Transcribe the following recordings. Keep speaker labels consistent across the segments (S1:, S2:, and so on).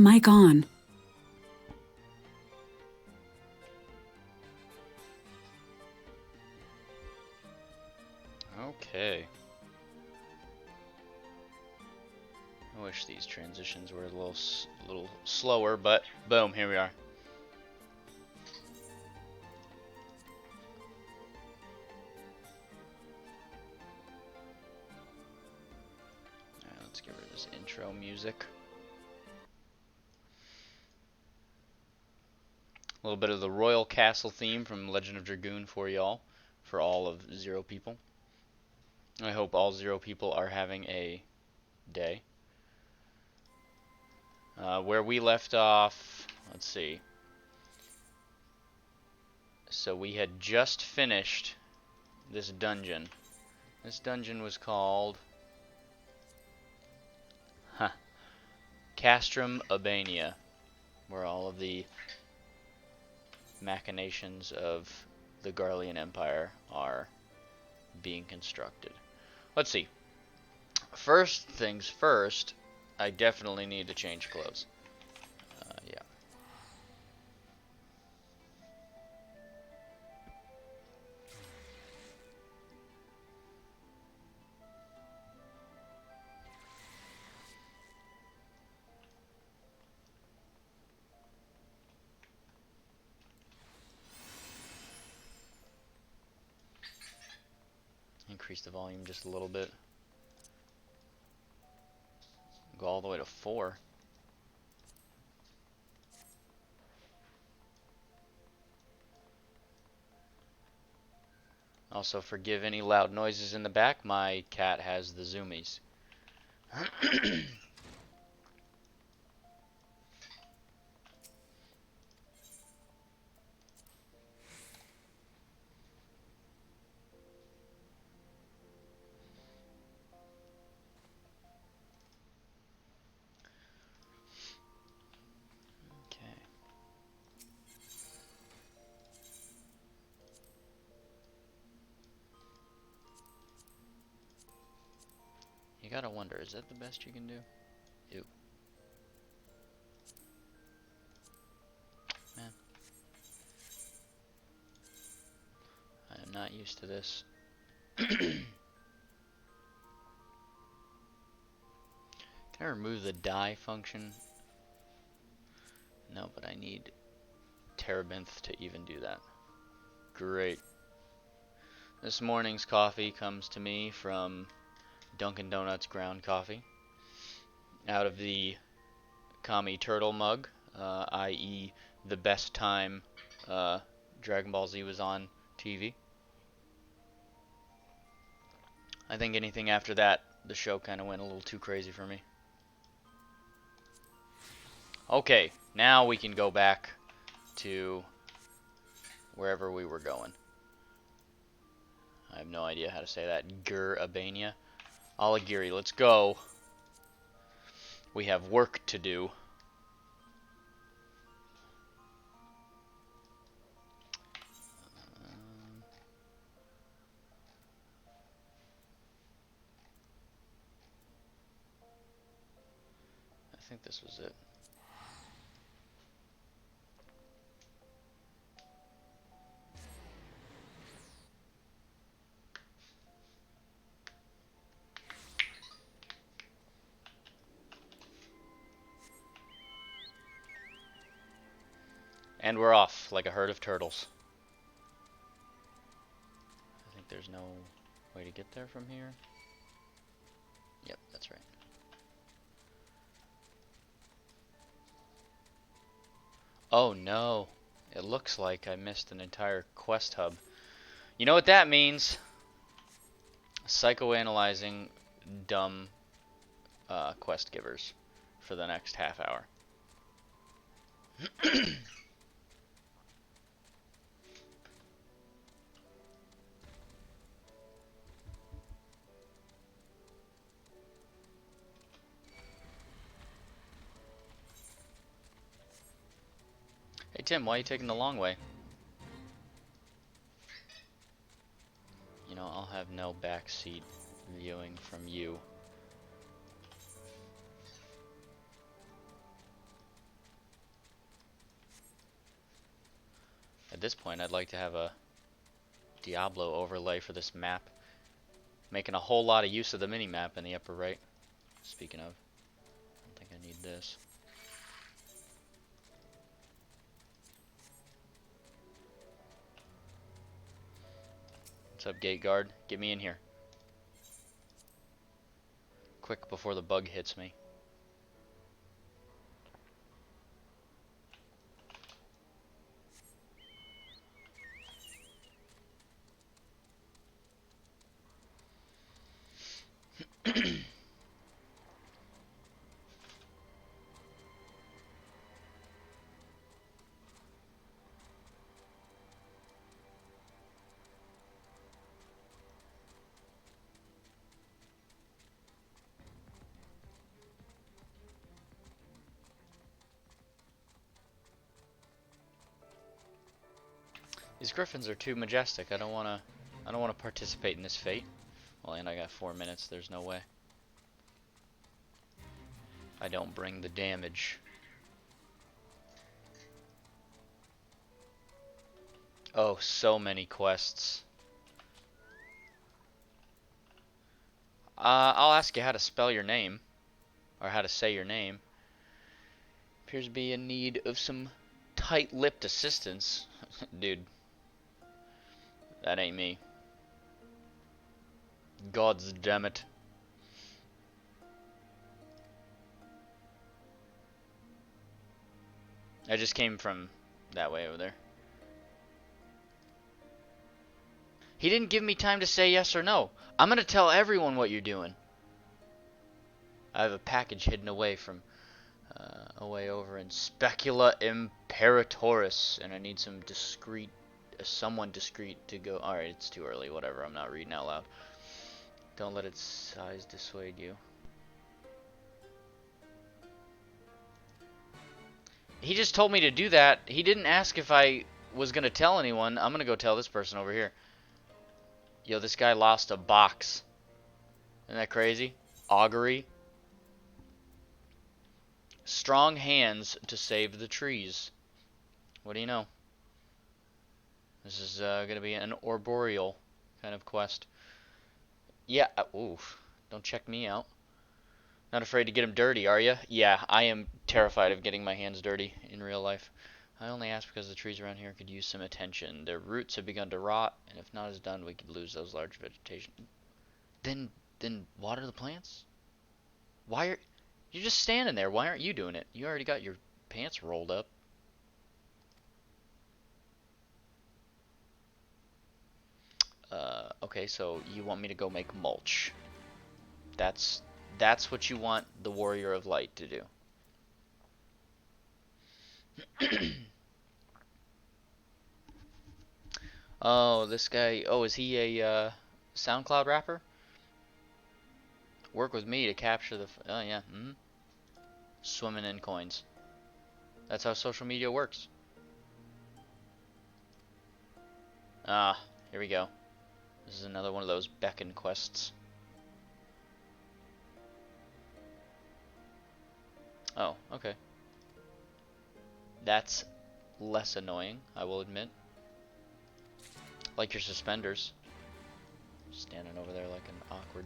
S1: Mic on.
S2: Okay. I wish these transitions were a little slower, but boom, here we are. Alright, let's get rid of this intro music. A little bit of the Royal Castle theme from Legend of Dragoon for y'all, for all of 0 people. I hope all 0 people are having a day. Where we left off, let's see. So we had just finished this dungeon. This dungeon was called Castrum Urbania, where all of the machinations of the Garlean Empire are being constructed. Let's see. First things first, I definitely need to change clothes. Yeah. Increase the volume just a little bit. Go all the way to 4. Also, forgive any loud noises in the back. My cat has the zoomies. Okay. You gotta wonder, is that the best you can do? Ew. Man. I am not used to this. Can I remove the die function? No, but I need Terebinth to even do that. Great. This morning's coffee comes to me from Dunkin' Donuts ground coffee. Out of the Kami Turtle mug, i.e. the best time Dragon Ball Z was on TV. I think anything after that, the show kind of went a little too crazy for me. Okay, now we can go back to wherever we were going. I have no idea how to say that. Gur-Abania. Alagiri, let's go. We have work to do. I think this was it. And we're off like a herd of turtles. I think there's no way to get there from here. Yep, that's right. Oh no. It looks like I missed an entire quest hub. You know what that means? Psychoanalyzing dumb quest givers for the next half hour. Hey Tim, why are you taking the long way? You know, I'll have no backseat viewing from you. At this point, I'd like to have a Diablo overlay for this map. Making a whole lot of use of the mini-map in the upper right. Speaking of, I don't think I need this. What's up, gate guard? Get me in here. Quick before the bug hits me. These griffins are too majestic. I don't wanna participate in this fate. Well, and I got 4 minutes. There's no way. I don't bring the damage. Oh, so many quests. I'll ask you how to spell your name, or how to say your name. Appears to be in need of some tight-lipped assistance. Dude, that ain't me. God's damn it. I just came from that way over there. He didn't give me time to say yes or no. I'm gonna tell everyone what you're doing. I have a package hidden away from away over in Specula Imperatoris, and I need some discreet, someone discreet to go. Alright, it's too early, whatever, I'm not reading out loud. Don't let its size dissuade you. He just told me to do that. He didn't ask if I was gonna tell anyone. I'm gonna go tell this person over here. Yo, this guy lost a box. Isn't that crazy? Augury. Strong hands to save the trees. What do you know? This is going to be an arboreal kind of quest. Yeah, oof. Don't check me out. Not afraid to get him dirty, are you? Yeah, I am terrified of getting my hands dirty in real life. I only ask because the trees around here could use some attention. Their roots have begun to rot, and if not as done, we could lose those large vegetation. Then water the plants? Why are... You're just standing there. Why aren't you doing it? You already got your pants rolled up. Okay, so you want me to go make mulch. That's what you want the Warrior of Light to do. Oh, this guy... Oh, is he a SoundCloud rapper? Work with me to capture the... Oh, yeah. Mm-hmm. Swimming in coins. That's how social media works. Ah, here we go. This is another one of those beckon quests. Oh, okay. That's less annoying, I will admit. Like your suspenders. Standing over there like an awkward...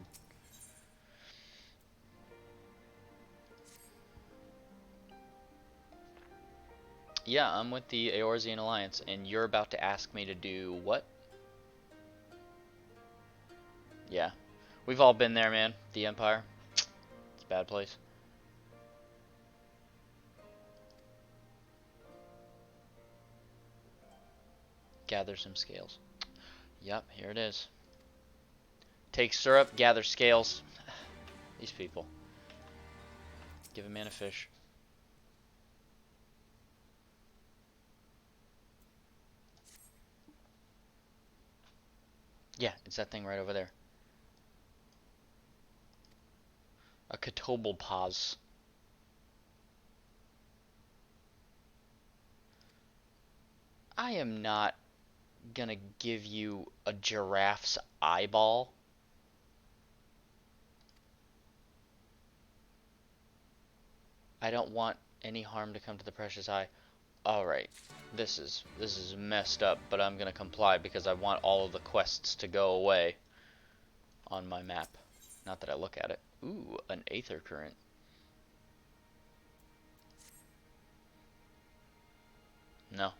S2: Yeah, I'm with the Eorzean Alliance, and you're about to ask me to do what? Yeah. We've all been there, man. The Empire. It's a bad place. Gather some scales. Yep, here it is. Take syrup, gather scales. These people. Give a man a fish. Yeah, it's that thing right over there. A Catoblepas. I am not gonna give you a giraffe's eyeball. I don't want any harm to come to the precious eye. Alright. This is messed up, but I'm gonna comply because I want all of the quests to go away on my map. Not that I look at it. Ooh, an aether current. No.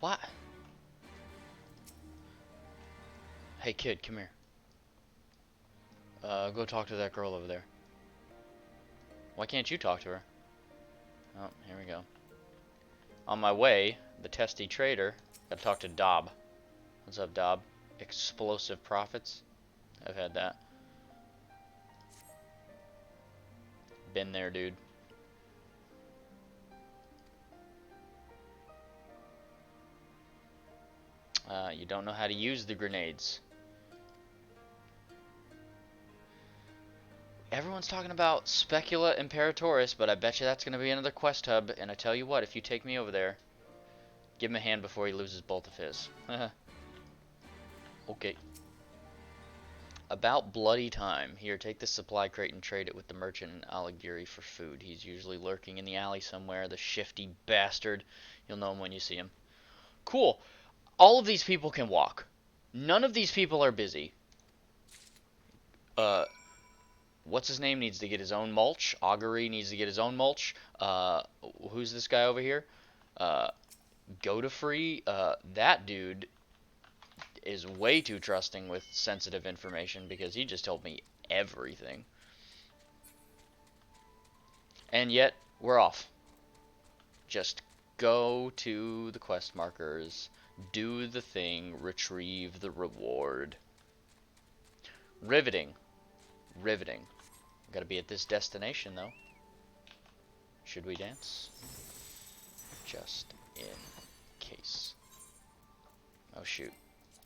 S2: What? Hey kid, come here. Go talk to that girl over there. Why can't you talk to her? Oh, here we go. On my way, the testy trader. Gotta talk to Dob. What's up, Dob? Explosive profits? I've had that. Been there, dude. You don't know how to use the grenades. Everyone's talking about Specula Imperatoris, but I bet you that's going to be another quest hub. And I tell you what, if you take me over there, give him a hand before he loses both of his. Okay. About bloody time. Here, take this supply crate and trade it with the merchant in Alighieri for food. He's usually lurking in the alley somewhere, the shifty bastard. You'll know him when you see him. Cool. All of these people can walk. None of these people are busy. What's his name needs to get his own mulch. Augury needs to get his own mulch. Who's this guy over here? Godefrey. That dude is way too trusting with sensitive information because he just told me everything. And yet, we're off. Just go to the quest markers, do the thing, retrieve the reward. Riveting. Riveting. Gotta be at this destination, though. Should we dance? Just in case. Oh, shoot.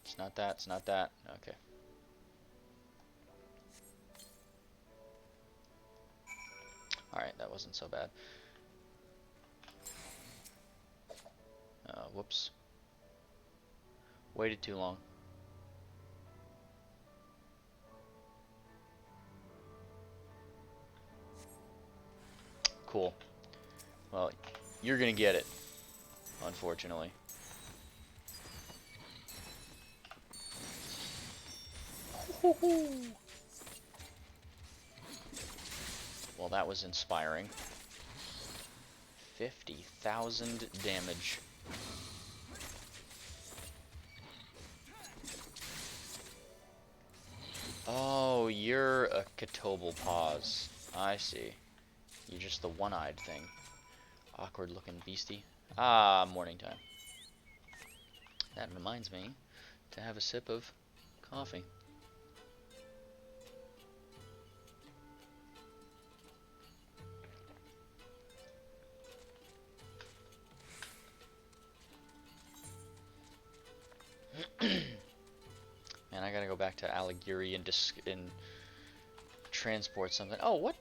S2: It's not that, it's not that. Okay. Alright, that wasn't so bad. Whoops. Waited too long. Cool. Well, you're gonna get it, unfortunately. Well, that was inspiring. 50,000 damage. Oh, you're a Catobal Paws. I see. You're just the one-eyed thing. Awkward looking beastie. Ah, morning time. That reminds me to have a sip of coffee. Man, I gotta go back to Alighieri and transport something. Oh, what?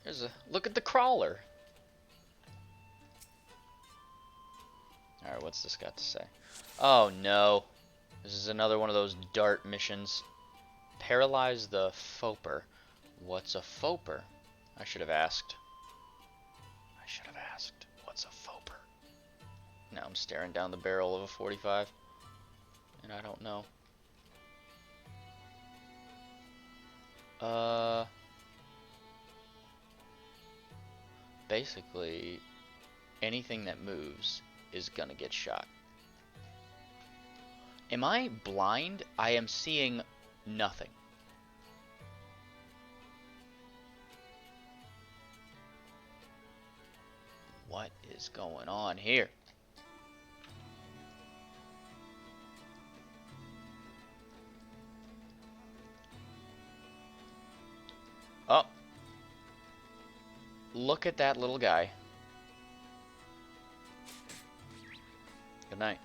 S2: There's a look at the crawler. Alright, what's this got to say? Oh no. This is another one of those dart missions. Paralyze the Foper. What's a Foper? I should have asked. I should have asked. What's a Foper? Now I'm staring down the barrel of a 45. And I don't know. Basically, anything that moves is gonna get shot. Am I blind? I am seeing nothing. What is going on here? Oh. Look at that little guy. Good night.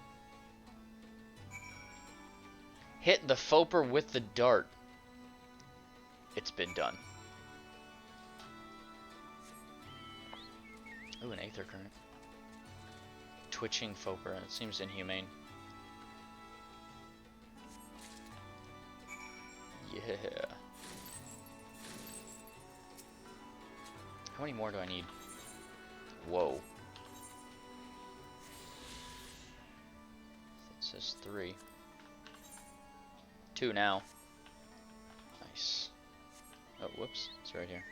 S2: Hit the Foper with the dart. It's been done. Ooh, an aether current. Twitching Foper, and it seems inhumane. Yeah. How many more do I need? Whoa. It says 3. 2 now. Nice. Oh, whoops. It's right here.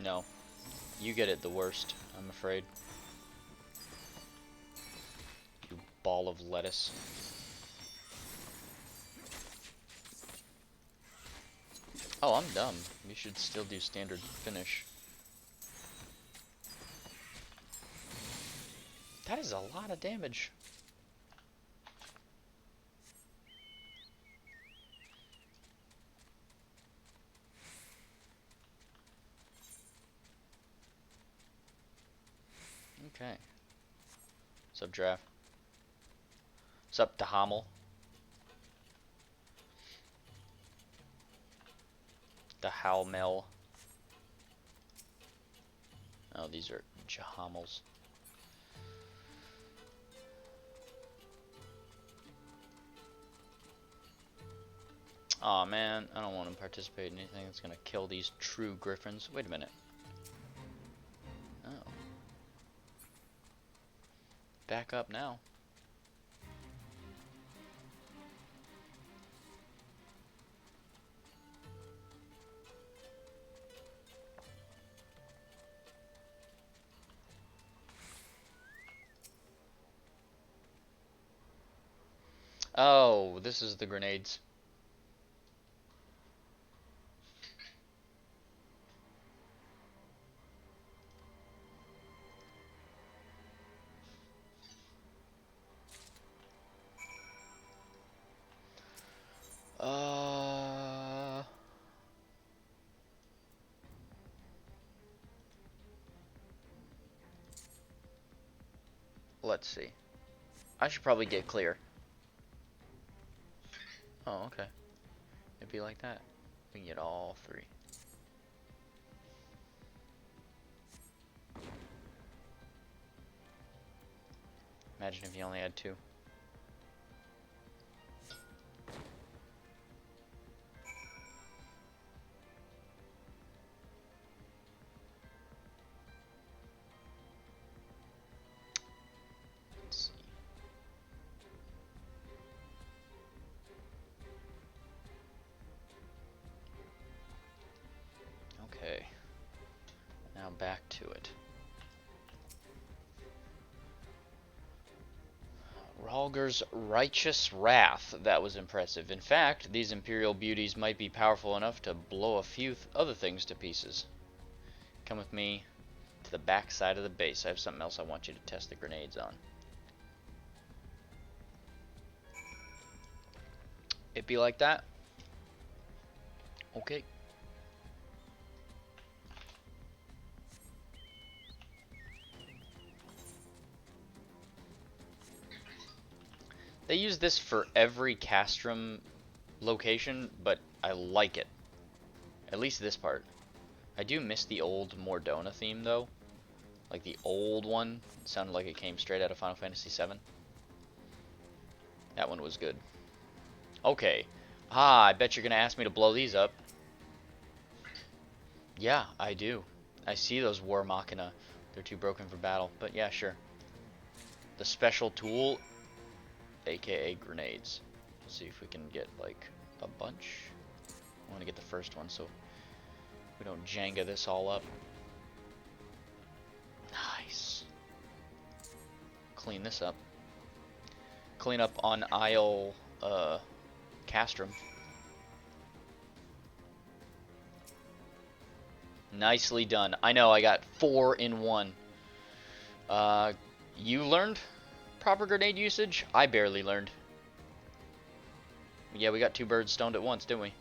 S2: No. You get it the worst, I'm afraid. You ball of lettuce. Oh, I'm dumb. We should still do standard finish. That is a lot of damage. Okay. What's up, Draft? What's up, Dahamel? The Howmel. Oh, these are Jahamels. Aw, man, I don't want to participate in anything that's gonna kill these true griffins. Wait a minute. Oh. Back up now. Oh, this is the grenades. Let's see. I should probably get clear. Oh, okay. It'd be like that. We can get all 3. Imagine if you only had 2. Let's see. Okay. Now back to it. Rhalger's righteous wrath. That was impressive. In fact, these Imperial beauties might be powerful enough to blow a few other things to pieces. Come with me to the back side of the base. I have something else I want you to test the grenades on. It be like that? Okay. They use this for every castrum location, but I like it. At least this part. I do miss the old Mordona theme, though. Like the old one. It sounded like it came straight out of Final Fantasy VII. That one was good. Okay. Ah, I bet you're gonna ask me to blow these up. Yeah, I do. I see those War Machina. They're too broken for battle. But yeah, sure. The special tool, aka grenades. Let's see if we can get like a bunch. I want to get the first one so we don't Jenga this all up. Nice. Clean this up. Clean up on Isle Castrum. Nicely done. I know, I got 4 in 1. You learned proper grenade usage? I barely learned. Yeah, we got 2 birds stoned at once, didn't we?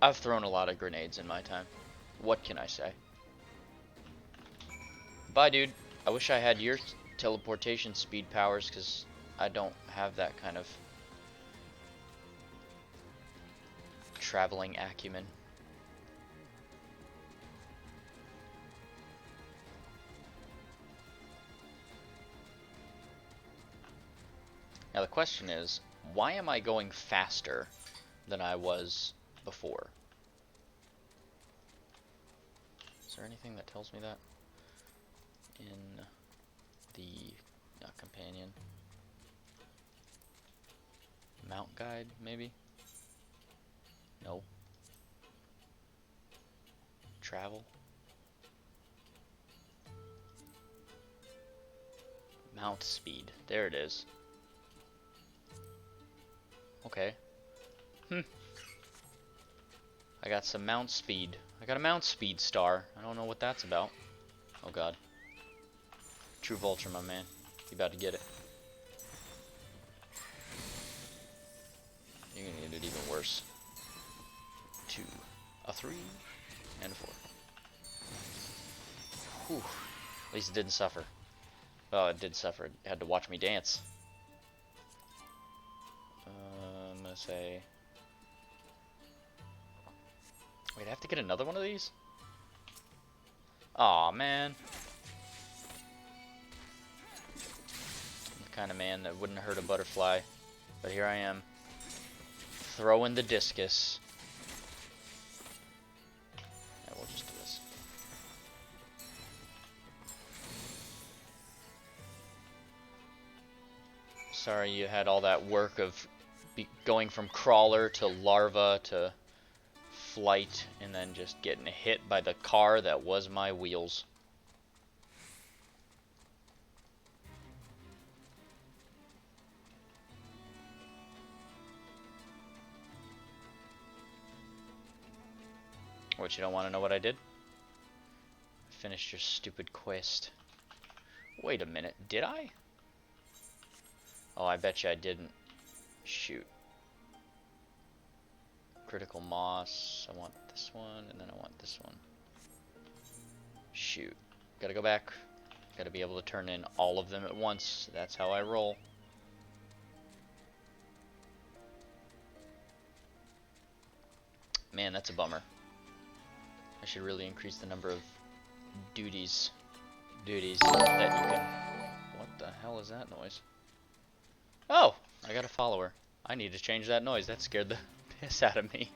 S2: I've thrown a lot of grenades in my time. What can I say? Bye, dude. I wish I had your teleportation speed powers, because I don't have that kind of... traveling acumen. Now the question is, why am I going faster than I was before? Is there anything that tells me that? In the companion mount guide, maybe? No. Travel? Mount speed. There it is. Okay. I got some mount speed. I got a mount speed star. I don't know what that's about. Oh god. True Vulture, my man. You about to get it. You're gonna get it even worse. 2, a 3, and a 4. Whew. At least it didn't suffer. Oh, it did suffer. It had to watch me dance. I'm gonna say... Wait, I have to get another one of these? Aw, man. I'm the kind of man that wouldn't hurt a butterfly. But here I am. Throwing the discus. Yeah, we'll just do this. Sorry you had all that work of going from crawler to larva to flight and then just getting hit by the car that was my wheels. What, you don't want to know what I did? Finished your stupid quest. Wait a minute, did I? Oh, I bet you I didn't. Shoot. Critical moss. I want this one, and then I want this one. Shoot. Gotta go back. Gotta be able to turn in all of them at once. That's how I roll. Man, that's a bummer. I should really increase the number of duties that you can... What the hell is that noise? Oh! I got a follower. I need to change that noise. That scared the piss out of me.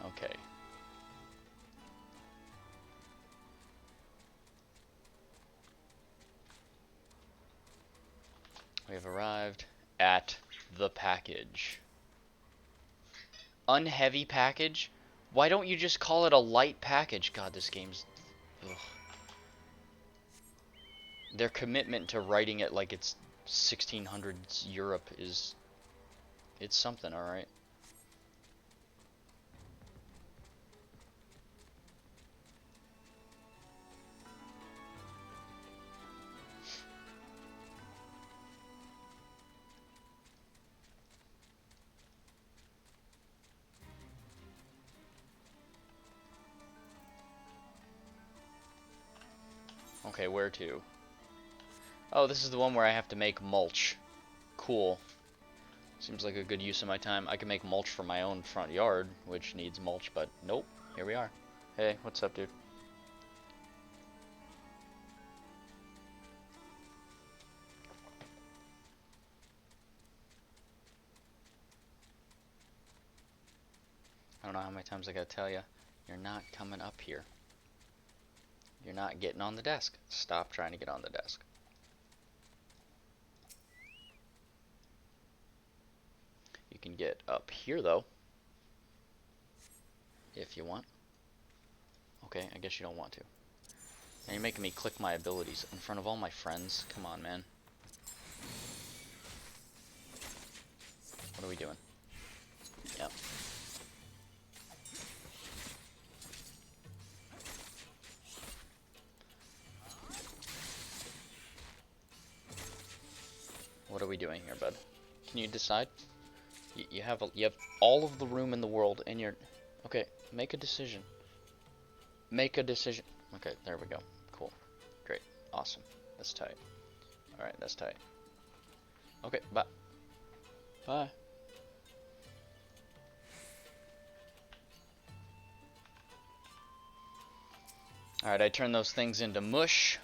S2: Okay. We have arrived at the package. Unheavy package? Why don't you just call it a light package? God, this game's... Ugh. Their commitment to writing it like it's 1600s Europe is... It's something, alright. Okay, where to? Oh, this is the one where I have to make mulch. Cool. Seems like a good use of my time. I can make mulch for my own front yard, which needs mulch, but nope. Here we are. Hey, what's up, dude? I don't know how many times I gotta tell you. You're not coming up here. You're not getting on the desk. Stop trying to get on the desk. You can get up here, though. If you want. Okay, I guess you don't want to. Now you're making me click my abilities in front of all my friends. Come on, man. What are we doing? Yep. What are we doing here, bud? Can you decide? You have all of the room in the world, and you're... Okay, make a decision. Make a decision. Okay, there we go. Cool. Great. Awesome. That's tight. Alright, that's tight. Okay, bye. Bye. Alright, I turned those things into mush.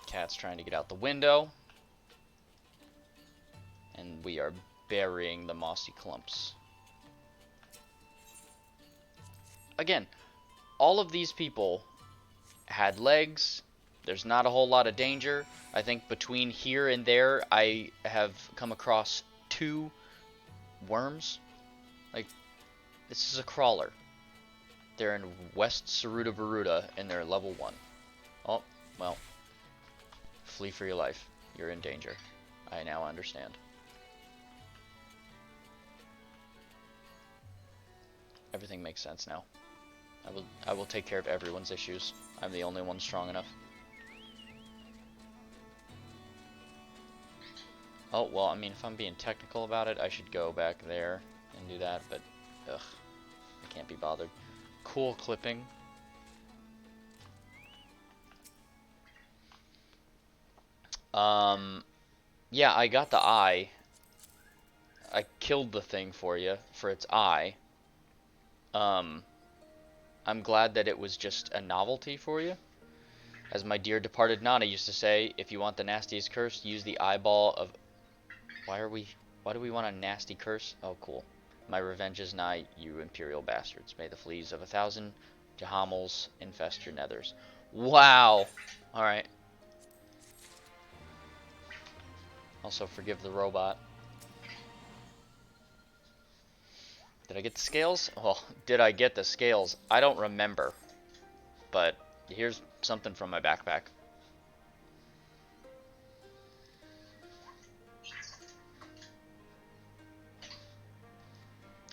S2: Cat's trying to get out the window. And we are burying the mossy clumps. Again, all of these people had legs. There's not a whole lot of danger. I think between here and there, I have come across 2 worms. Like, this is a crawler. They're in West Saruta Baruta, and they're level 1. Oh, well. Flee for your life. You're in danger. I now understand. Everything makes sense now. I will take care of everyone's issues. I'm the only one strong enough. Oh, well, I mean, if I'm being technical about it, I should go back there and do that, but, ugh, I can't be bothered. Cool clipping. Yeah, I got the eye. I killed the thing for you, for its eye. I'm glad that it was just a novelty for you. As my dear departed Nana used to say, if you want the nastiest curse, use the eyeball of... Why do we want a nasty curse? Oh, cool. My revenge is nigh, you imperial bastards. May the fleas of 1,000 Jahamals infest your nethers. Wow! Alright. Also, forgive the robot. Did I get the scales? Well, did I get the scales? I don't remember. But here's something from my backpack.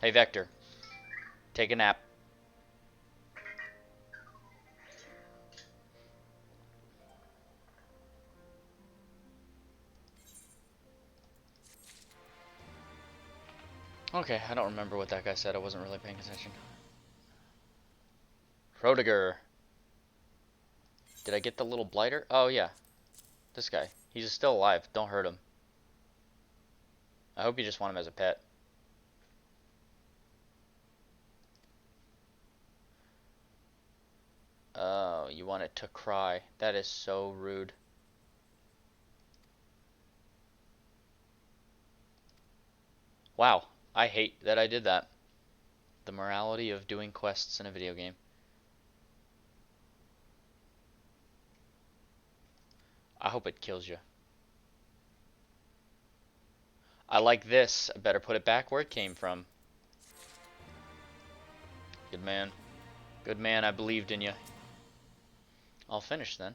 S2: Hey, Vector. Take a nap. Okay, I don't remember what that guy said. I wasn't really paying attention. Rodiger. Did I get the little blighter? Oh, yeah. This guy. He's still alive. Don't hurt him. I hope you just want him as a pet. Oh, you want it to cry. That is so rude. Wow. I hate that I did that. The morality of doing quests in a video game. I hope it kills you. I like this. I better put it back where it came from. Good man. Good man, I believed in you. I'll finish then.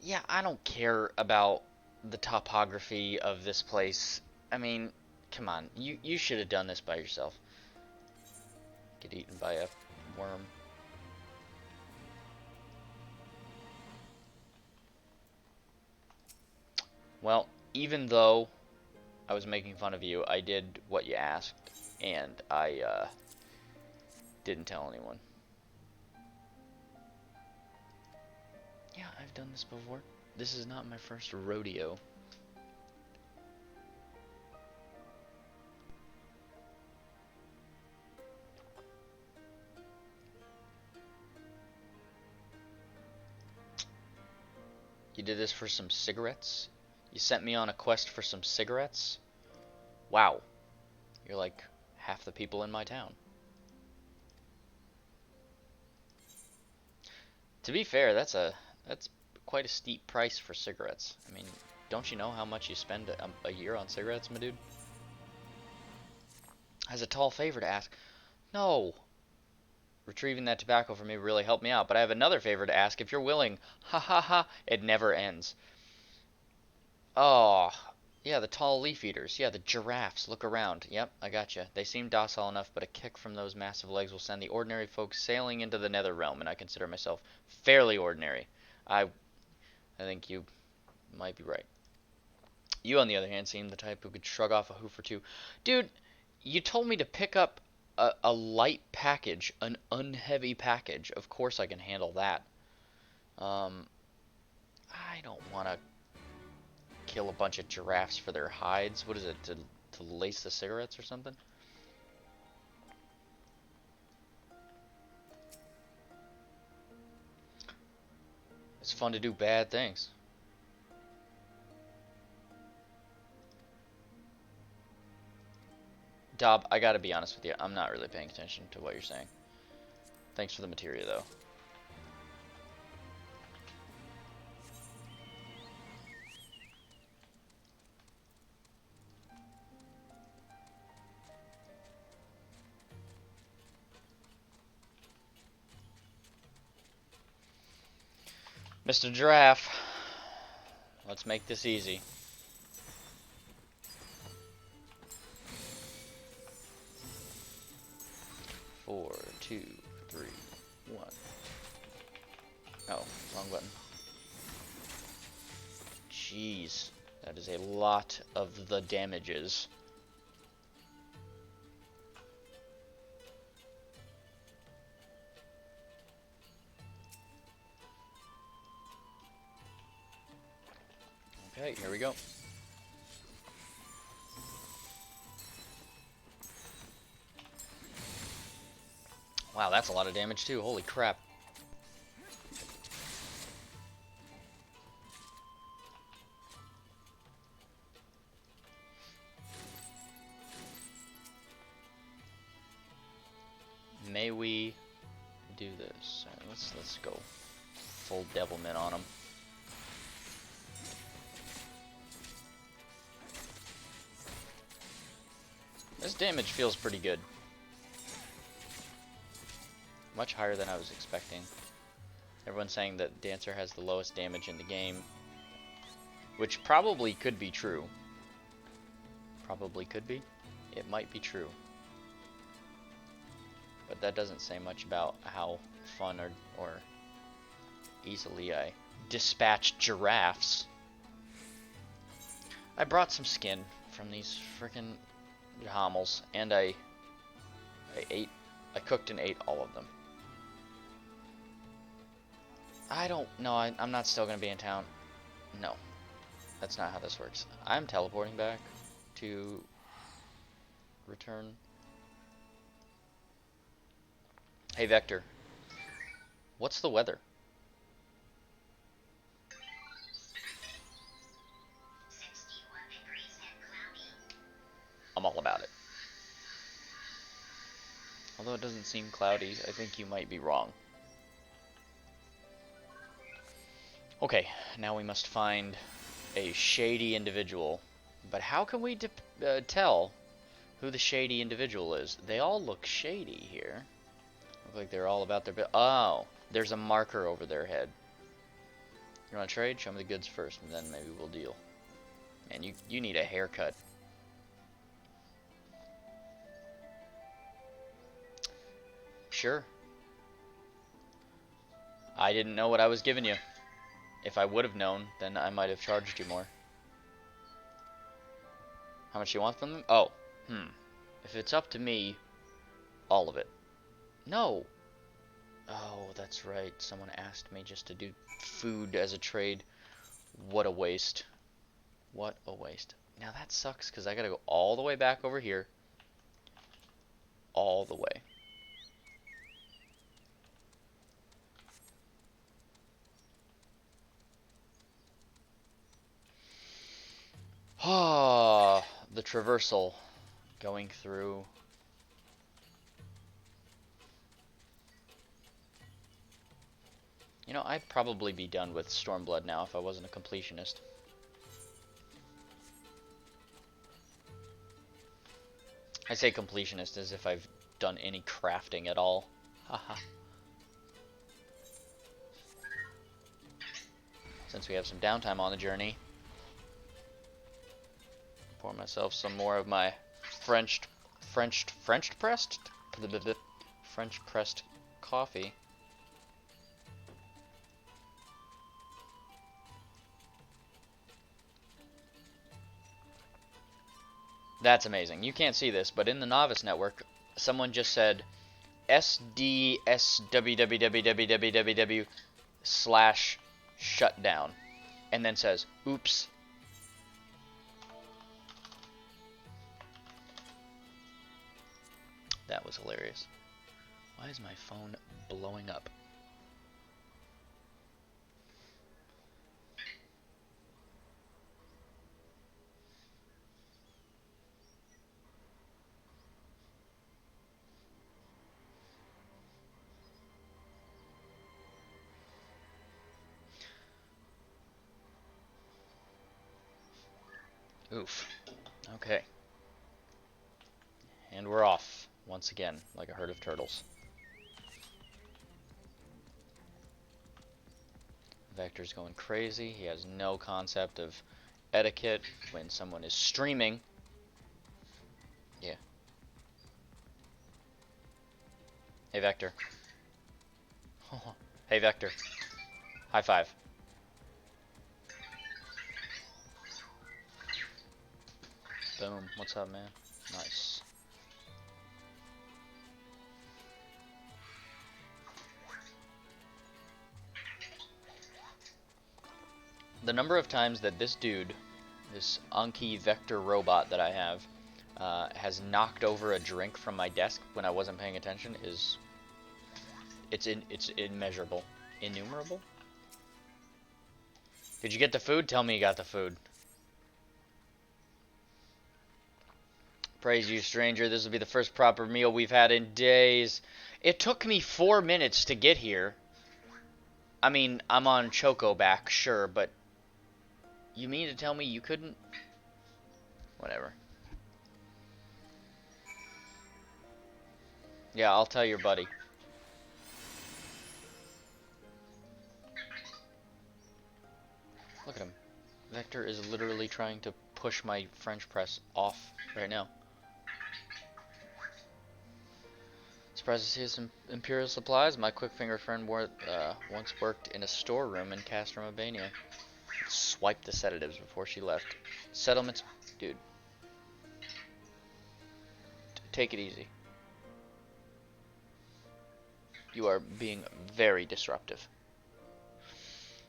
S2: Yeah, I don't care about the topography of this place. I mean, come on. You should have done this by yourself. Get eaten by a worm. Well, even though I was making fun of you, I did what you asked, and I didn't tell anyone. Yeah, I've done this before. This is not my first rodeo. You did this for some cigarettes? You sent me on a quest for some cigarettes? Wow. You're like half the people in my town. To be fair, that's quite a steep price for cigarettes. I mean, don't you know how much you spend a year on cigarettes, my dude? Has a tall favor to ask. No. Retrieving that tobacco for me really helped me out, but I have another favor to ask if you're willing. Ha ha ha. It never ends. Oh, yeah, the tall leaf eaters. Yeah, the giraffes. Look around. Yep, I gotcha. They seem docile enough, but a kick from those massive legs will send the ordinary folks sailing into the nether realm, and I consider myself fairly ordinary. I think you might be right. You, on the other hand, seem the type who could shrug off a hoof or two. Dude, you told me to pick up a light package, an unheavy package. Of course I can handle that. I don't want to kill a bunch of giraffes for their hides. What is it, to lace the cigarettes or something? It's fun to do bad things. Dob, I gotta be honest with you, I'm not really paying attention to what you're saying. Thanks for the materia, though. Mr. Giraffe, let's make this easy. Four, two, three, one. Oh, wrong button. Jeez, that is a lot of the damages. Okay, here we go. Wow, that's a lot of damage too. Holy crap. May we do this? All right, let's go full devilment on him. This damage feels pretty good. Much higher than I was expecting. Everyone's saying that Dancer has the lowest damage in the game, which probably could be true. Probably could be. It might be true. But that doesn't say much about how fun or easily I dispatch giraffes. I brought some skin from these frickin' Hamels, and I cooked and ate all of them. I don't know. I'm not still gonna be in town. No, that's not how this works. I'm teleporting back to return. Hey Vector, what's the weather? I'm all about it. Although it doesn't seem cloudy, I think you might be wrong. Okay, now we must find a shady individual. But how can we tell who the shady individual is? They all look shady here. Look like they're all about their oh, there's a marker over their head. You want to trade? Show me the goods first, and then maybe we'll deal. Man, you need a haircut. Sure. I didn't know what I was giving you. If I would have known, then I might have charged you more. How much you want from them? Oh, If it's up to me, all of it. No. Oh, that's right. Someone asked me just to do food as a trade. What a waste. What a waste. Now that sucks because I gotta go all the way back over here. All the way. Ah, the traversal going through. You know, I'd probably be done with Stormblood now if I wasn't a completionist. I say completionist as if I've done any crafting at all. Haha. Since we have some downtime on the journey, pour myself some more of my French pressed coffee. That's amazing. You can't see this, but in the Novice Network, someone just said SDSWWWWWW/shutdown, and then says, oops. That was hilarious. Why is my phone blowing up? Oof. Okay. And we're off, once again, like a herd of turtles. Vector's going crazy. He has no concept of etiquette when someone is streaming. Yeah. Hey, Vector. Hey, Vector. High five. Boom. What's up, man? Nice. The number of times that this dude, this Anki Vector robot that I have, has knocked over a drink from my desk when I wasn't paying attention is... It's immeasurable. Innumerable? Did you get the food? Tell me you got the food. Praise you, stranger. This will be the first proper meal we've had in days. It took me 4 minutes to get here. I mean, I'm on Chocoback, sure, but... You mean to tell me you couldn't... Whatever. Yeah, I'll tell your buddy. Look at him. Vector is literally trying to push my French press off right now. Surprised to see some Imperial supplies. My quick finger friend once worked in a storeroom in Castrum, Albania. Swiped the sedatives before she left. Settlements, dude. Take it easy. You are being very disruptive.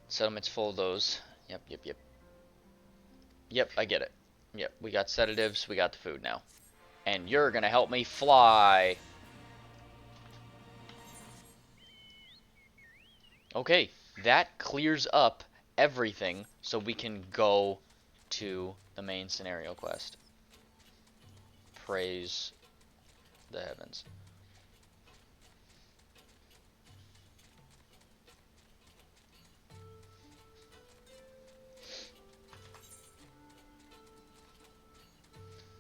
S2: Settlement's full of those. Yep. Yep, I get it. Yep, we got sedatives, we got the food now. And you're gonna help me fly. Okay, that clears up everything so we can go to the main scenario quest. Praise the heavens.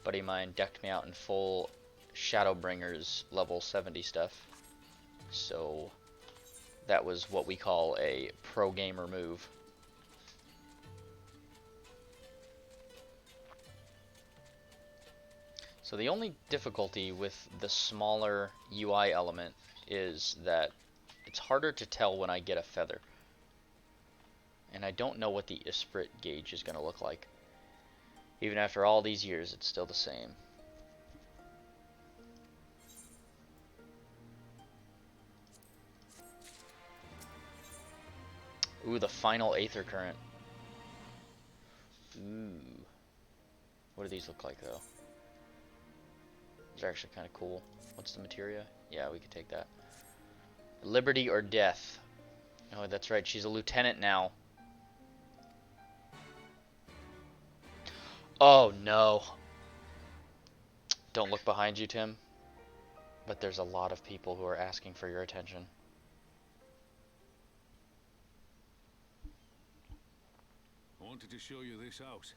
S2: Buddy of mine decked me out in full Shadowbringers level 70 stuff. So that was what we call a pro gamer move. So the only difficulty with the smaller UI element is that it's harder to tell when I get a feather. And I don't know what the Esprit gauge is going to look like. Even after all these years, it's still the same. Ooh, the final Aether Current. Ooh. What do these look like, though? These are actually kind of cool. What's the materia? Yeah, we could take that. Liberty or death. Oh, that's right. She's a lieutenant now. Oh, no. Don't look behind you, Tim. But there's a lot of people who are asking for your attention.
S1: I wanted to show you this house.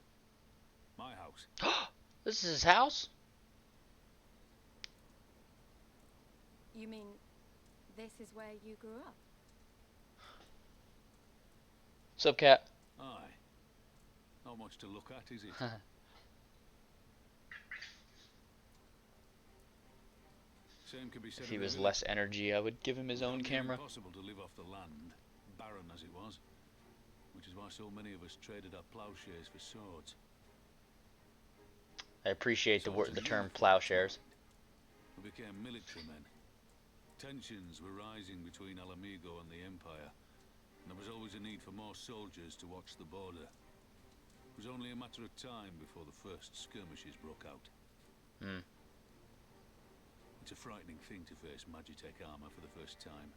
S1: My house.
S2: This is his house?
S3: You mean this is where you grew up?
S2: Sup, cat?
S1: Aye. Not much to look at, is it? Same could be said
S2: If he
S1: of the
S2: was
S1: village.
S2: less energy, I would give him his own camera.
S1: Impossible to live off the land, barren as it was, which is why so many of us traded our plowshares for swords.
S2: I appreciate the term plowshares.
S1: We became military men. Tensions were rising between Alamigo and the Empire, and there was always a need for more soldiers to watch the border. It was only a matter of time before the first skirmishes broke out.
S2: Hmm.
S1: It's a frightening thing to face Magitech armor for the first time.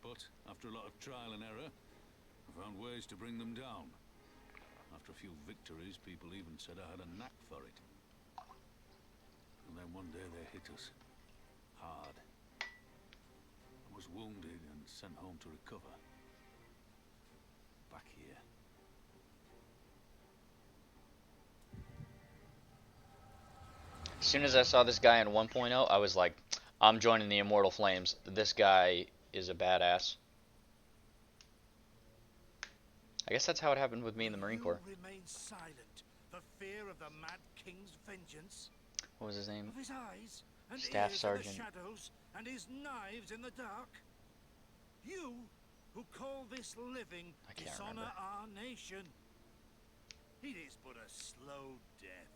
S1: But after a lot of trial and error, I found ways to bring them down. After a few victories, people even said I had a knack for it. And then one day they hit us. Hard. I was wounded and sent home to recover. Back here.
S2: As soon as I saw this guy in 1.0, I was like, I'm joining the Immortal Flames. This guy is a badass. I guess that's how it happened with me in the Marine Corps.
S4: Remain silent for fear of the Mad King's vengeance.
S2: What was his name?
S4: Of his eyes and
S2: Staff
S4: ears
S2: Sergeant.
S4: in the shadows and his knives in the dark. You who call this living
S2: I can't
S4: dishonor
S2: remember.
S4: our nation. It is but a slow death.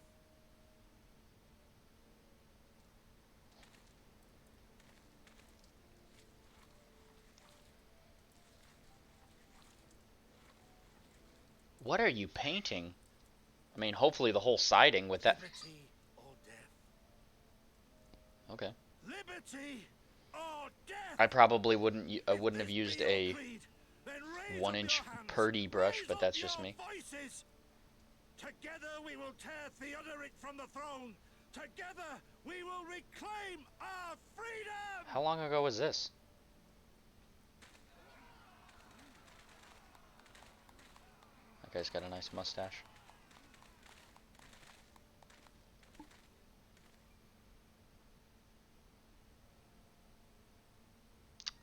S2: What are you painting? I mean, hopefully the whole siding with that.
S4: Liberty or death.
S2: Okay.
S4: Liberty or death.
S2: I probably wouldn't
S4: If
S2: wouldn't have
S4: this
S2: used
S4: be your
S2: a
S4: creed, then raise
S2: 1-inch
S4: up your hands,
S2: purdy brush,
S4: raise
S2: but
S4: up
S2: that's just
S4: your
S2: me.
S4: Voices. Together we will tear Theodoric from the throne. Together we will reclaim our freedom.
S2: How long ago was this? That guy's got a nice mustache.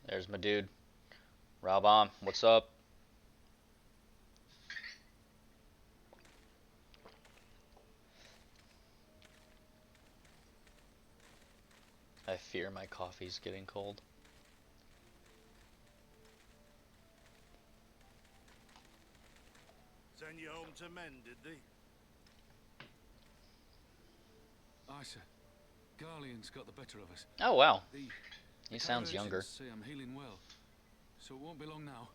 S2: There's my dude. Rob on. What's up? I fear my coffee's getting cold.
S4: Send you home to men, did they?
S1: Aye, sir. Garlean's got the better of us.
S2: Oh wow.
S1: The
S2: He sounds younger.
S1: agents say I'm healing well, so it won't be long now.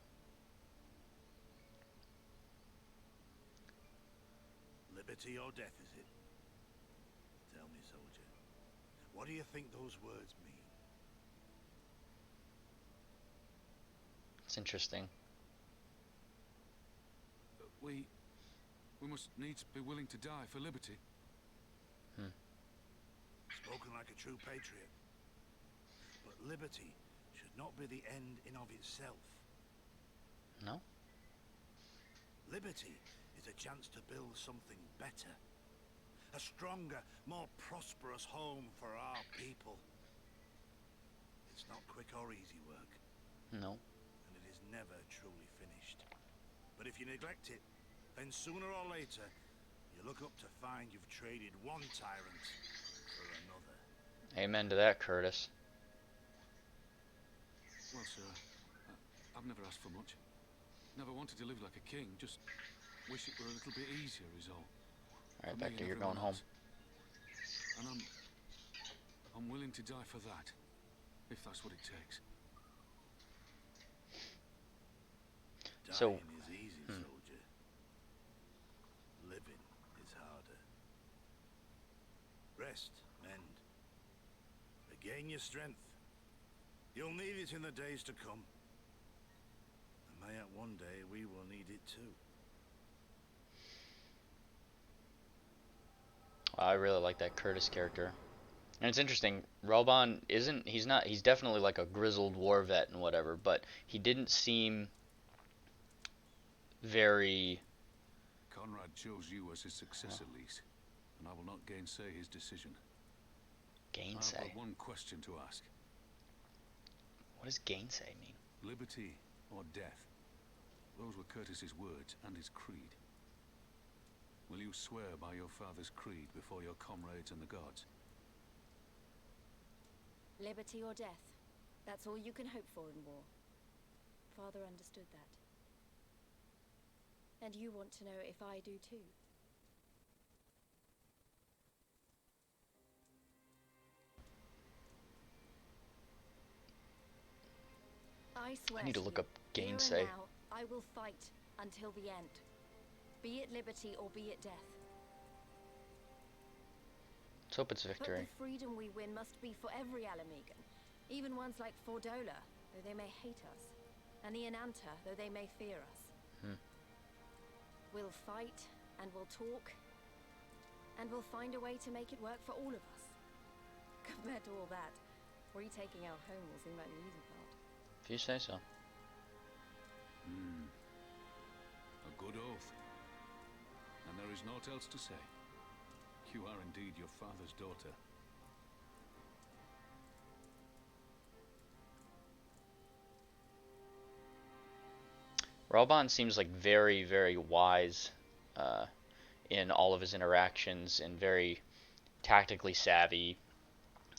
S4: Liberty or death, is it? Tell me, soldier. What do you think those words mean?
S2: It's interesting.
S1: We must needs be willing to die for liberty.
S4: Spoken like a true patriot. But liberty should not be the end in of itself.
S2: No?
S4: Liberty is a chance to build something better. A stronger, more prosperous home for our people. It's not quick or easy work,
S2: No.
S4: and it is never truly finished. But if you neglect it, then sooner or later, you look up to find you've traded one tyrant for another.
S2: Amen to that, Curtis.
S1: Well, sir, I've never asked for much. Never wanted to live like a king. Just wish it were a little bit easier, is all.
S2: Alright,
S1: For
S2: back
S1: me
S2: to
S1: and
S2: you're going
S1: everyone
S2: home.
S1: else. And I'm willing to die for that, if that's what it takes.
S2: So-
S4: Dying is easy, soldier. Living is harder. Rest, mend. Regain your strength. You'll need it in the days to come. And mayhap one day we will need it too.
S2: I really like that Curtis character. And it's interesting, Relbon he's definitely like a grizzled war vet and whatever, but he didn't seem very...
S1: Conrad chose you as his successor, Lise, and I will not gainsay his decision. I've
S2: Gainsay.
S1: got one question to ask.
S2: What does gainsay mean?
S1: Liberty or death? Those were Curtis's words and his creed. Will you swear by your father's creed before your comrades and the gods?
S3: Liberty or death. That's all you can hope for in war. Father understood that. And you want to know if I do too. I swear
S2: I need to
S3: to
S2: look
S3: you,
S2: up
S3: here and
S2: gainsay.
S3: now, I will fight until the end. Be it liberty or be it death.
S2: Let's hope it's
S3: But
S2: victory.
S3: the freedom we win must be for every Alamegan, even ones like Fordola, though they may hate us, and the Ananta, though they may fear us. We'll fight, and we'll talk, and we'll find a way to make it work for all of us. Compared to all that, retaking our home will seem like the easy part.
S2: If you say so.
S1: A good oath. And there is naught else to say. You are indeed your father's daughter.
S2: Rauban seems like very, very wise in all of his interactions, and very tactically savvy,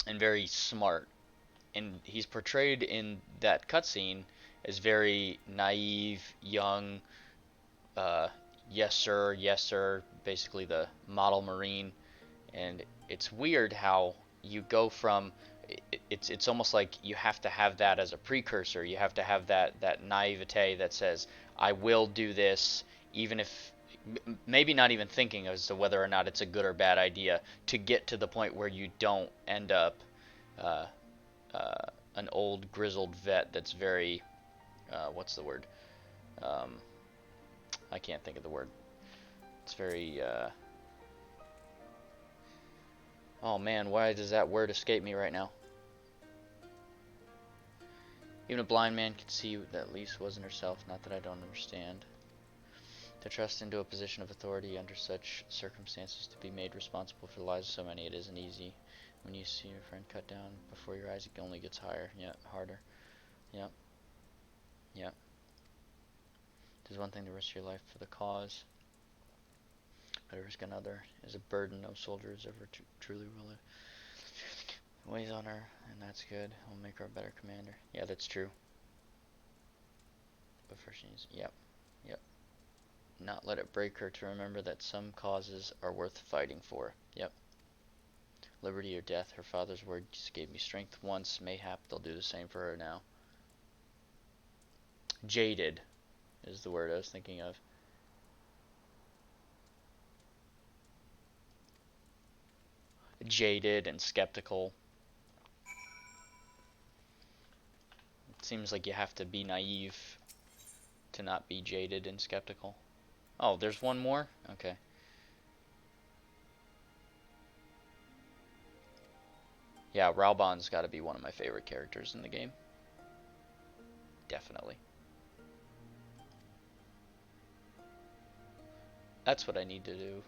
S2: and very smart. And he's portrayed in that cutscene as very naive, young, yes sir, basically the model Marine. And it's weird how you go from it's almost like you have to have that as a precursor. You have to have that naivete that says, I will do this, even if maybe not even thinking as to whether or not it's a good or bad idea, to get to the point where you don't end up uh, an old grizzled vet that's very what's the word? I can't think of the word. It's very oh man, why does that word escape me right now? Even a blind man could see that Lise wasn't herself, not that I don't understand. To trust into a position of authority under such circumstances, to be made responsible for the lives of so many, it isn't easy. When you see your friend cut down before your eyes, it only gets higher. Yeah, harder. Yep. Yep. There's one thing to risk your life for the cause, but to risk another is a burden no soldier is ever truly willing. Weighs on her, and that's good. We'll make her a better commander. Yeah, that's true. But first she needs, yep. Not let it break her to remember that some causes are worth fighting for. Yep. Liberty or death. Her father's words gave me strength once. Mayhap they'll do the same for her now. Jaded is the word I was thinking of. Jaded and skeptical. It seems like you have to be naive to not be jaded and skeptical. Oh, there's one more? Okay. Yeah, Rauban's got to be one of my favorite characters in the game. Definitely. That's what I need to do.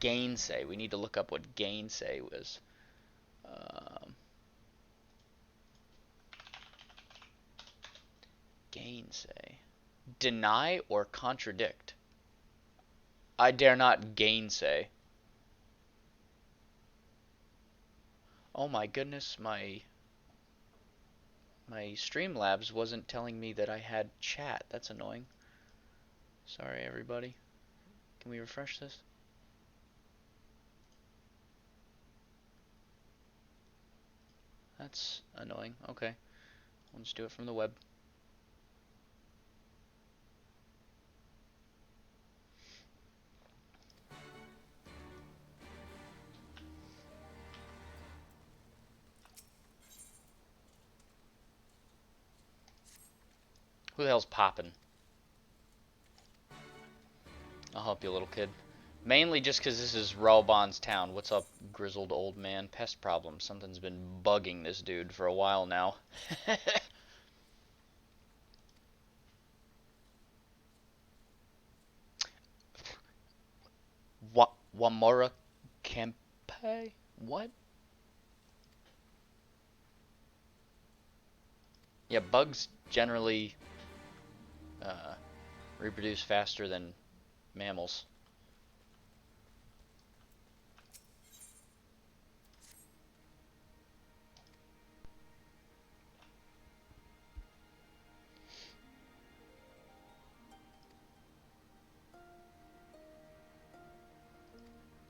S2: Gainsay. We need to look up what gainsay was. Gainsay. Deny or contradict. I dare not gainsay. Oh my goodness, my Streamlabs wasn't telling me that I had chat. That's annoying. Sorry, everybody. Can we refresh this? That's annoying. Okay. We'll just do it from the web. Who the hell's poppin'? I'll help you, little kid. Mainly just because this is Rauban's town. What's up, grizzled old man? Pest problem. Something's been bugging this dude for a while now. Wamora Kempe? What? Yeah, bugs generally reproduce faster than mammals.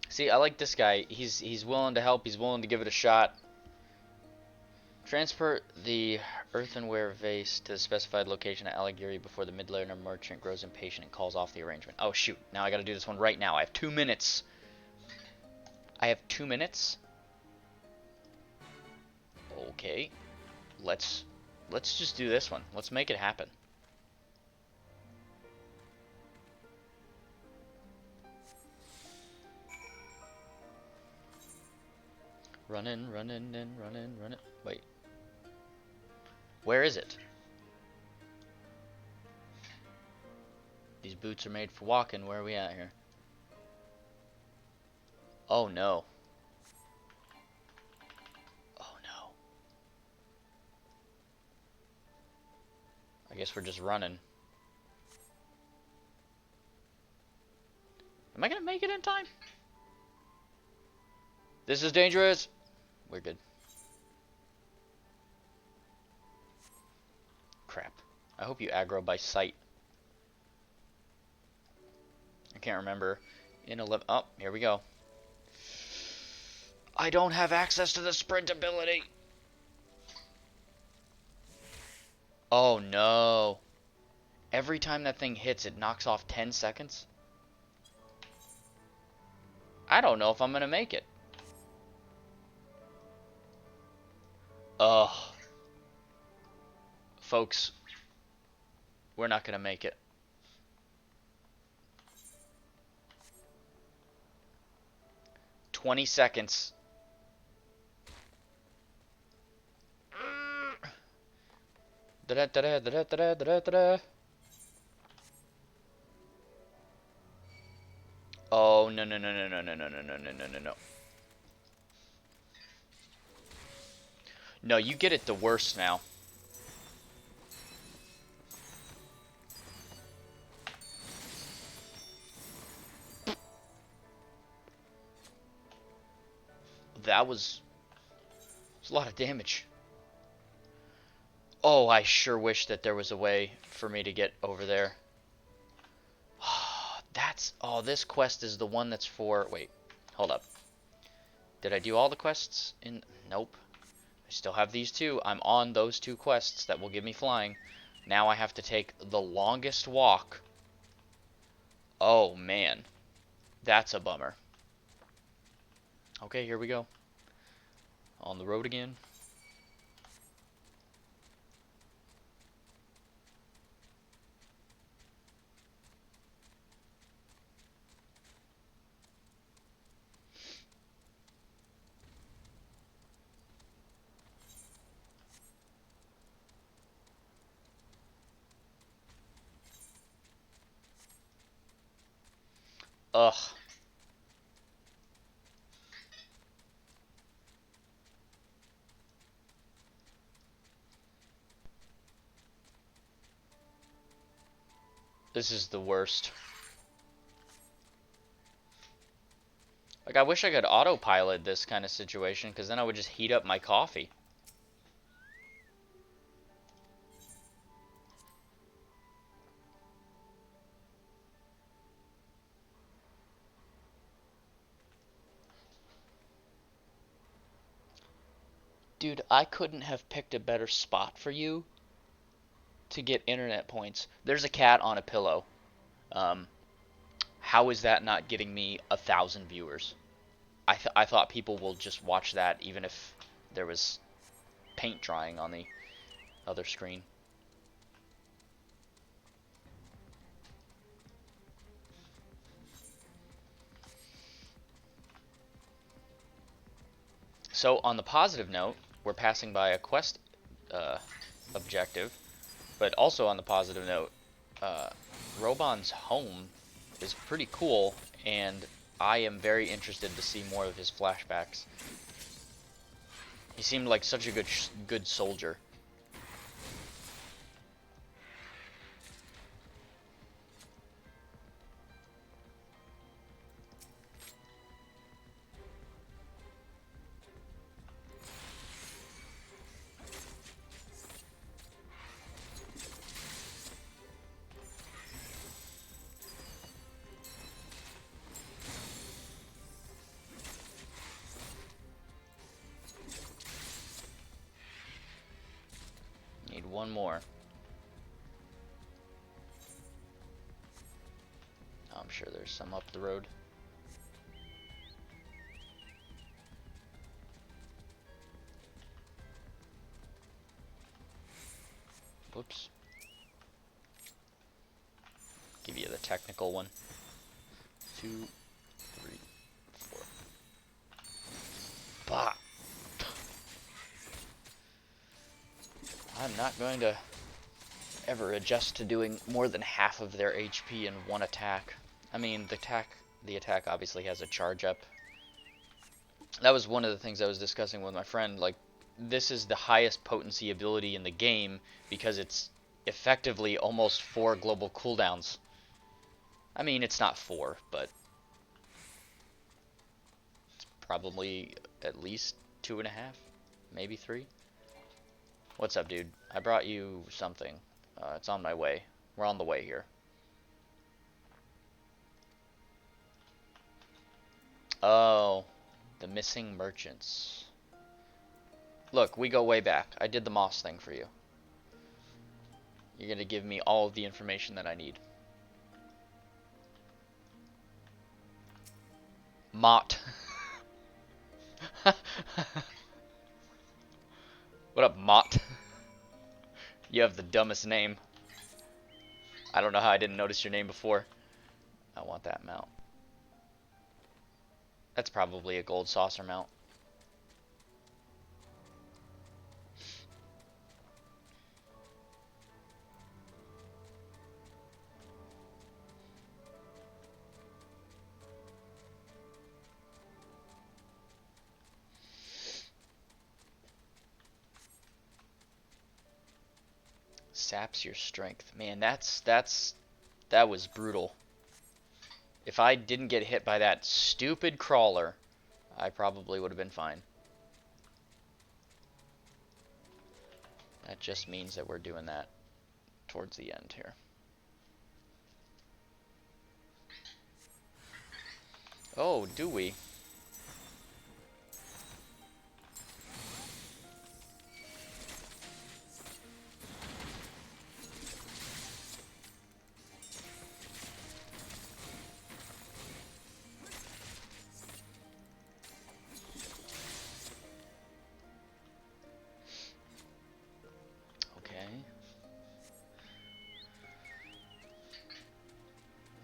S2: See, I like this guy. He's willing to help. He's willing to give it a shot. Transport the earthenware vase to the specified location at Alighieri before the mid-layer merchant grows impatient and calls off the arrangement. Oh shoot, now I gotta do this one right now. I have 2 minutes. I have 2 minutes. Okay. Let's just do this one. Let's make it happen. Running, running, and running, running. Wait. Where is it? These boots are made for walking. Where are we at here? Oh no. Oh no. I guess we're just running. Am I gonna make it in time? This is dangerous. We're good. Crap. I hope you aggro by sight. I can't remember. In 11. Oh, here we go. I don't have access to the sprint ability. Oh no. Every time that thing hits, it knocks off 10 seconds. I don't know if I'm gonna make it. Ugh. Folks, we're not gonna make it. $20. Da da da da da da da da da. Oh no no no no no no no no no no no no no. No, you get it the worst now. That was a lot of damage. Oh, I sure wish that there was a way for me to get over there. Oh, this quest is the one that's for, wait, hold up. Did I do all the quests in, nope. I still have these two. I'm on those 2 quests that will give me flying. Now I have to take the longest walk. Oh man, that's a bummer. Okay, here we go. On the road again. Ugh. This is the worst. Like, I wish I could autopilot this kind of situation, because then I would just heat up my coffee. Dude, I couldn't have picked a better spot for you to get internet points. There's a cat on a pillow. How is that not getting me 1,000 viewers? I thought people will just watch that even if there was paint drying on the other screen. So on the positive note, we're passing by a quest objective, but also on the positive note, Robon's home is pretty cool, and I am very interested to see more of his flashbacks. He seemed like such a good soldier. Need one more. I'm sure there's some up the road. Whoops. Give you the technical one. 2, 3, 4. Bah! I'm not going to ever adjust to doing more than half of their HP in one attack. I mean, the attack obviously has a charge up. That was one of the things I was discussing with my friend. Like, this is the highest potency ability in the game because it's effectively almost 4 global cooldowns. I mean, it's not 4, but it's probably at least 2.5, maybe 3. What's up, dude? I brought you something. It's on my way. We're on the way here. Oh, the missing merchants. Look, we go way back. I did the moss thing for you. You're gonna give me all of the information that I need. Mott. What up, Mott? You have the dumbest name. I don't know how I didn't notice your name before. I want that mount. That's probably a gold saucer mount. Saps your strength. Man, that was brutal. If I didn't get hit by that stupid crawler, I probably would have been fine. That just means that we're doing that towards the end here. Oh, do we?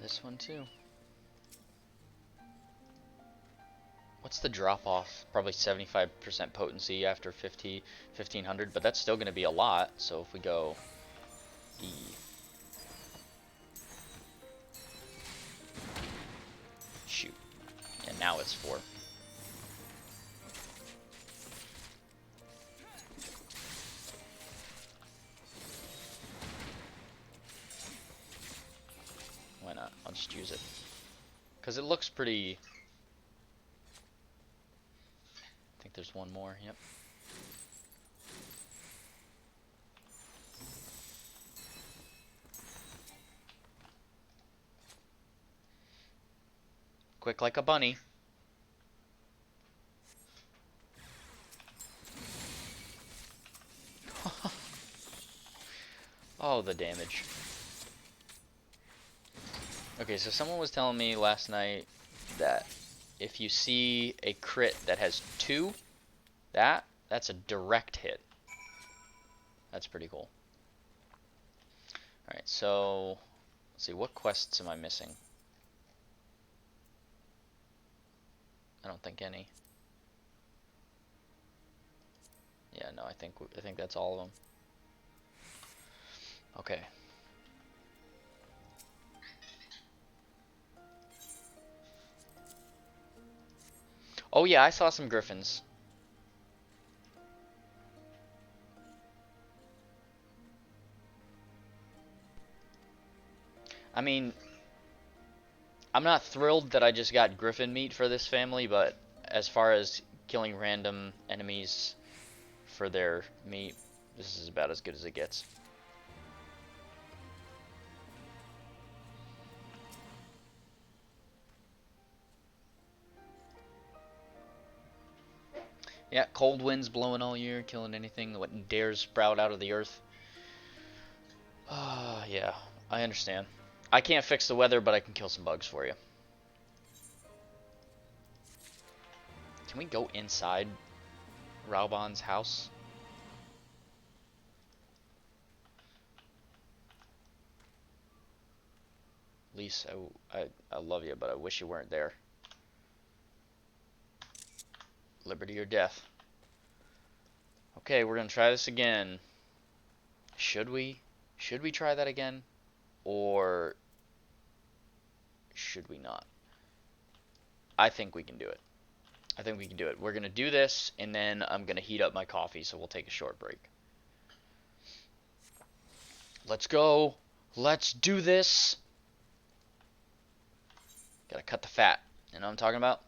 S2: This one too. What's the drop off? Probably 75% potency after 1500, but that's still going to be a lot. So if we go E. Shoot. And now it's 4. Why not? I'll just use it. Because it looks pretty... I think there's one more, yep. Quick like a bunny. Oh, the damage. Okay, so someone was telling me last night that if you see a crit that has 2, that's a direct hit. That's pretty cool. Alright, so let's see, what quests am I missing? I don't think any. Yeah, no, I think that's all of them. Okay. Oh yeah, I saw some griffins. I mean, I'm not thrilled that I just got griffin meat for this family, but as far as killing random enemies for their meat, this is about as good as it gets. Yeah, cold winds blowing all year, killing anything what dares sprout out of the earth. Yeah, I understand. I can't fix the weather, but I can kill some bugs for you. Can we go inside Raubon's house? Elise, I love you, but I wish you weren't there. Liberty or death. Okay, we're gonna try this again. Should we? Should we try that again? Or should we not? I think we can do it. I think we can do it. We're gonna do this, and then I'm gonna heat up my coffee, so we'll take a short break. Let's go. Let's do this. Gotta cut the fat. You know what I'm talking about?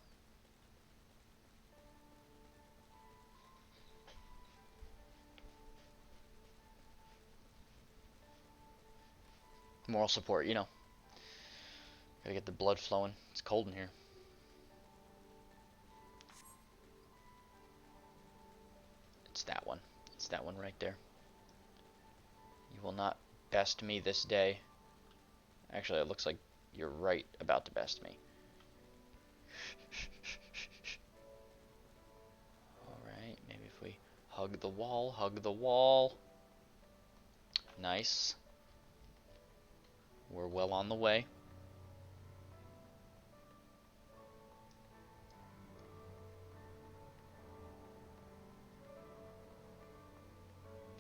S2: Moral support, you know. Gotta get the blood flowing. It's cold in here. It's that one. It's that one right there. You will not best me this day. Actually, it looks like you're right about to best me. Alright, maybe if we hug the wall, hug the wall. Nice. We're well on the way.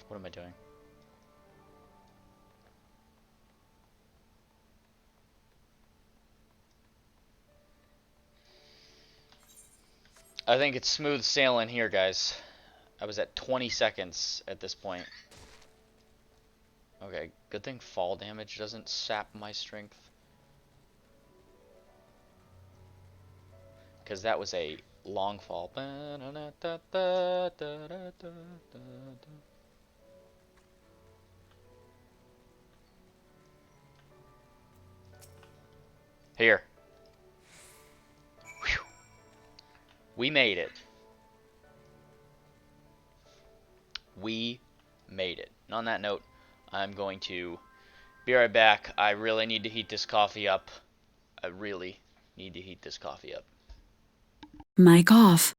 S2: What am I doing? I think it's smooth sailing here, guys. I was at 20 seconds at this point. Okay, good thing fall damage doesn't sap my strength. Because that was a long fall. Here. Whew. We made it. We made it. And on that note, I'm going to be right back. I really need to heat this coffee up. I really need to heat this coffee up.
S5: Mic off.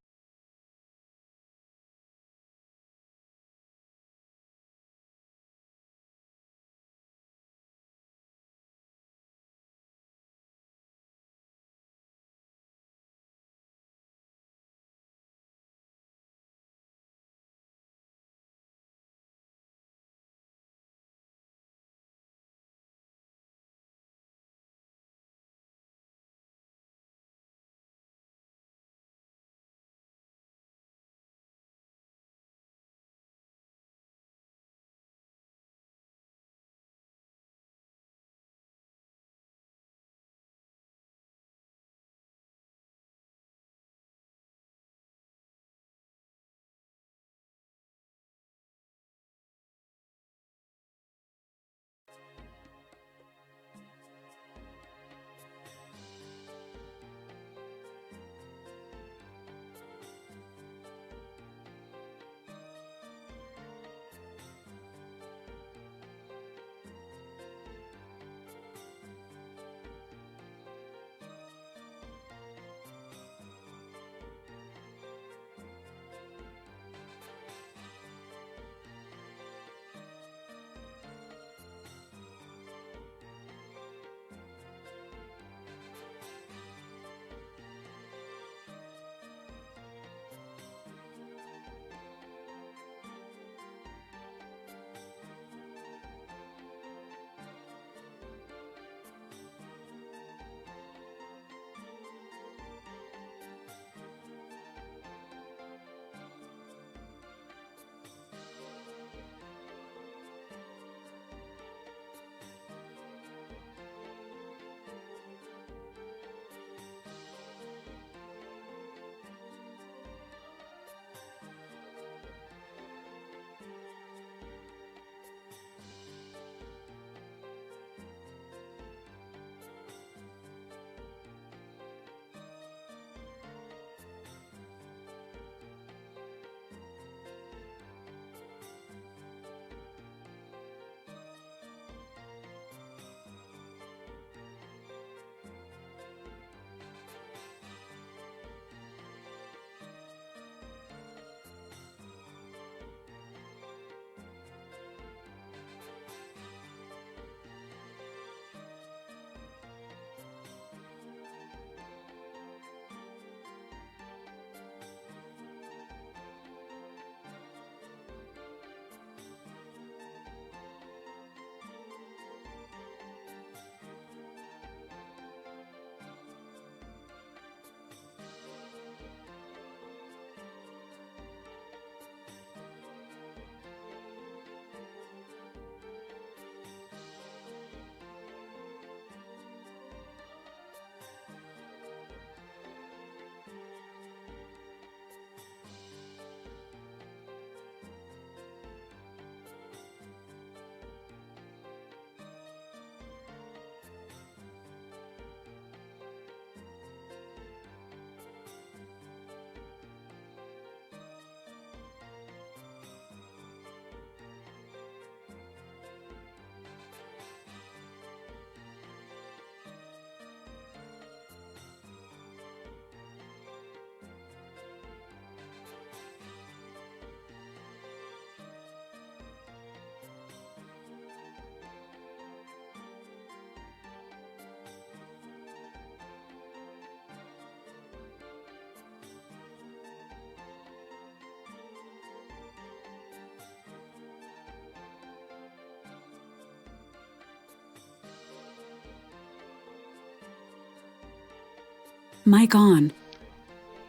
S5: Mic on.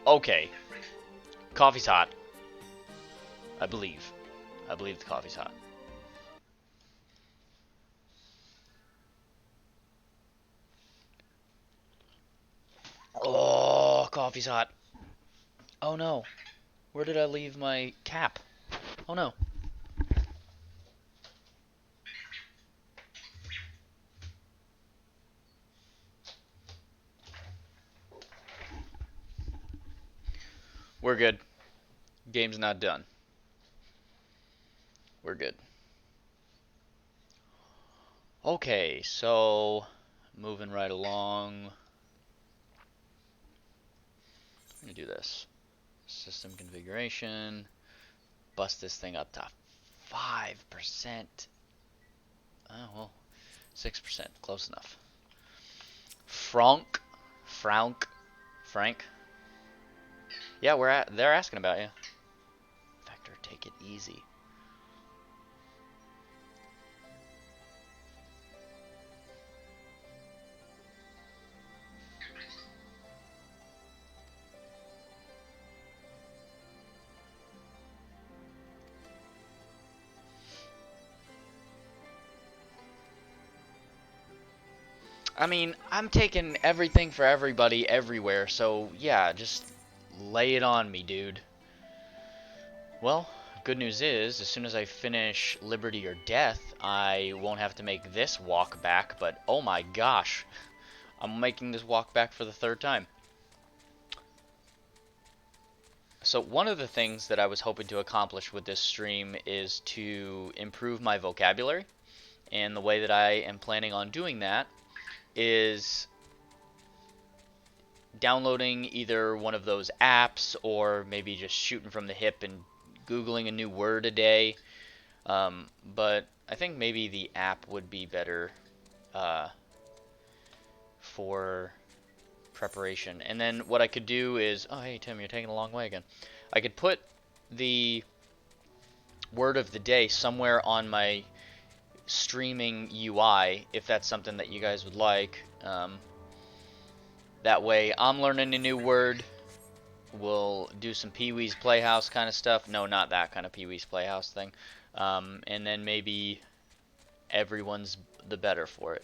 S2: Okay. Coffee's hot. I believe. I believe the coffee's hot. Oh, coffee's hot. Oh no. Where did I leave my cap? Oh no. We're good. Game's not done. We're good. Okay, so moving right along. Let me do this. System configuration. Bust this thing up to 5%. Oh, well, 6%. Close enough. Frank. Yeah, they're asking about you. Vector, take it easy. I mean, I'm taking everything for everybody everywhere, so yeah, just lay it on me, dude. Well, good news is, as soon as I finish Liberty or Death, I won't have to make this walk back, but oh my gosh, I'm making this walk back for the 3rd time. So one of the things that I was hoping to accomplish with this stream is to improve my vocabulary, and the way that I am planning on doing that is downloading either one of those apps or maybe just shooting from the hip and Googling a new word a day. But I think maybe the app would be better for preparation. And then what I could do is, oh hey Tim, you're taking a long way again. I could put the word of the day somewhere on my streaming UI if that's something that you guys would like. That way I'm learning a new word. We'll do some Pee-wee's Playhouse kind of stuff. No, not that kind of Pee-wee's Playhouse thing. And then maybe everyone's the better for it.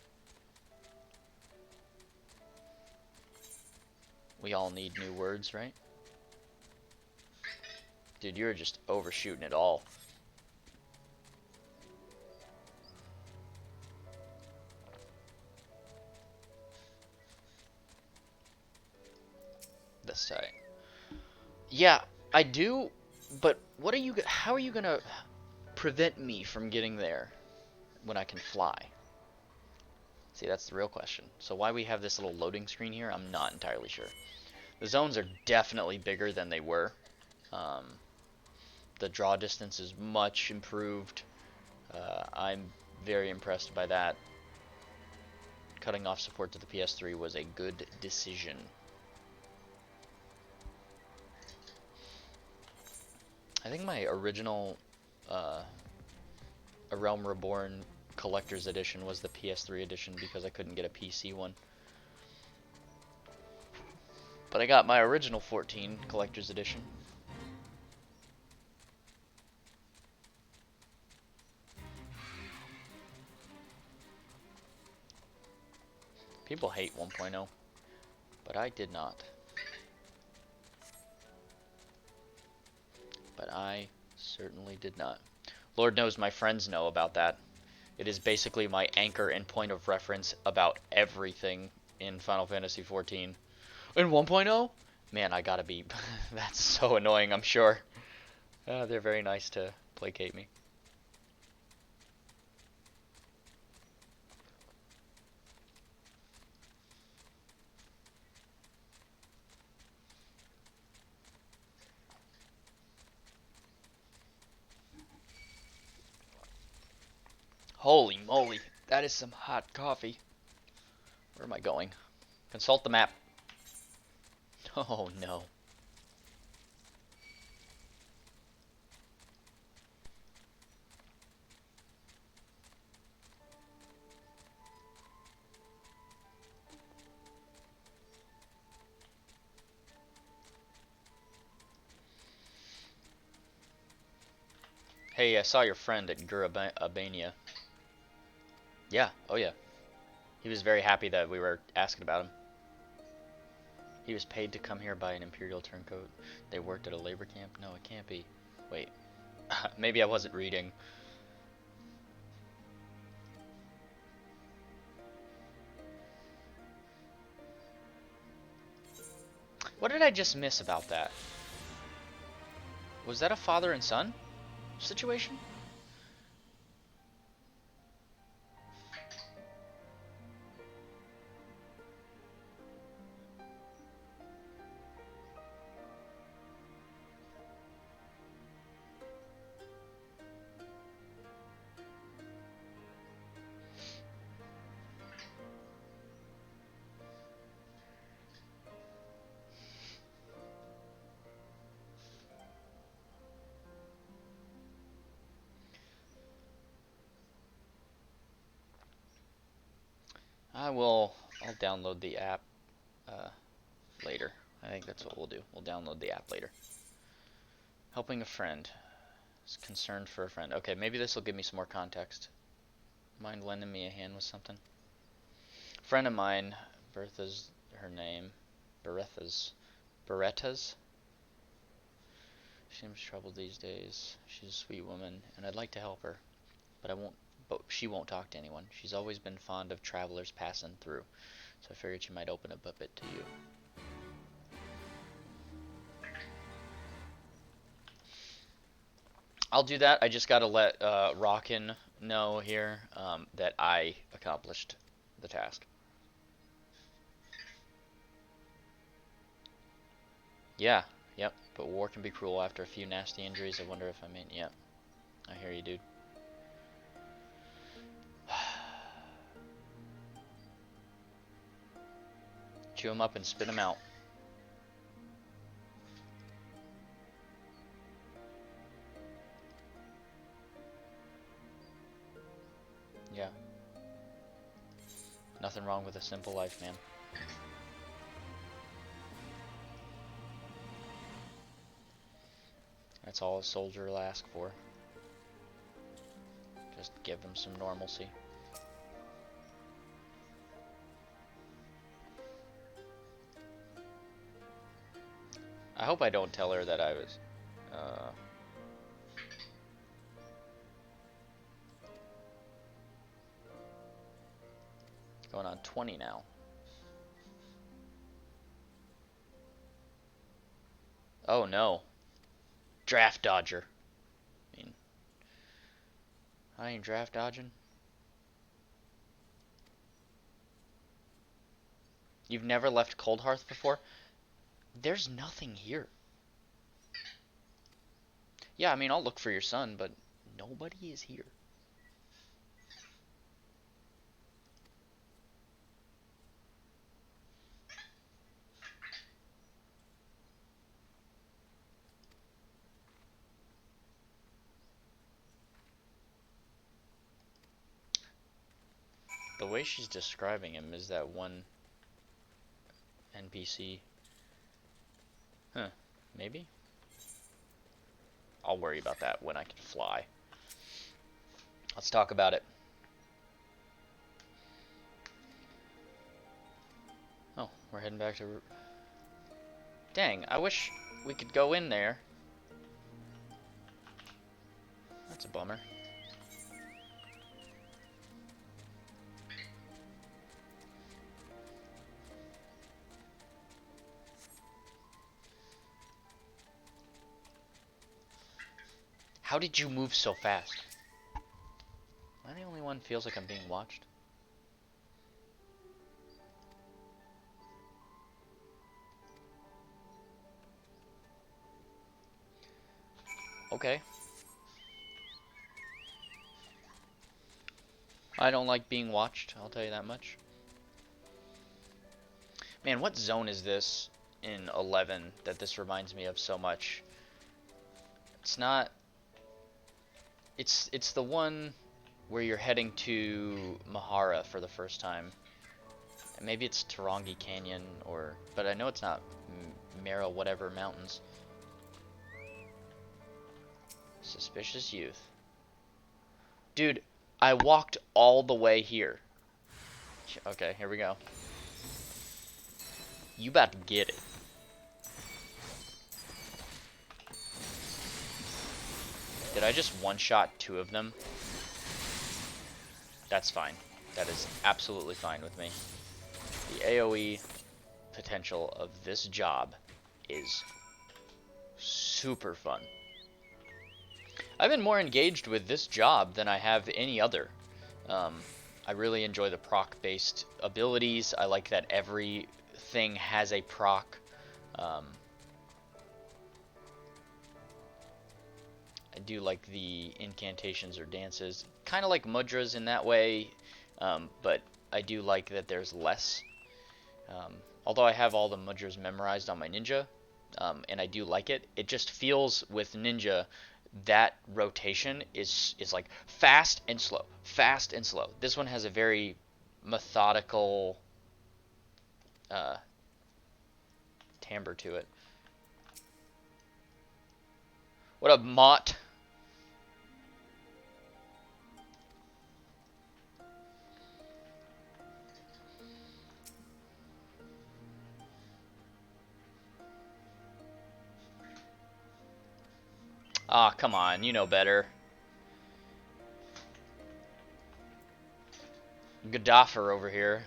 S2: We all need new words, right? Dude, you're just overshooting it all. This side. Yeah, I do, but what are you? How are you gonna prevent me from getting there when I can fly? See, that's the real question. So why we have this little loading screen here, I'm not entirely sure. The zones are definitely bigger than they were. The draw distance is much improved. I'm very impressed by that. Cutting off support to the PS3 was a good decision. I think my original A Realm Reborn Collector's Edition was the PS3 edition because I couldn't get a PC one. But I got my original 14 Collector's Edition. People hate 1.0, but I did not. But I certainly did not. Lord knows my friends know about that. It is basically my anchor and point of reference about everything in Final Fantasy XIV. In 1.0? Man, I gotta be... That's so annoying, I'm sure. They're very nice to placate me. Holy moly, that is some hot coffee. Where am I going? Consult the map. Oh no. Hey, I saw your friend at Albania. Yeah, oh yeah. He was very happy that we were asking about him. He was paid to come here by an Imperial turncoat. They worked at a labor camp? No, it can't be. Wait. Maybe I wasn't reading. What did I just miss about that? Was that a father and son situation? I'll download the app later. I think that's what we'll do. We'll download the app later. Helping a friend. Is concerned for a friend. Okay, maybe this will give me some more context. Mind lending me a hand with something? Friend of mine, Bertha's her name. Beretta's. She seems troubled these days. She's a sweet woman, and I'd like to help her, but she won't talk to anyone. She's always been fond of travelers passing through, so I figured she might open up a bit to you. I'll do that. I just gotta let Rockin know here that I accomplished the task. Yeah, yep, but war can be cruel. After a few nasty injuries, I wonder if I mean, yep. I hear you, dude. Chew them up and spit them out. Yeah. Nothing wrong with a simple life, man. That's all a soldier will ask for. Just give them some normalcy. I hope I don't tell her that I was, going on 20 now. Oh no. Draft dodger. I mean, I ain't draft dodging. You've never left Cold Hearth before? There's nothing here. Yeah, I mean, I'll look for your son, but nobody is here. The way she's describing him is that one NPC. Huh, maybe? I'll worry about that when I can fly. Let's talk about it. Oh, we're heading back to... Dang, I wish we could go in there. That's a bummer. How did you move so fast? Am I the only one who feels like I'm being watched? Okay. I don't like being watched, I'll tell you that much. Man, what zone is this in 11 that this reminds me of so much? It's not... It's the one where you're heading to Mahara for the first time. And maybe it's Tarongi Canyon, or... But I know it's not Mara whatever mountains. Suspicious youth. Dude, I walked all the way here. Okay, here we go. You about to get it. Did I just one-shot 2 of them? That's fine. That is absolutely fine with me. The AoE potential of this job is super fun. I've been more engaged with this job than I have any other. I really enjoy the proc-based abilities. I like that everything has a proc. I do like the incantations or dances. Kind of like mudras in that way, but I do like that there's less. Although I have all the mudras memorized on my ninja, and I do like it, it just feels with ninja that rotation is like fast and slow, fast and slow. This one has a very methodical timbre to it. What up, Mott? Ah, come on, you know better. Godoffer over here.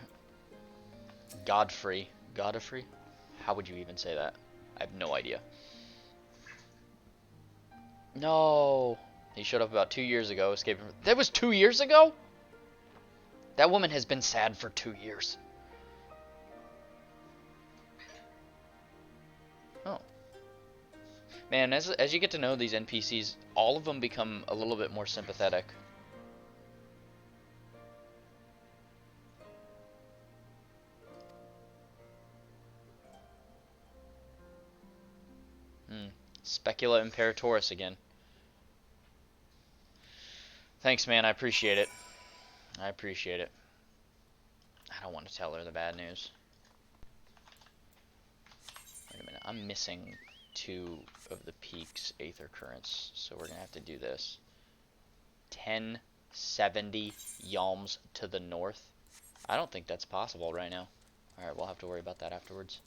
S2: Godfrey. Godfrey? How would you even say that? I have no idea. No. He showed up about 2 years ago, escaping from... That was 2 years ago? That woman has been sad for 2 years. Oh. Man, as you get to know these NPCs, all of them become a little bit more sympathetic. Specula Imperatoris again. Thanks, man. I appreciate it. I appreciate it. I don't want to tell her the bad news. Wait a minute. I'm missing 2 of the peak's Aether Currents, so we're going to have to do this. 1070 yalms to the north. I don't think that's possible right now. Alright, we'll have to worry about that afterwards.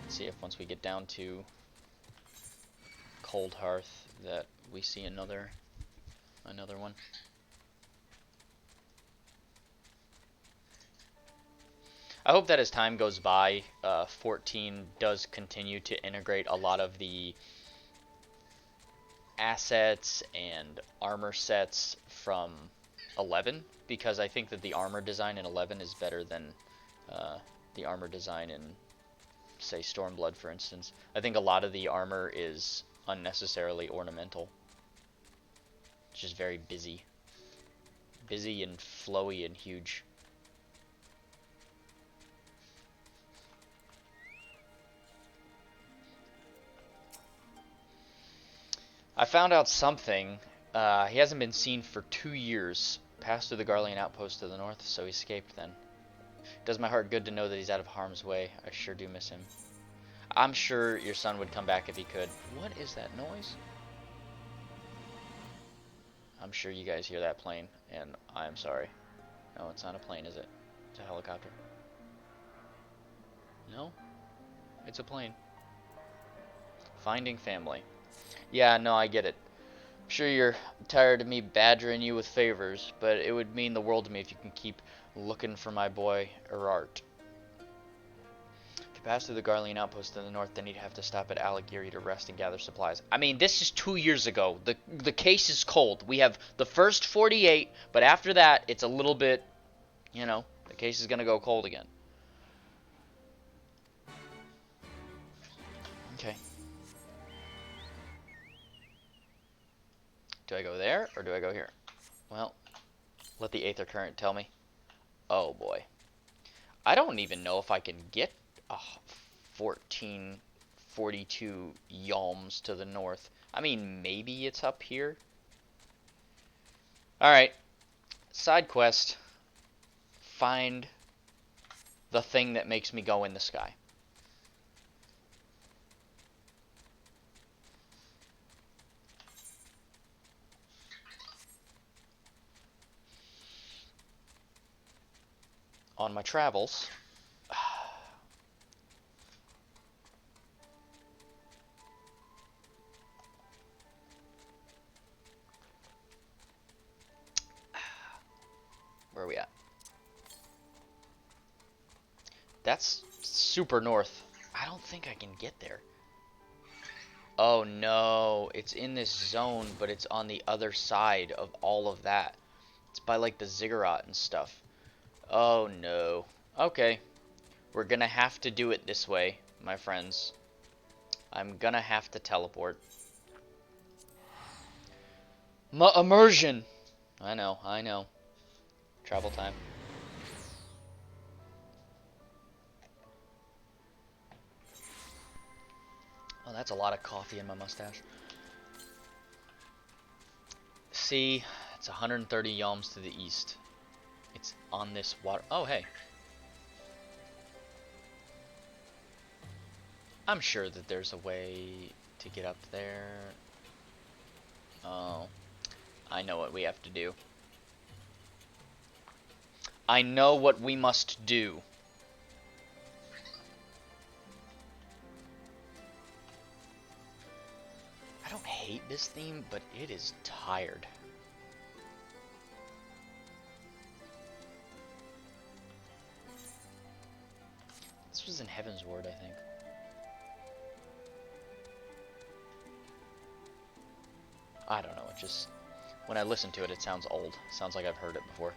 S2: Let's see if once we get down to Cold Hearth that we see another one. I hope that as time goes by, 14 does continue to integrate a lot of the assets and armor sets from 11, because I think that the armor design in 11 is better than the armor design in, say, Stormblood, for instance. I think a lot of the armor is unnecessarily ornamental. It's just very busy. Busy and flowy and huge. I found out something. He hasn't been seen for 2 years. Passed through the Garlean outpost to the north, so he escaped then. Does my heart good to know that he's out of harm's way. I sure do miss him. I'm sure your son would come back if he could. What is that noise? I'm sure you guys hear that plane, and I'm sorry. No, it's not a plane, is it? It's a helicopter. No? It's a plane. Finding family. Yeah, no, I get it. I'm sure you're tired of me badgering you with favors, but it would mean the world to me if you can keep looking for my boy, Erart. If you pass through the Garlean outpost to the north, then you'd have to stop at Aligiri to rest and gather supplies. I mean, this is 2 years ago. The case is cold. We have the first 48, but after that, it's a little bit, you know, the case is going to go cold again. Okay. Do I go there, or do I go here? Well, let the Aether Current tell me. Oh, boy. I don't even know if I can get 1442 yalms to the north. I mean, maybe it's up here. Alright. Side quest. Find the thing that makes me go in the sky. On my travels, where are we at? That's super north. I don't think I can get there. Oh no, it's in this zone, but it's on the other side of all of that. It's by like the ziggurat and stuff. Oh no. Okay. We're gonna have to do it this way, my friends. I'm gonna have to teleport. Immersion! I know, I know. Travel time. Oh, that's a lot of coffee in my mustache. See, it's 130 yalms to the east. It's on this water. Oh, hey. I'm sure that there's a way to get up there. Oh, I know what we have to do. I know what we must do. I don't hate this theme, but it is tired. This was in Heaven's Ward, I think. I don't know, it just... When I listen to it, it sounds old. It sounds like I've heard it before.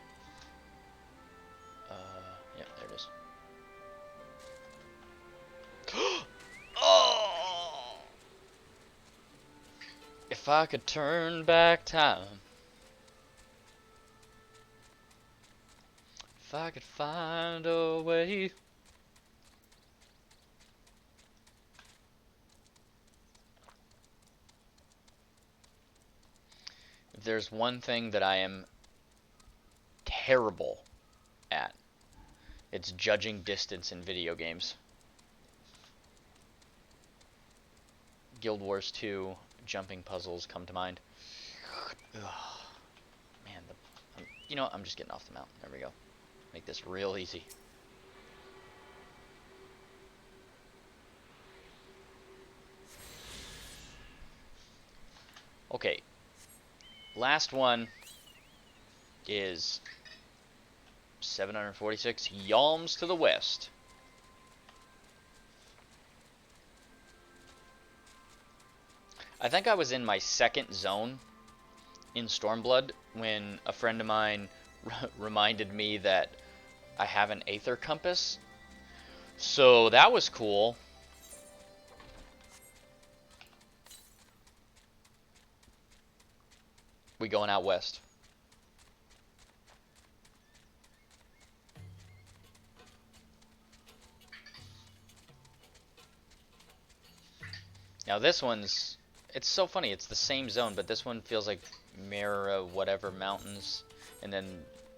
S2: Yep, there it is. Oh! If I could turn back time. If I could find a way. If there's one thing that I am terrible at, it's judging distance in video games. Guild Wars 2 jumping puzzles come to mind. Ugh. Man, you know what? I'm just getting off the mountain. There we go. Make this real easy. Okay. Last one is 746 yalms to the west. I think I was in my second zone in Stormblood when a friend of mine reminded me that I have an Aether Compass. So that was cool. We going out west. Now this one's, it's so funny, it's the same zone, but this one feels like Mira whatever mountains, and then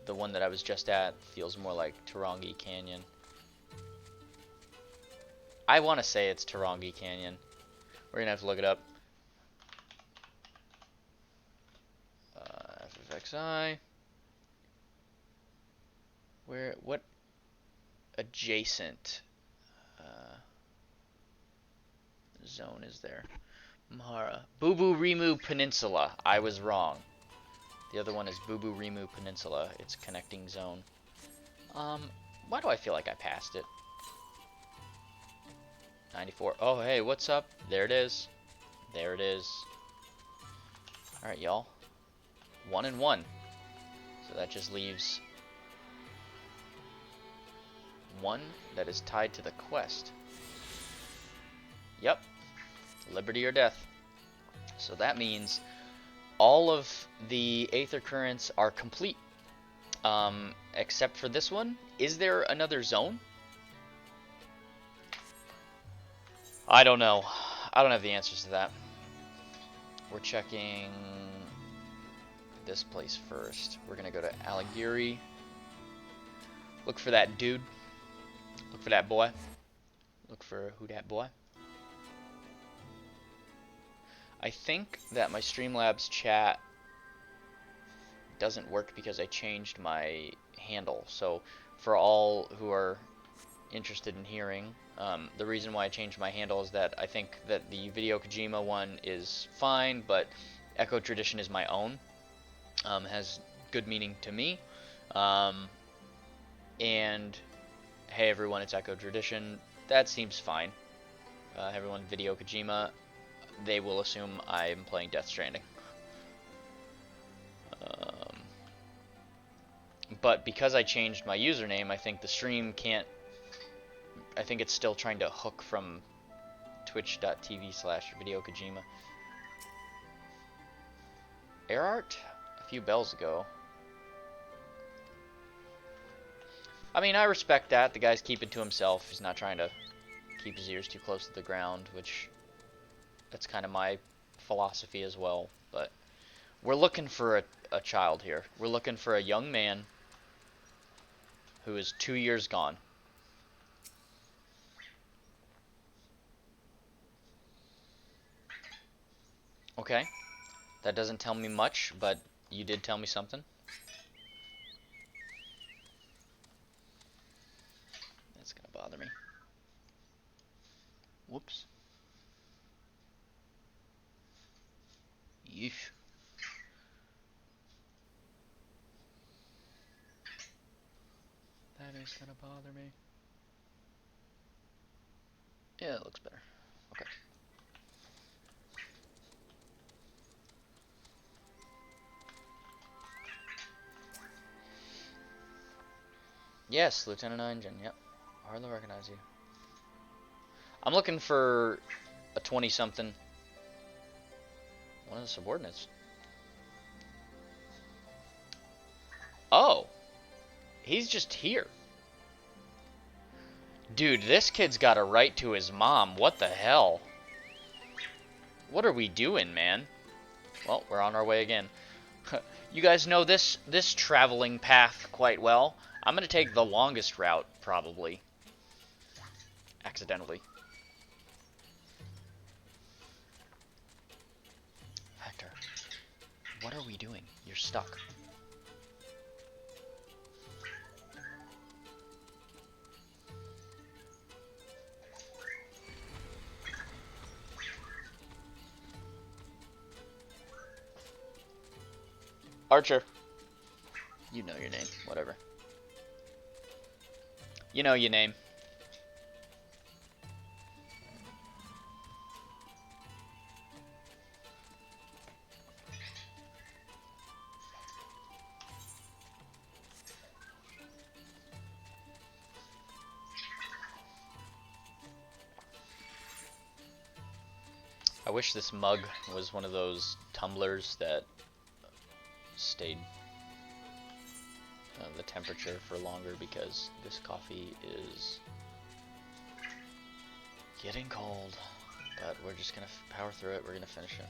S2: the one that I was just at feels more like Tarongi Canyon. I want to say it's Tarongi Canyon. We're gonna have to look it up. FFXI. What adjacent zone is there? Mara. Bubu Rimu Peninsula. I was wrong. The other one is Bubu Rimu Peninsula. It's connecting zone. Why do I feel like I passed it? 94. Oh, hey, what's up? There it is. There it is. Alright, y'all. 1 and 1. So that just leaves one that is tied to the quest. Yep. Liberty or death. So that means all of the Aether Currents are complete. Except for this one. Is there another zone? I don't know. I don't have the answers to that. We're checking this place first. We're gonna go to Aligiri. Look for that dude. for that boy. Look for who that boy. I think that my Streamlabs chat doesn't work because I changed my handle. So for all who are interested in hearing, the reason why I changed my handle is that I think that the Video Kojima one is fine, but Echo Tradition is my own. Has good meaning to me. And hey everyone, it's Echo Tradition. That seems fine. Everyone, Video Kojima, they will assume I'm playing Death Stranding. But because I changed my username, I think the stream can't... I think it's still trying to hook from twitch.tv/VideoKojima. Air art? A few bells ago. I mean, I respect that. The guy's keeping to himself. He's not trying to keep his ears too close to the ground, which... that's kind of my philosophy as well. But we're looking for a child here. We're looking for a young man who is 2 years gone. Okay. That doesn't tell me much, but you did tell me something. That's gonna bother me. Whoops. Yeesh. That is gonna bother me. Yeah, it looks better. Okay. Yes, Lieutenant Eingen, yep. Hardly recognize you. I'm looking for a 20-something. One of the subordinates. Oh. He's just here. Dude, this kid's got a right to his mom. What the hell? What are we doing, man? Well, we're on our way again. You guys know this traveling path quite well. I'm gonna take the longest route, probably. Accidentally. Hector, what are we doing? You're stuck. Archer. You know your name. Whatever. You know your name. I wish this mug was one of those tumblers that stayed the temperature for longer, because this coffee is getting cold. But we're just gonna power through it. We're gonna finish it.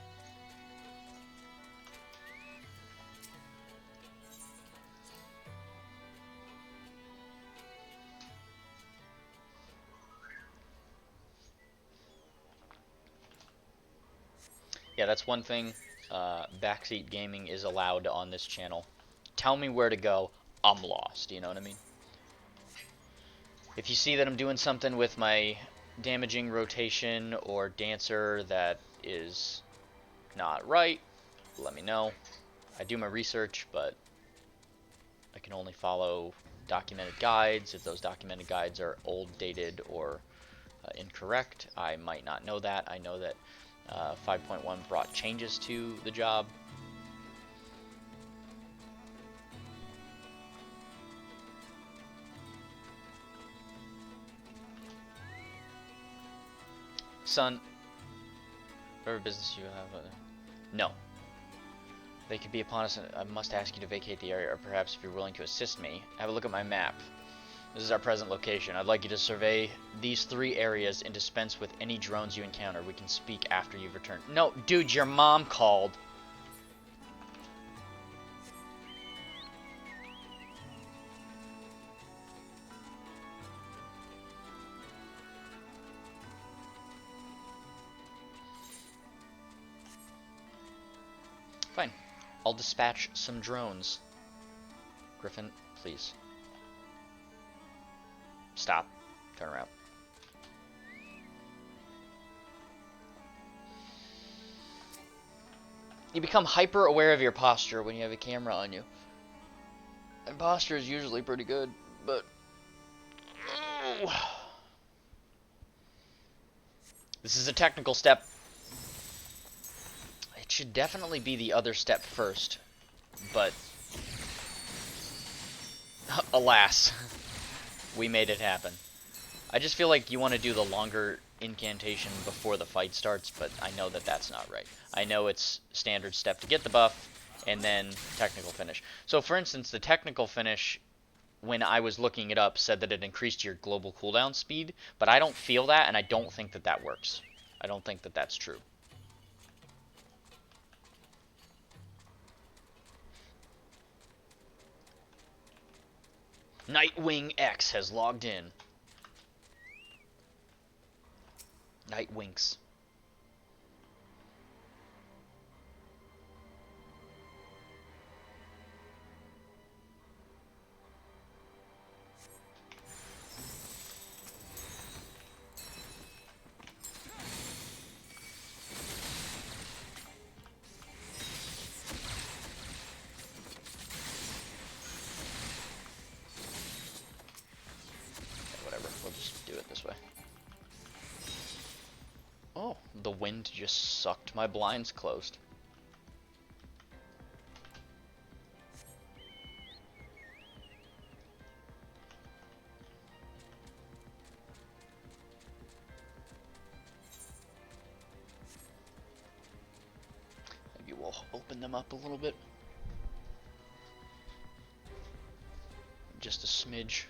S2: Yeah, that's one thing. Backseat gaming is allowed on this channel. Tell me where to go, I'm lost, you know what I mean? If you see that I'm doing something with my damaging rotation or dancer that is not right, let me know. I do my research, but I can only follow documented guides. If those documented guides are old, dated, or incorrect, I might not know that. I know that 5.1 brought changes to the job. Son, whatever business you have, no. They could be upon us, and I must ask you to vacate the area, or perhaps if you're willing to assist me, have a look at my map. This is our present location. I'd like you to survey these 3 areas and dispense with any drones you encounter. We can speak after you've returned. No, dude, your mom called. I'll dispatch some drones. Griffin, please. Stop. Turn around. You become hyper aware of your posture when you have a camera on you. And posture is usually pretty good, but... This is a technical step. It should definitely be the other step first, but... Alas. We made it happen. I just feel like you want to do the longer incantation before the fight starts, but I know that that's not right. I know it's standard step to get the buff, and then technical finish. So for instance, the technical finish, when I was looking it up, said that it increased your global cooldown speed, but I don't feel that, and I don't think that that works. I don't think that that's true. Nightwing X has logged in. Nightwinks. Whatever, we'll just do it this way. Oh, the wind just sucked my blinds closed. Maybe we'll open them up a little bit. Just a smidge.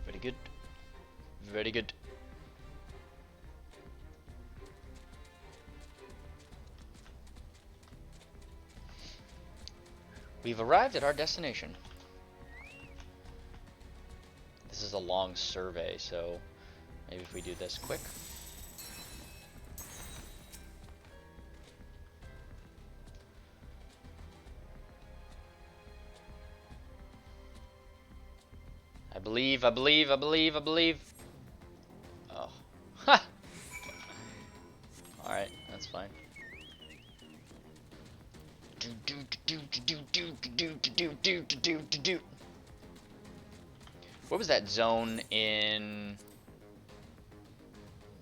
S2: Very good. Very good. We've arrived at our destination. This is a long survey, so maybe if we do this quick. I believe. Oh. Ha! Alright, that's fine. What was that zone in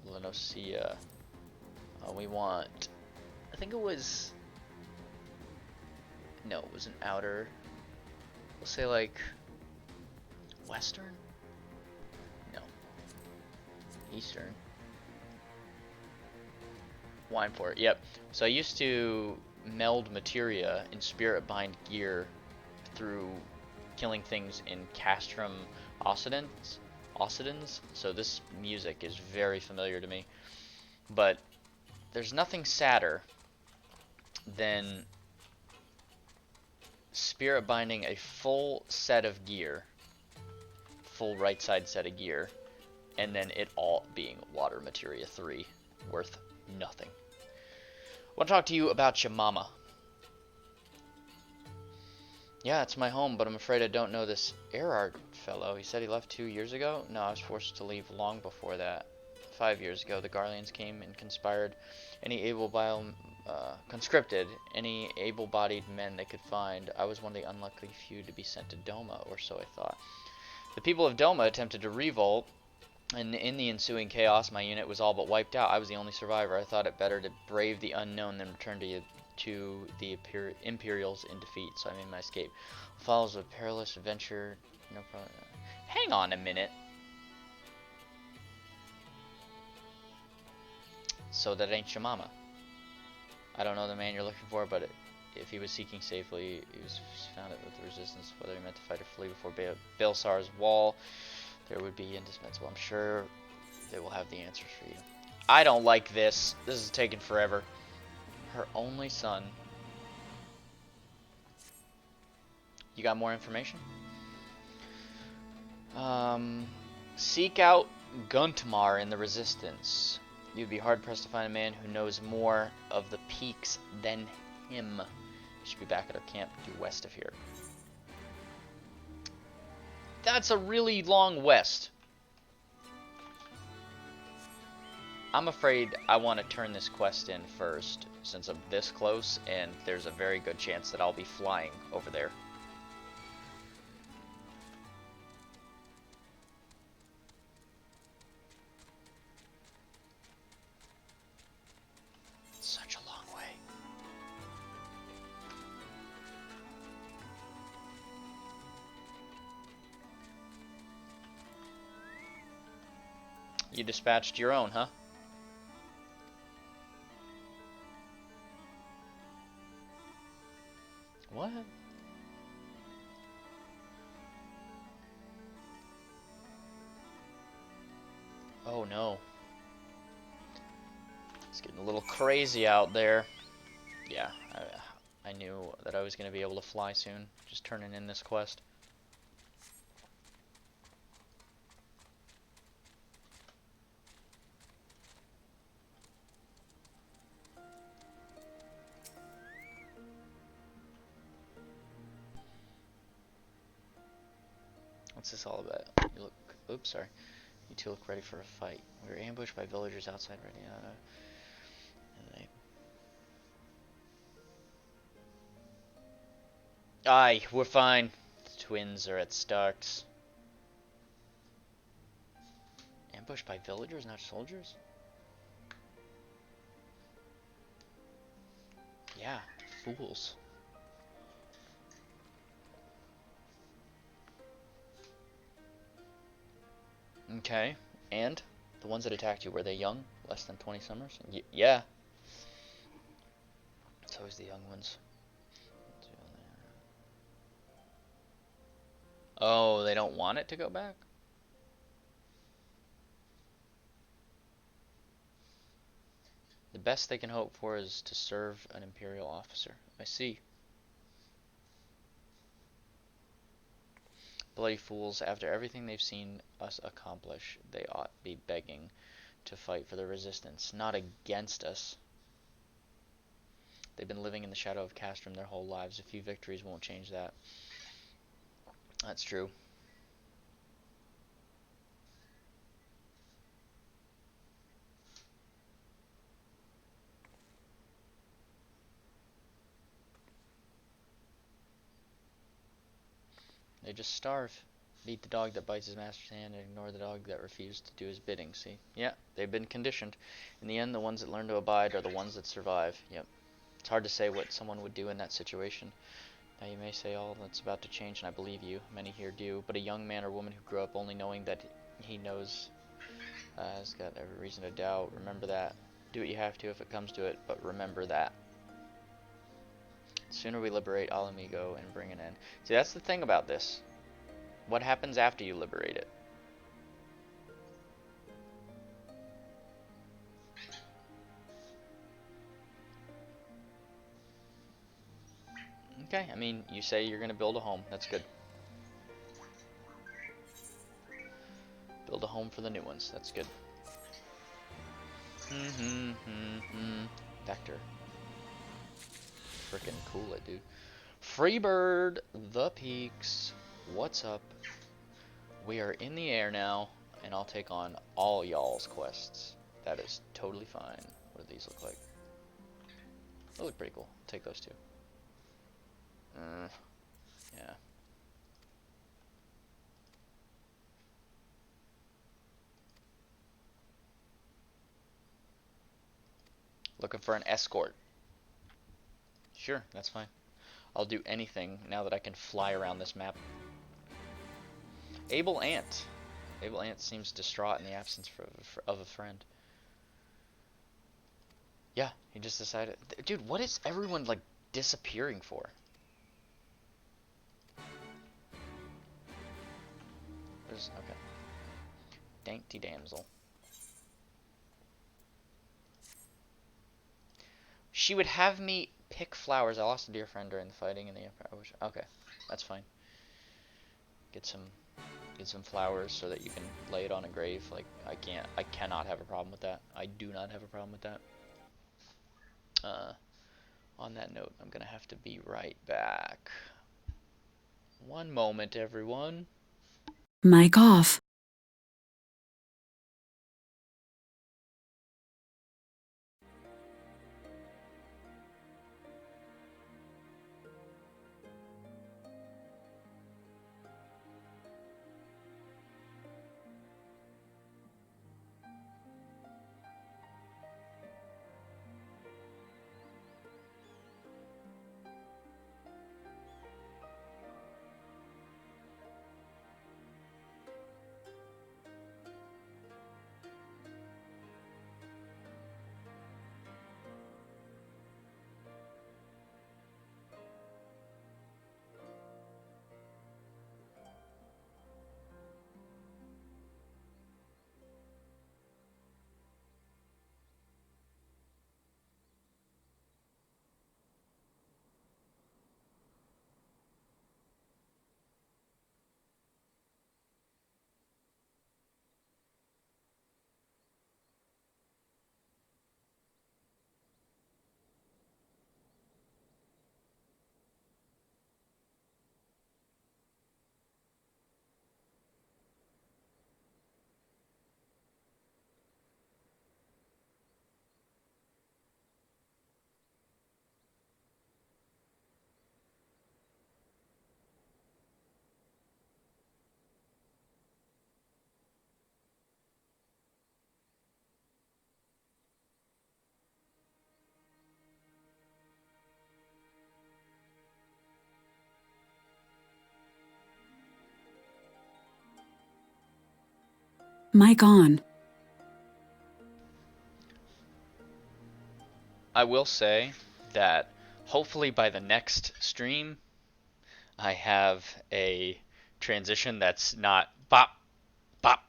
S2: Lenosia? We want... I think it was... No, it was an outer... We'll say like... Western? No. Eastern. Wineport, yep. So I used to meld materia in Spirit Bind gear through killing things in Castrum Occidens. So this music is very familiar to me. But there's nothing sadder than Spirit Binding a full set of gear, full right side set of gear, and then it all being water materia 3, worth nothing. I want to talk to you about your mama. Yeah, it's my home, but I'm afraid I don't know this Erard fellow. He said he left 2 years ago? No, I was forced to leave long before that. 5 years ago, the Garleans came and conspired conscripted any able-bodied men they could find. I was one of the unlucky few to be sent to Doma, or so I thought. The people of Doma attempted to revolt, and in the ensuing chaos, my unit was all but wiped out. I was the only survivor. I thought it better to brave the unknown than return to the Imperials in defeat, so I made my escape. Follows a perilous adventure. No problem. Hang on a minute. So that ain't your mama. I don't know the man you're looking for, but if he was seeking safely, he was found it with the resistance. Whether he meant to fight or flee before Baelsar's wall, there would be indispensable. I'm sure they will have the answers for you. I don't like this. This is taking forever. Her only son. You got more information? Seek out Guntmar in the Resistance. You'd be hard-pressed to find a man who knows more of the peaks than him. He should be back at our camp due west of here. That's a really long west. I'm afraid I want to turn this quest in first, since I'm this close, and there's a very good chance that I'll be flying over there. Such a long way. You dispatched your own, huh? What? Oh no. It's getting a little crazy out there. Yeah, I knew that I was going to be able to fly soon. Just turning in this quest. What's this all about? You look... Oops, sorry. You two look ready for a fight. We were ambushed by villagers outside ready. Aye, we're fine. The twins are at Stark's. Ambushed by villagers, not soldiers? Yeah, fools. Okay, and? The ones that attacked you, were they young? Less than 20 summers? Yeah. It's always the young ones. Oh, they don't want it to go back? The best they can hope for is to serve an Imperial officer. I see. Bloody fools, after everything they've seen us accomplish, they ought be begging to fight for the Resistance, not against us. They've been living in the shadow of Castrum their whole lives. A few victories won't change that. That's true. They just starve. Beat the dog that bites his master's hand and ignore the dog that refused to do his bidding. See? Yeah, they've been conditioned. In the end, the ones that learn to abide are the ones that survive. Yep. It's hard to say what someone would do in that situation. Now you may say all that's about to change, and I believe you. Many here do. But a young man or woman who grew up only knowing that he knows has got every reason to doubt. Remember that. Do what you have to if it comes to it, but remember that. The sooner we liberate Alamigo and bring an end. See, that's the thing about this. What happens after you liberate it? Okay, I mean, you say you're going to build a home. That's good. Build a home for the new ones. That's good. Vector. Frickin' cool it, dude. Freebird, the peaks. What's up? We are in the air now, and I'll take on all y'all's quests. That is totally fine. What do these look like? They look pretty cool. Take those two. Yeah. Looking for an escort. Sure, that's fine. I'll do anything now that I can fly around this map. Able Ant. Able Ant seems distraught in the absence of a friend. Yeah, he just decided. Dude, what is everyone, like, disappearing for? Okay. Dainty damsel. She would have me pick flowers. I lost a dear friend during the fighting in the Empire. Okay, that's fine. Get some Get some flowers so that you can lay it on a grave. Like, I cannot have a problem with that. I do not have a problem with that. On that note, I'm gonna have to be right back. One moment, everyone.
S5: Mic off. Mic on.
S2: I will say that hopefully by the next stream, I have a transition that's not bop, bop.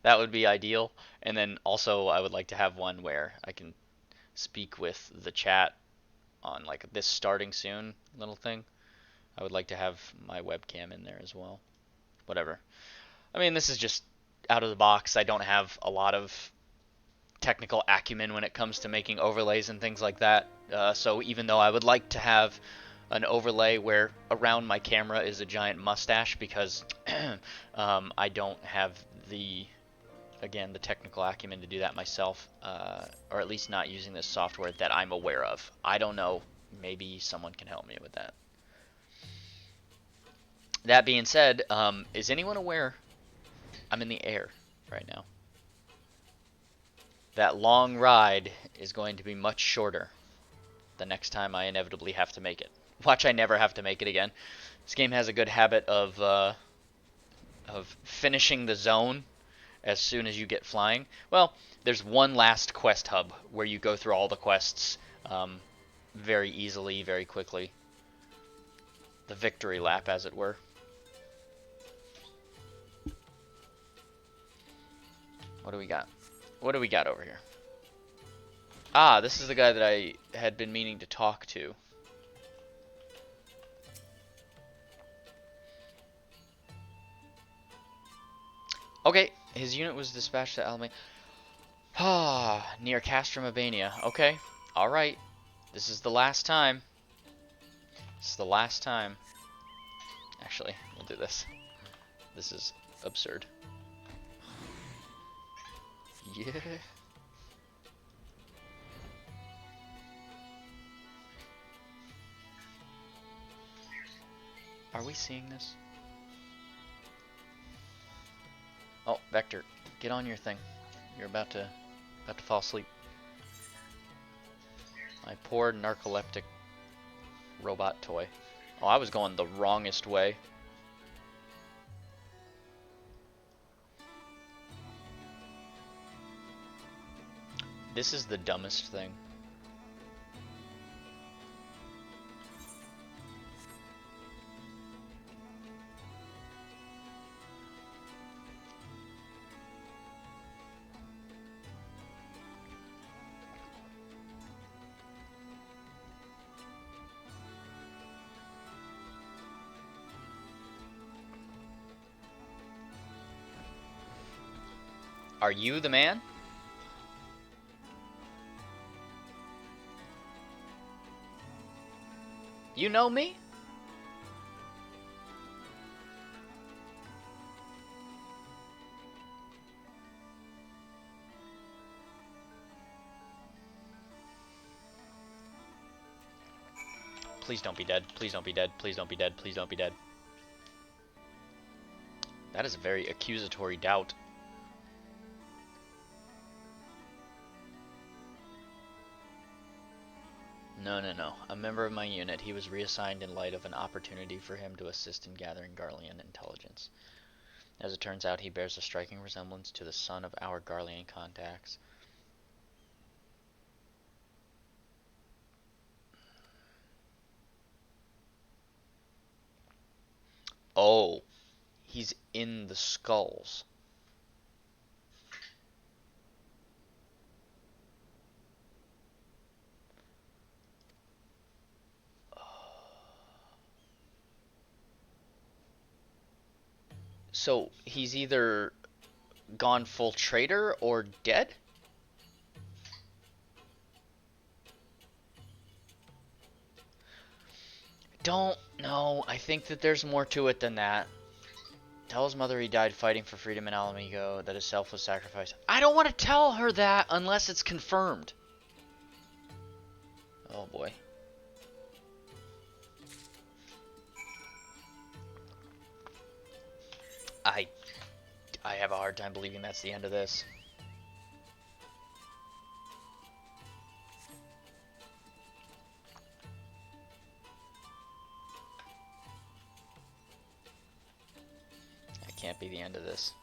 S2: That would be ideal. And then also I would like to have one where I can speak with the chat on like this starting soon little thing. I would like to have my webcam in there as well. Whatever. I mean, this is just out of the box. I don't have a lot of technical acumen when it comes to making overlays and things like that. So even though I would like to have an overlay where around my camera is a giant mustache, because I don't have the technical acumen to do that myself, or at least not using this software that I'm aware of. I don't know. Maybe someone can help me with that. That being said, is anyone aware I'm in the air right now? That long ride is going to be much shorter the next time I inevitably have to make it. Watch, I never have to make it again. This game has a good habit of finishing the zone as soon as you get flying. Well, there's one last quest hub where you go through all the quests very easily, very quickly. The victory lap, as it were. What do we got? What do we got over here? Ah, this is the guy that I had been meaning to talk to. Okay, his unit was dispatched to Alameda. Ah, near Castrum, Albania. Okay, alright. This is the last time. This is the last time. Actually, we'll do this. This is absurd. Yeah. Are we seeing this? Oh, Vector, get on your thing. You're about to fall asleep. My poor narcoleptic robot toy. Oh, I was going the wrongest way. This is the dumbest thing. Are you the man? You know me? Please don't be dead. Please don't be dead. Please don't be dead. Please don't be dead. That is a very accusatory doubt. No, no, no. A member of my unit. He was reassigned in light of an opportunity for him to assist in gathering Garlean intelligence. As it turns out, he bears a striking resemblance to the son of our Garlean contacts. Oh, he's in the skulls. So he's either gone full traitor or dead? Don't know. I think that there's more to it than that. Tell his mother he died fighting for freedom in Alamigo, that his self was sacrificed. I don't want to tell her that unless it's confirmed. Oh boy. I have a hard time believing that's the end of this. That can't be the end of this.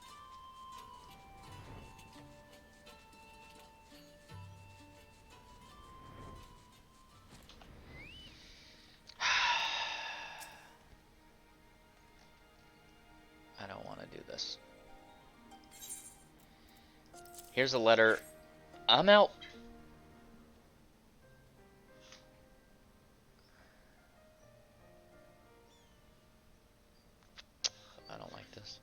S2: I don't want to do this. Here's a letter. I'm out. I don't like this.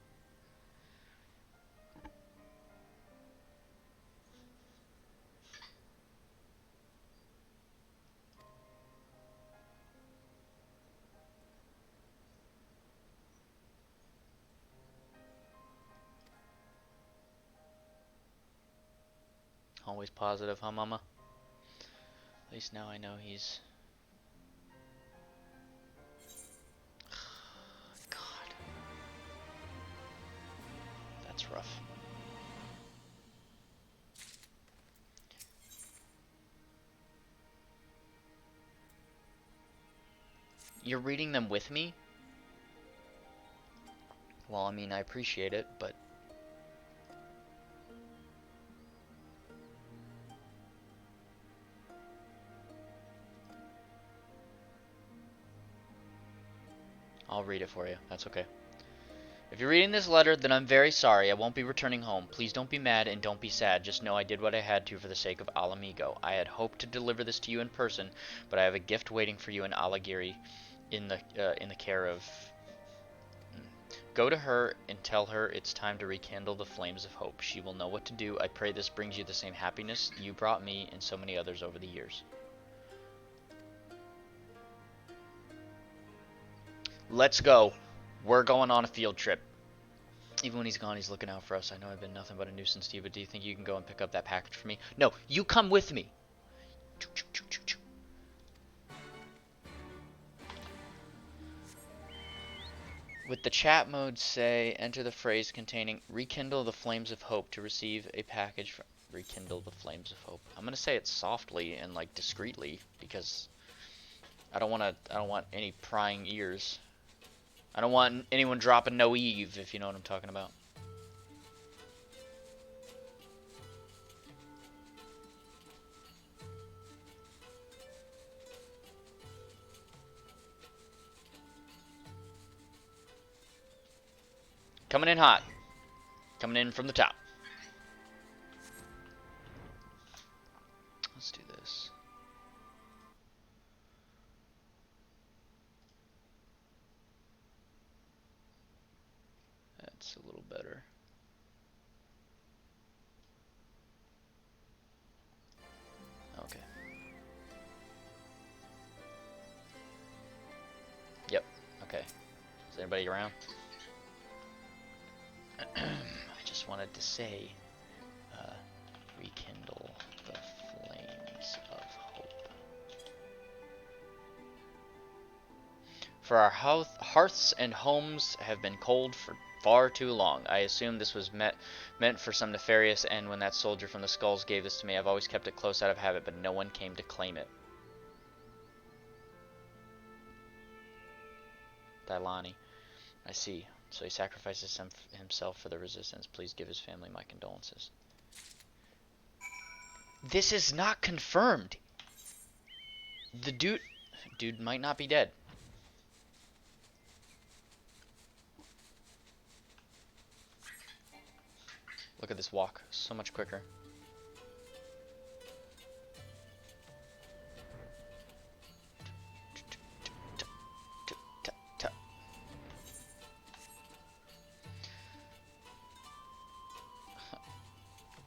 S2: Always positive, huh, Mama? At least now I know he's... God. That's rough. You're reading them with me? Well, I mean, I appreciate it, but... I'll read it for you. That's okay. If you're reading this letter, then I'm very sorry. I won't be returning home. Please don't be mad and don't be sad. Just know I did what I had to for the sake of Alamigo. I had hoped to deliver this to you in person, but I have a gift waiting for you in Alagiri in the care of... Go to her and tell her it's time to rekindle the flames of hope. She will know what to do. I pray this brings you the same happiness you brought me and so many others over the years. Let's go. We're going on a field trip. Even when he's gone, he's looking out for us. I know I've been nothing but a nuisance to you, but do you think you can go and pick up that package for me? No, you come with me. With the chat mode, say, enter the phrase containing rekindle the flames of hope to receive a package from rekindle the flames of hope. I'm going to say it softly and like discreetly because I don't want any prying ears. I don't want anyone dropping no Eve, if you know what I'm talking about. Coming in hot. Coming in from the top. Let's do this. That's a little better. everybody around. I just wanted to say, rekindle the flames of hope. For our hearths and homes have been cold for far too long. I assume this was meant for some nefarious end when that soldier from the skulls gave this to me. I've always kept it close out of habit, but no one came to claim it. Dailani. I see. So he sacrifices himself for the resistance. Please give his family my condolences. This is not confirmed. The dude might not be dead. Look at this walk. So much quicker.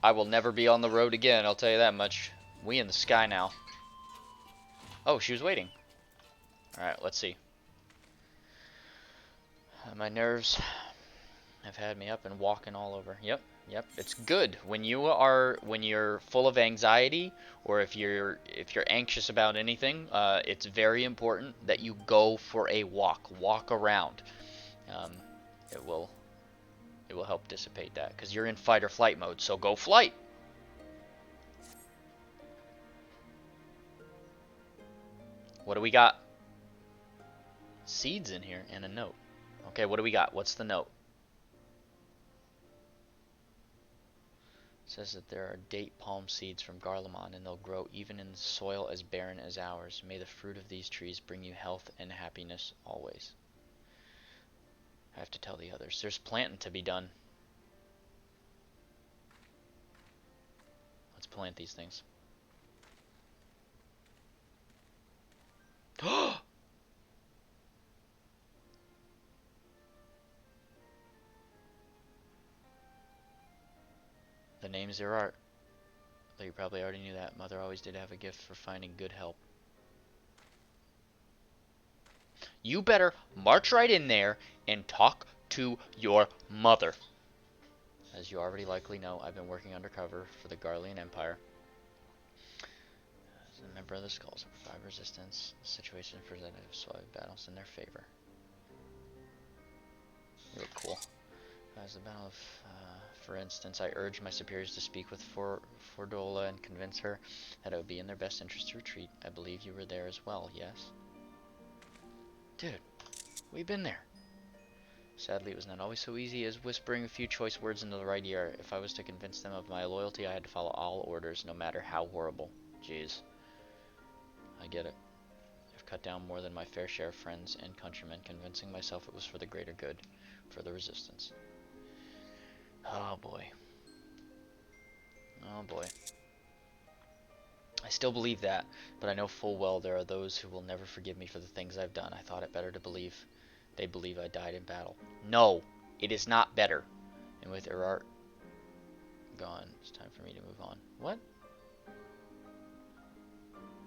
S2: I will never be on the road again, I'll tell you that much. We in the sky now. Oh, she was waiting. Alright, let's see. My nerves have had me up and walking all over. Yep, it's good. When you're full of anxiety, or if you're anxious about anything, it's very important that you go for a walk around. It will help dissipate that, because you're in fight or flight mode, so go flight. What do we got? Seeds in here and a note. Okay, what do we got? What's the note? It says that there are date palm seeds from Garlemald, and they'll grow even in soil as barren as ours. May the fruit of these trees bring you health and happiness always. I have to tell the others. There's planting to be done. Let's plant these things. The name's your art. Though you probably already knew that. Mother always did have a gift for finding good help. You better march right in there and talk to your mother. As you already likely know, I've been working undercover for the Garlean Empire. As a member of the Skulls, I provide resistance. The situation presented swift battles in their favor. You look cool. As the battle of, for instance, I urged my superiors to speak with Fordola and convince her that it would be in their best interest to retreat. I believe you were there as well, yes? Dude, we've been there. Sadly, it was not always so easy as whispering a few choice words into the right ear. If I was to convince them of my loyalty, I had to follow all orders, no matter how horrible. Jeez. I get it. I've cut down more than my fair share of friends and countrymen, convincing myself it was for the greater good, for the resistance. Oh boy. Oh boy. I still believe that, but I know full well there are those who will never forgive me for the things I've done. I thought it better to believe they believe I died in battle. No, it is not better. And with Erart gone, it's time for me to move on. What?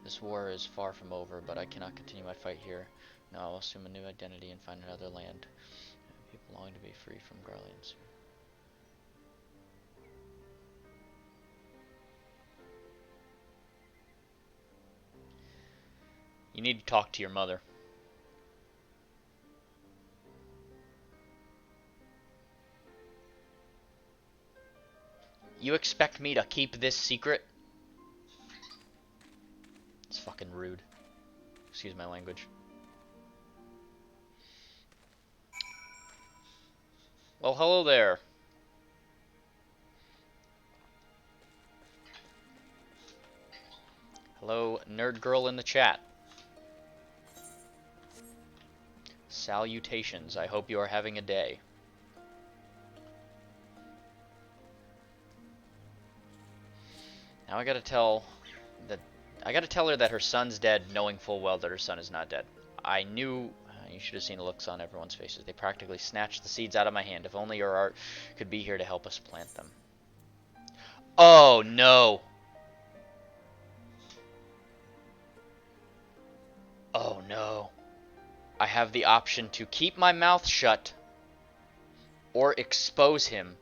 S2: This war is far from over, but I cannot continue my fight here. Now I will assume a new identity and find another land. People long to be free from Garleans. You need to talk to your mother. You expect me to keep this secret? It's fucking rude. Excuse my language. Well, hello there. Hello, nerd girl in the chat. Salutations. I hope you are having a day. Now I gotta tell her that her son's dead, knowing full well that her son is not dead. I knew. You should have seen the looks on everyone's faces. They practically snatched the seeds out of my hand. If only your art could be here to help us plant them. Oh no. Oh no. I have the option to keep my mouth shut or expose him.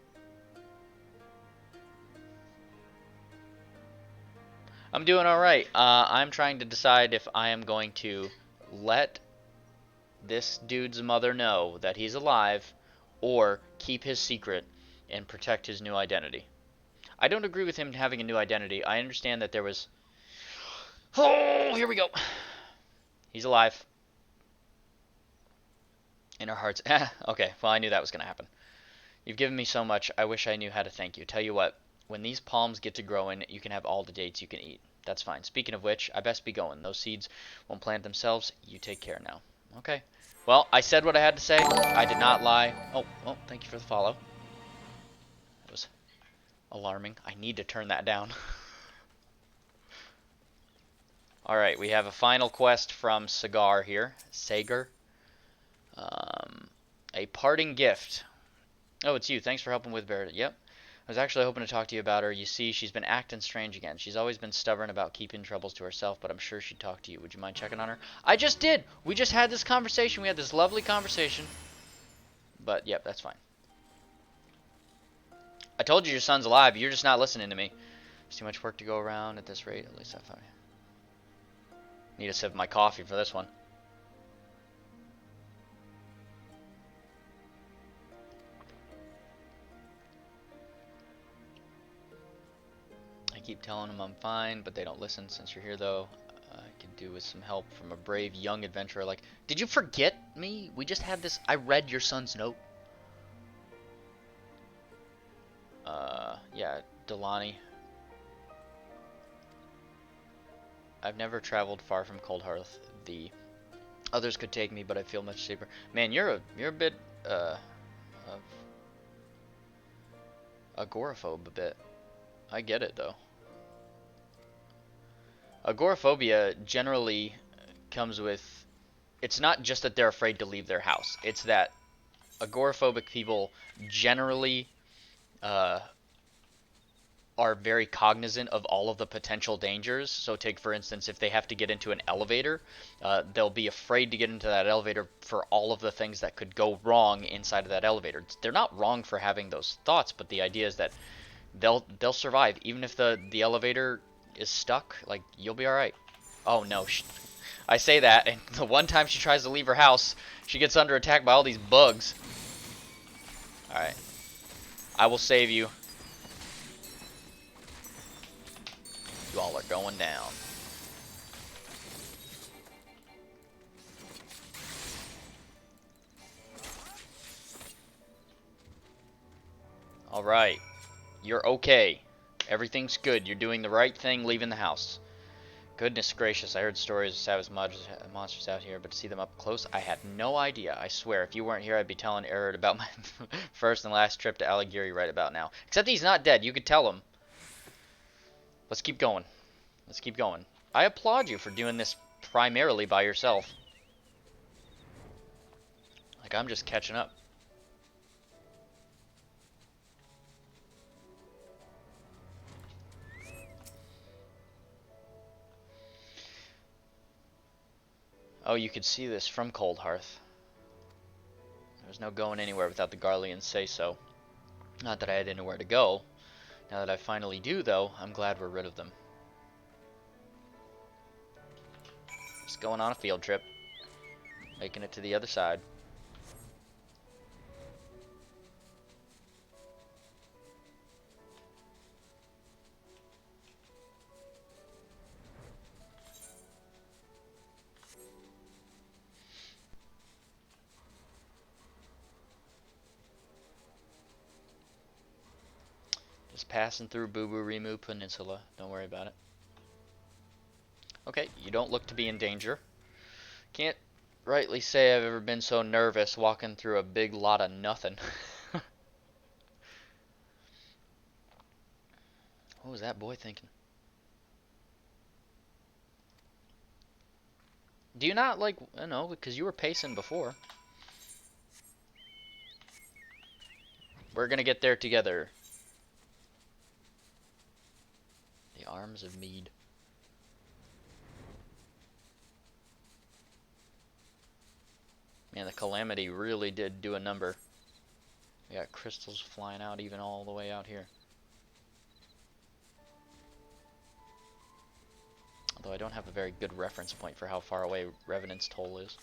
S2: I'm doing alright. I'm trying to decide if I am going to let this dude's mother know that he's alive or keep his secret and protect his new identity. I don't agree with him having a new identity. I understand that there was... Oh, here we go. He's alive. In our hearts. Okay, well, I knew that was going to happen. You've given me so much, I wish I knew how to thank you. Tell you what, when these palms get to growing, you can have all the dates you can eat. That's fine. Speaking of which, I best be going. Those seeds won't plant themselves. You take care now. Okay. Well, I said what I had to say. I did not lie. Oh, well, thank you for the follow. That was alarming. I need to turn that down. Alright, we have a final quest from Sagar here. Sagar. A parting gift. Oh, it's you. Thanks for helping with Barrett. Yep. I was actually hoping to talk to you about her. You see, she's been acting strange again. She's always been stubborn about keeping troubles to herself, but I'm sure she'd talk to you. Would you mind checking on her? I just did! We just had this conversation. We had this lovely conversation. But, yep, that's fine. I told you your son's alive. You're just not listening to me. There's too much work to go around at this rate. At least I thought. Need a sip of my coffee for this one. I keep telling them I'm fine, but they don't listen. Since you're here, though, I could do with some help from a brave young adventurer like... Did you forget me? We just had this... I read your son's note. Yeah, Delani. I've never traveled far from Cold Hearth. The others could take me, but I feel much safer. Man, you're a bit of agoraphobe a bit. I get it though. Agoraphobia generally comes with, it's not just that they're afraid to leave their house. It's that agoraphobic people generally are very cognizant of all of the potential dangers. So take, for instance, if they have to get into an elevator, they'll be afraid to get into that elevator for all of the things that could go wrong inside of that elevator. They're not wrong for having those thoughts, but the idea is that they'll survive. Even if the elevator is stuck, like, you'll be alright. Oh no, I say that, and the one time she tries to leave her house, she gets under attack by all these bugs. Alright. I will save you. You all are going down. Alright. You're okay. Everything's good. You're doing the right thing leaving the house. Goodness gracious, I heard stories of savage monsters out here, but to see them up close, I had no idea. I swear, if you weren't here, I'd be telling Errod about my first and last trip to Aligiri right about now. Except he's not dead. You could tell him. Let's keep going. Let's keep going. I applaud you for doing this primarily by yourself. Like, I'm just catching up. Oh, you could see this from Cold Hearth. There's no going anywhere without the Garleans say so. Not that I had anywhere to go. Now that I finally do, though, I'm glad we're rid of them. Just going on a field trip. Making it to the other side. Just passing through Boo Boo Rimu Peninsula. Don't worry about it. Okay, you don't look to be in danger. Can't rightly say I've ever been so nervous walking through a big lot of nothing. What was that boy thinking? Do you not like, I don't know, because you were pacing before. We're gonna get there together. The arms of Mead. Man, the Calamity really did do a number. We got crystals flying out even all the way out here. Although I don't have a very good reference point for how far away Revenant's Toll is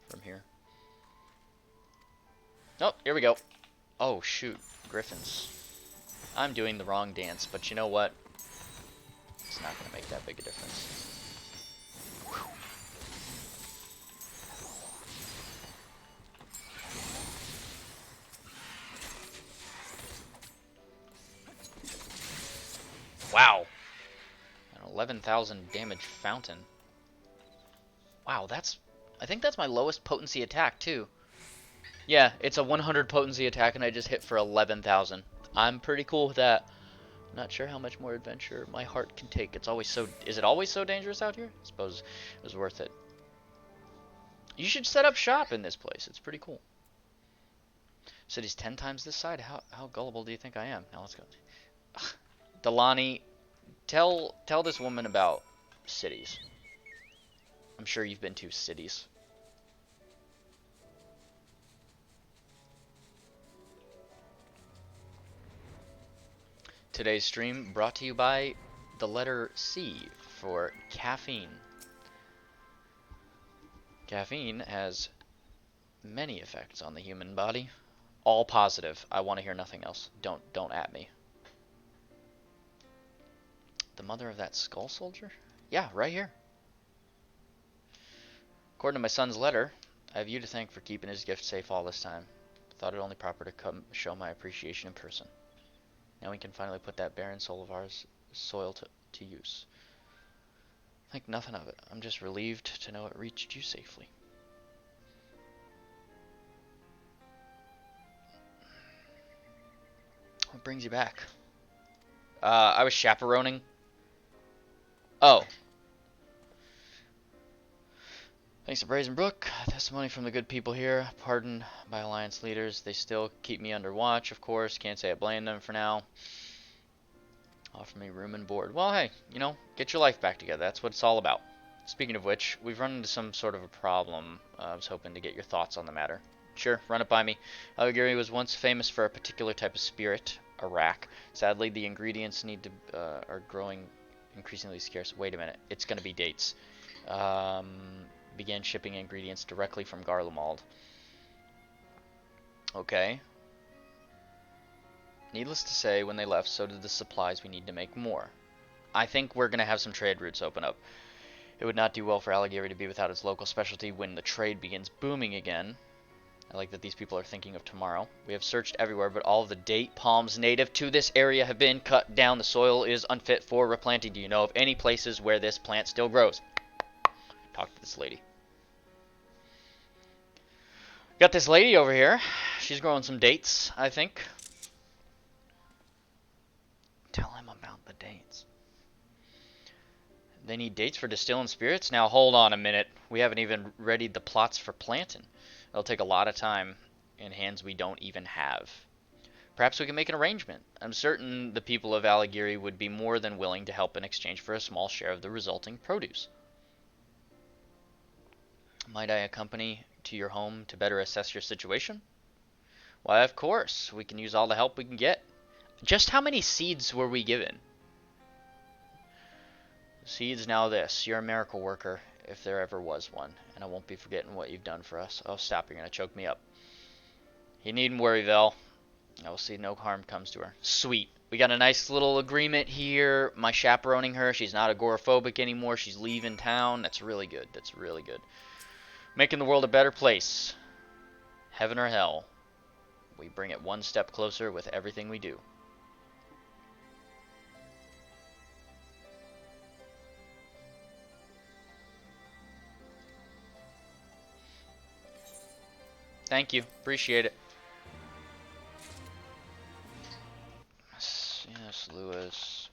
S2: from here. Oh, here we go. Oh, shoot. Griffins. I'm doing the wrong dance, but you know what? It's not going to make that big a difference. Wow. An 11,000 damage fountain. Wow, that's... I think that's my lowest potency attack, too. Yeah, it's a 100 potency attack, and I just hit for 11,000. I'm pretty cool with that. Not sure how much more adventure my heart can take. It's always so... Is it always so dangerous out here? I suppose it was worth it. You should set up shop in this place. It's pretty cool. City's 10 times this side? How gullible do you think I am? Now let's go. Delani, tell this woman about cities. I'm sure you've been to cities. Today's stream brought to you by the letter C for caffeine. Caffeine has many effects on the human body. All positive. I want to hear nothing else. Don't at me. The mother of that skull soldier? Yeah, right here. According to my son's letter, I have you to thank for keeping his gift safe all this time. Thought it only proper to come show my appreciation in person. Now we can finally put that barren soul of ours soil to use. Think nothing of it. I'm just relieved to know it reached you safely. What brings you back? I was chaperoning. Oh. Thanks to Brazen Brook, testimony from the good people here, pardon by Alliance leaders. They still keep me under watch, of course. Can't say I blame them for now. Offer me room and board. Well, hey, you know, get your life back together. That's what it's all about. Speaking of which, we've run into some sort of a problem. I was hoping to get your thoughts on the matter. Sure, run it by me. Algiri was once famous for a particular type of spirit, a rack. Sadly, the ingredients are growing increasingly scarce. Wait a minute, it's going to be dates. Began shipping ingredients directly from Garlemald. Okay. Needless to say, when they left, so did the supplies we need to make more. I think we're going to have some trade routes open up. It would not do well for Alligiri to be without its local specialty when the trade begins booming again. I like that these people are thinking of tomorrow. We have searched everywhere, but all of the date palms native to this area have been cut down. The soil is unfit for replanting. Do you know of any places where this plant still grows? Talk to this lady. Got this lady over here. She's growing some dates, I think. Tell him about the dates. They need dates for distilling spirits? Now hold on a minute. We haven't even readied the plots for planting. It'll take a lot of time in hands we don't even have. Perhaps we can make an arrangement. I'm certain the people of Alligiri would be more than willing to help in exchange for a small share of the resulting produce. Might I accompany to your home to better assess your situation? Why, of course. We can use all the help we can get. Just how many seeds were we given? Seeds now this. You're a miracle worker, if there ever was one. And I won't be forgetting what you've done for us. Oh, stop. You're going to choke me up. You needn't worry, Vel. I will see no harm comes to her. Sweet. We got a nice little agreement here. My chaperoning her. She's not agoraphobic anymore. She's leaving town. That's really good. That's really good. Making the world a better place. Heaven or hell. We bring it one step closer with everything we do. Thank you. Appreciate it. Yes, Lewis.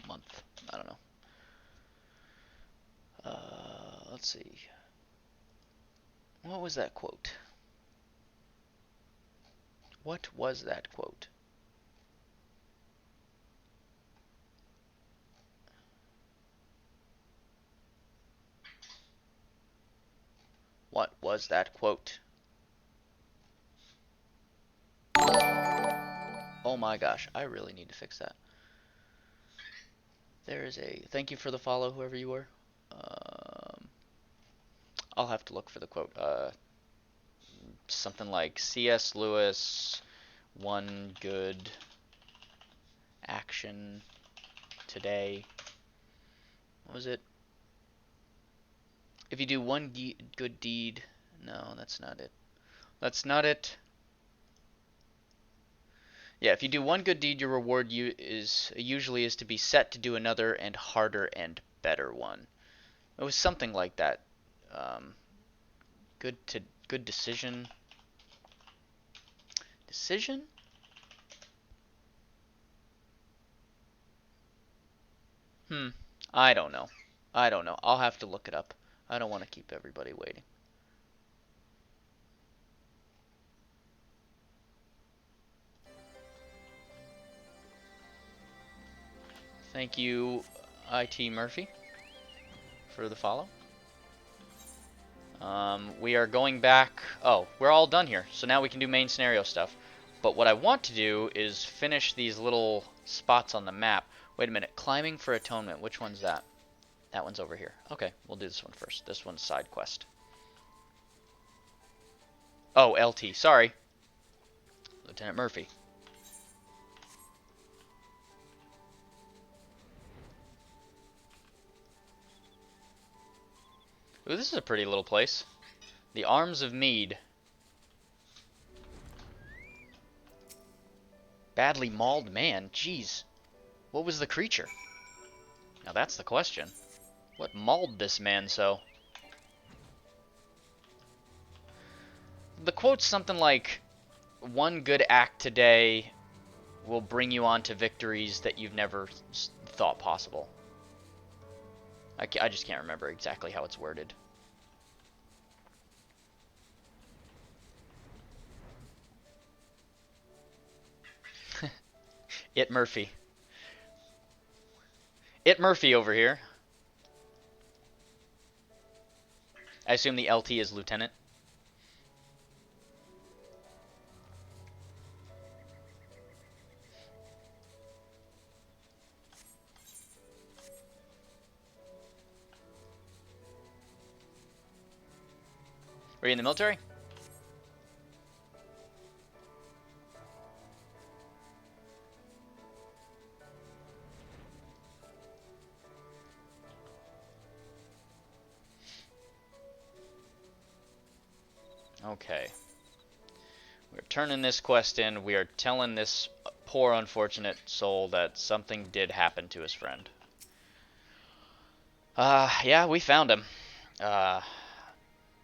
S2: Month. I don't know. Let's see. What was that quote? What was that quote? What was that quote? Oh my gosh, I really need to fix that. There is a thank you for the follow, whoever you were. I'll have to look for the quote. Something like C.S. Lewis, one good action today. What was it? If you do one good deed, no, that's not it. That's not it. Yeah, if you do one good deed, your reward usually is to be set to do another and harder and better one. It was something like that. Um, good decision. Decision? I don't know. I don't know. I'll have to look it up. I don't want to keep everybody waiting. Thank you, IT Murphy, for the follow. We are going back. Oh, we're all done here. So now we can do main scenario stuff. But what I want to do is finish these little spots on the map. Wait a minute. Climbing for Atonement. Which one's that? That one's over here. Okay, we'll do this one first. This one's side quest. Oh, LT. Sorry. Lieutenant Murphy. Ooh, this is a pretty little place. The Arms of Mead. Badly mauled man. Jeez. What was the creature? Now that's the question. What mauled this man so? The quote's something like, one good act today will bring you on to victories that you've never thought possible. I just can't remember exactly how it's worded. It Murphy. It Murphy over here. I assume the LT is Lieutenant. Were you in the military? Okay. We're turning this quest in. We are telling this poor unfortunate soul that something did happen to his friend. Yeah, we found him.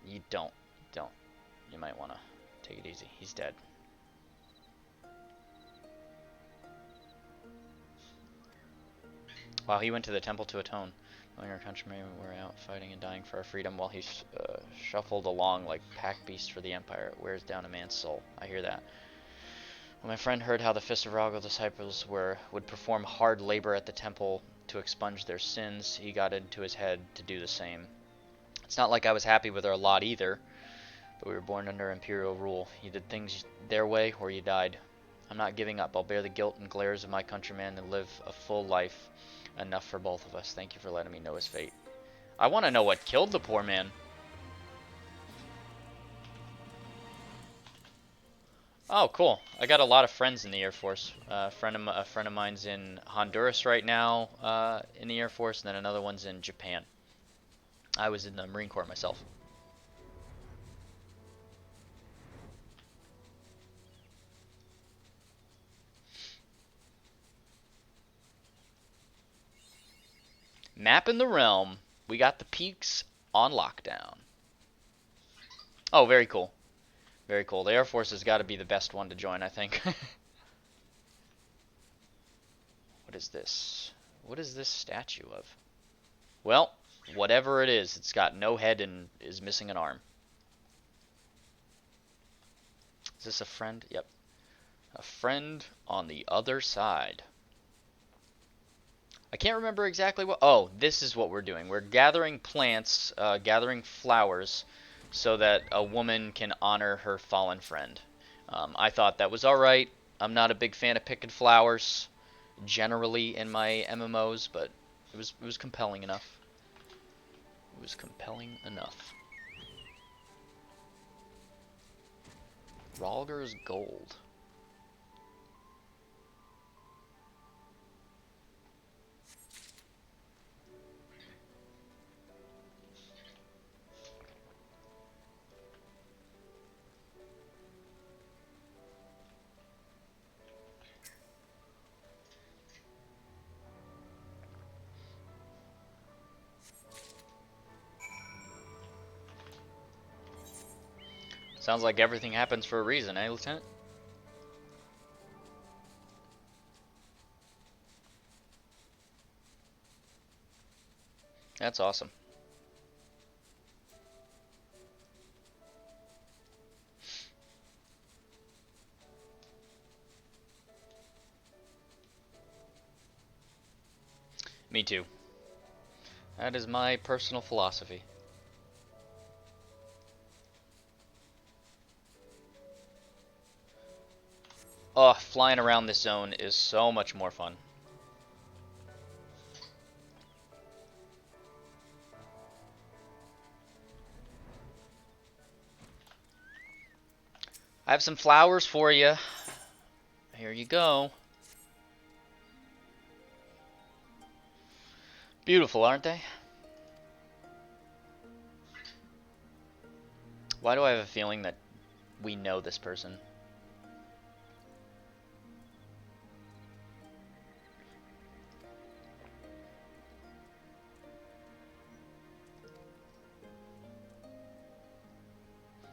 S2: You don't. You might want to take it easy. He's dead. Wow, he went to the temple to atone. Knowing our countrymen were out fighting and dying for our freedom while he shuffled along like pack beasts for the Empire. It wears down a man's soul. I hear that. When my friend heard how the Fisarago disciples would perform hard labor at the temple to expunge their sins, he got into his head to do the same. It's not like I was happy with our lot either, but we were born under imperial rule. You did things their way or you died. I'm not giving up. I'll bear the guilt and glares of my countrymen and live a full life. Enough for both of us. Thank you for letting me know his fate. I want to know what killed the poor man. Oh, cool. I got a lot of friends in the Air Force. A friend of mine's in Honduras right now, in the Air Force, and then another one's in Japan. I was in the Marine Corps myself. Map in the realm. We got the peaks on lockdown. Oh, very cool. Very cool. The Air Force has got to be the best one to join, I think. What is this? What is this statue of? Well, whatever it is, it's got no head and is missing an arm. Is this a friend? Yep. A friend on the other side. I can't remember exactly what... Oh, this is what we're doing. We're gathering plants, gathering flowers so that a woman can honor her fallen friend. I thought that was alright. I'm not a big fan of picking flowers generally in my MMOs, but it was compelling enough. It was compelling enough. Ralger's gold. Sounds like everything happens for a reason, eh, Lieutenant? That's awesome. Me too. That is my personal philosophy. Oh, flying around this zone is so much more fun. I have some flowers for you. Here you go. Beautiful, aren't they? Why do I have a feeling that we know this person?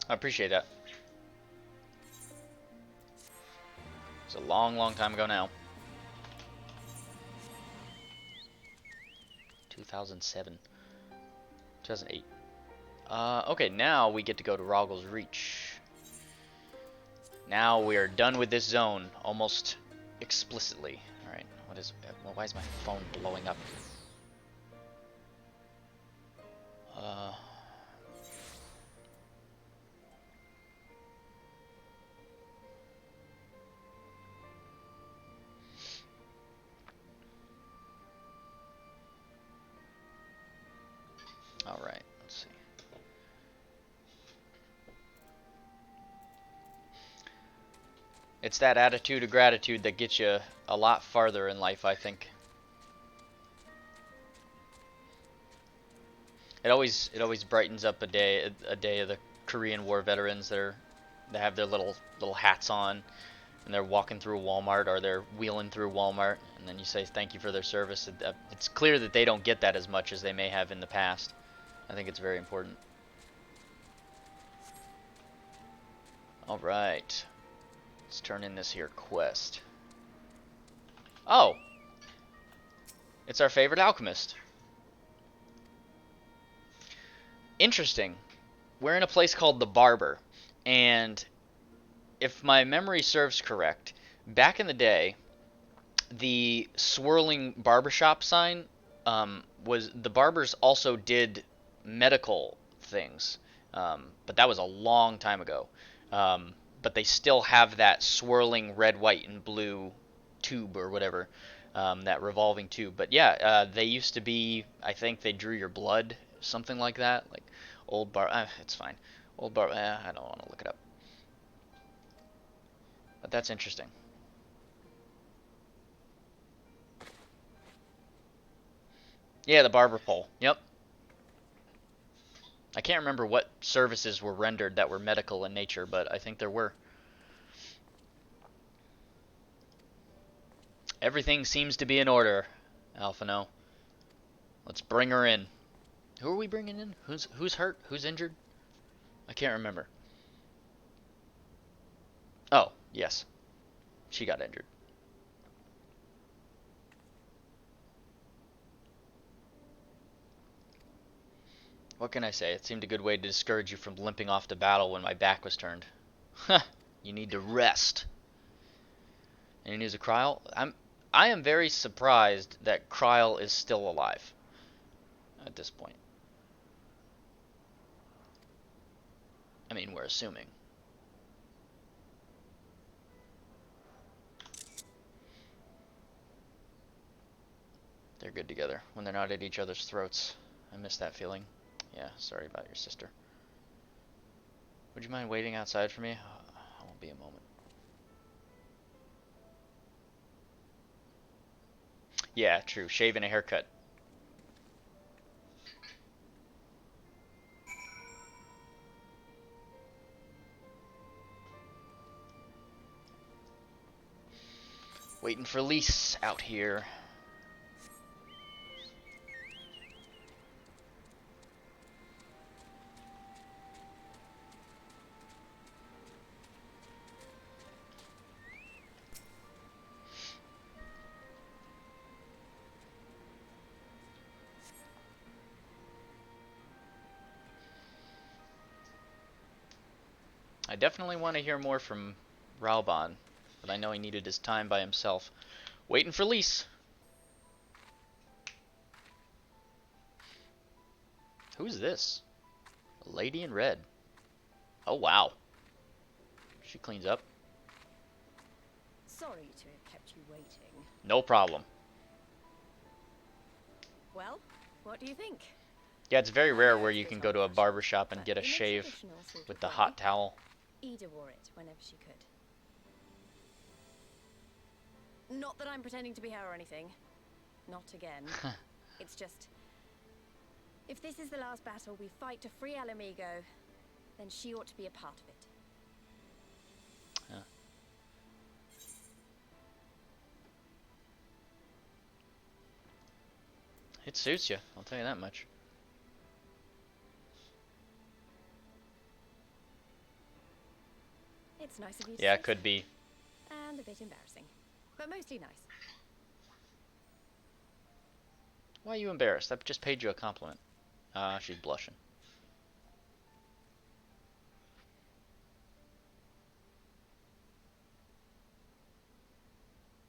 S2: I appreciate that. It's a long, long time ago now. 2007. 2008. Okay, now we get to go to Roggel's Reach. Now we are done with this zone, almost explicitly. Alright, why is my phone blowing up? Alright, let's see. It's that attitude of gratitude that gets you a lot farther in life, I think. It always brightens up a day of the Korean War veterans that have their little hats on, and they're walking through Walmart, or they're wheeling through Walmart, and then you say thank you for their service. It's clear that they don't get that as much as they may have in the past. I think it's very important. Alright. Let's turn in this here quest. Oh! It's our favorite alchemist. Interesting. We're in a place called the Barber, and if my memory serves correct, back in the day, the swirling barbershop sign was the barbers also did medical things, but that was a long time ago. But they still have that swirling red, white, and blue tube or whatever, that revolving tube. But yeah, they used to be. I think they drew your blood, something like that. Like old bar. It's fine. Old bar. I don't want to look it up. But that's interesting. Yeah, the barber pole. Yep. I can't remember what services were rendered that were medical in nature, but I think there were. Everything seems to be in order, Alphino. Let's bring her in. Who are we bringing in? Who's hurt? Who's injured? I can't remember. Oh, yes. She got injured. What can I say? It seemed a good way to discourage you from limping off to battle when my back was turned. Huh. You need to rest. Any news of Kryl? I am very surprised that Kryl is still alive at this point. I mean, we're assuming. They're good together when they're not at each other's throats. I miss that feeling. Yeah, sorry about your sister. Would you mind waiting outside for me? I won't be a moment. Yeah, true. Shave and a haircut. Waiting for Lise out here. I definitely want to hear more from Raoban, but I know he needed his time by himself. Waiting for Lise. Who's this? A lady in red. Oh, wow. She cleans up.
S3: Sorry to have kept you waiting.
S2: No problem.
S3: Well, what do you think?
S2: Yeah, it's very
S3: I
S2: rare
S3: know
S2: where
S3: it's
S2: you
S3: a
S2: can
S3: bit
S2: go to a
S3: old-fashioned,
S2: barber shop and
S3: but
S2: get a
S3: in
S2: shave
S3: traditional sort
S2: with
S3: of
S2: the
S3: way,
S2: hot towel.
S3: Ida wore it whenever she could. Not that I'm pretending to be her or anything. Not again. It's just... if this is the last battle we fight to free Alamigo, then she ought to be a part of it.
S2: Yeah. It suits you, I'll tell you that much.
S3: It's nice of you to
S2: Yeah,
S3: say
S2: it could
S3: so.
S2: be.
S3: And a bit embarrassing. But mostly nice.
S2: Why are you embarrassed? I just paid you a compliment. She's blushing.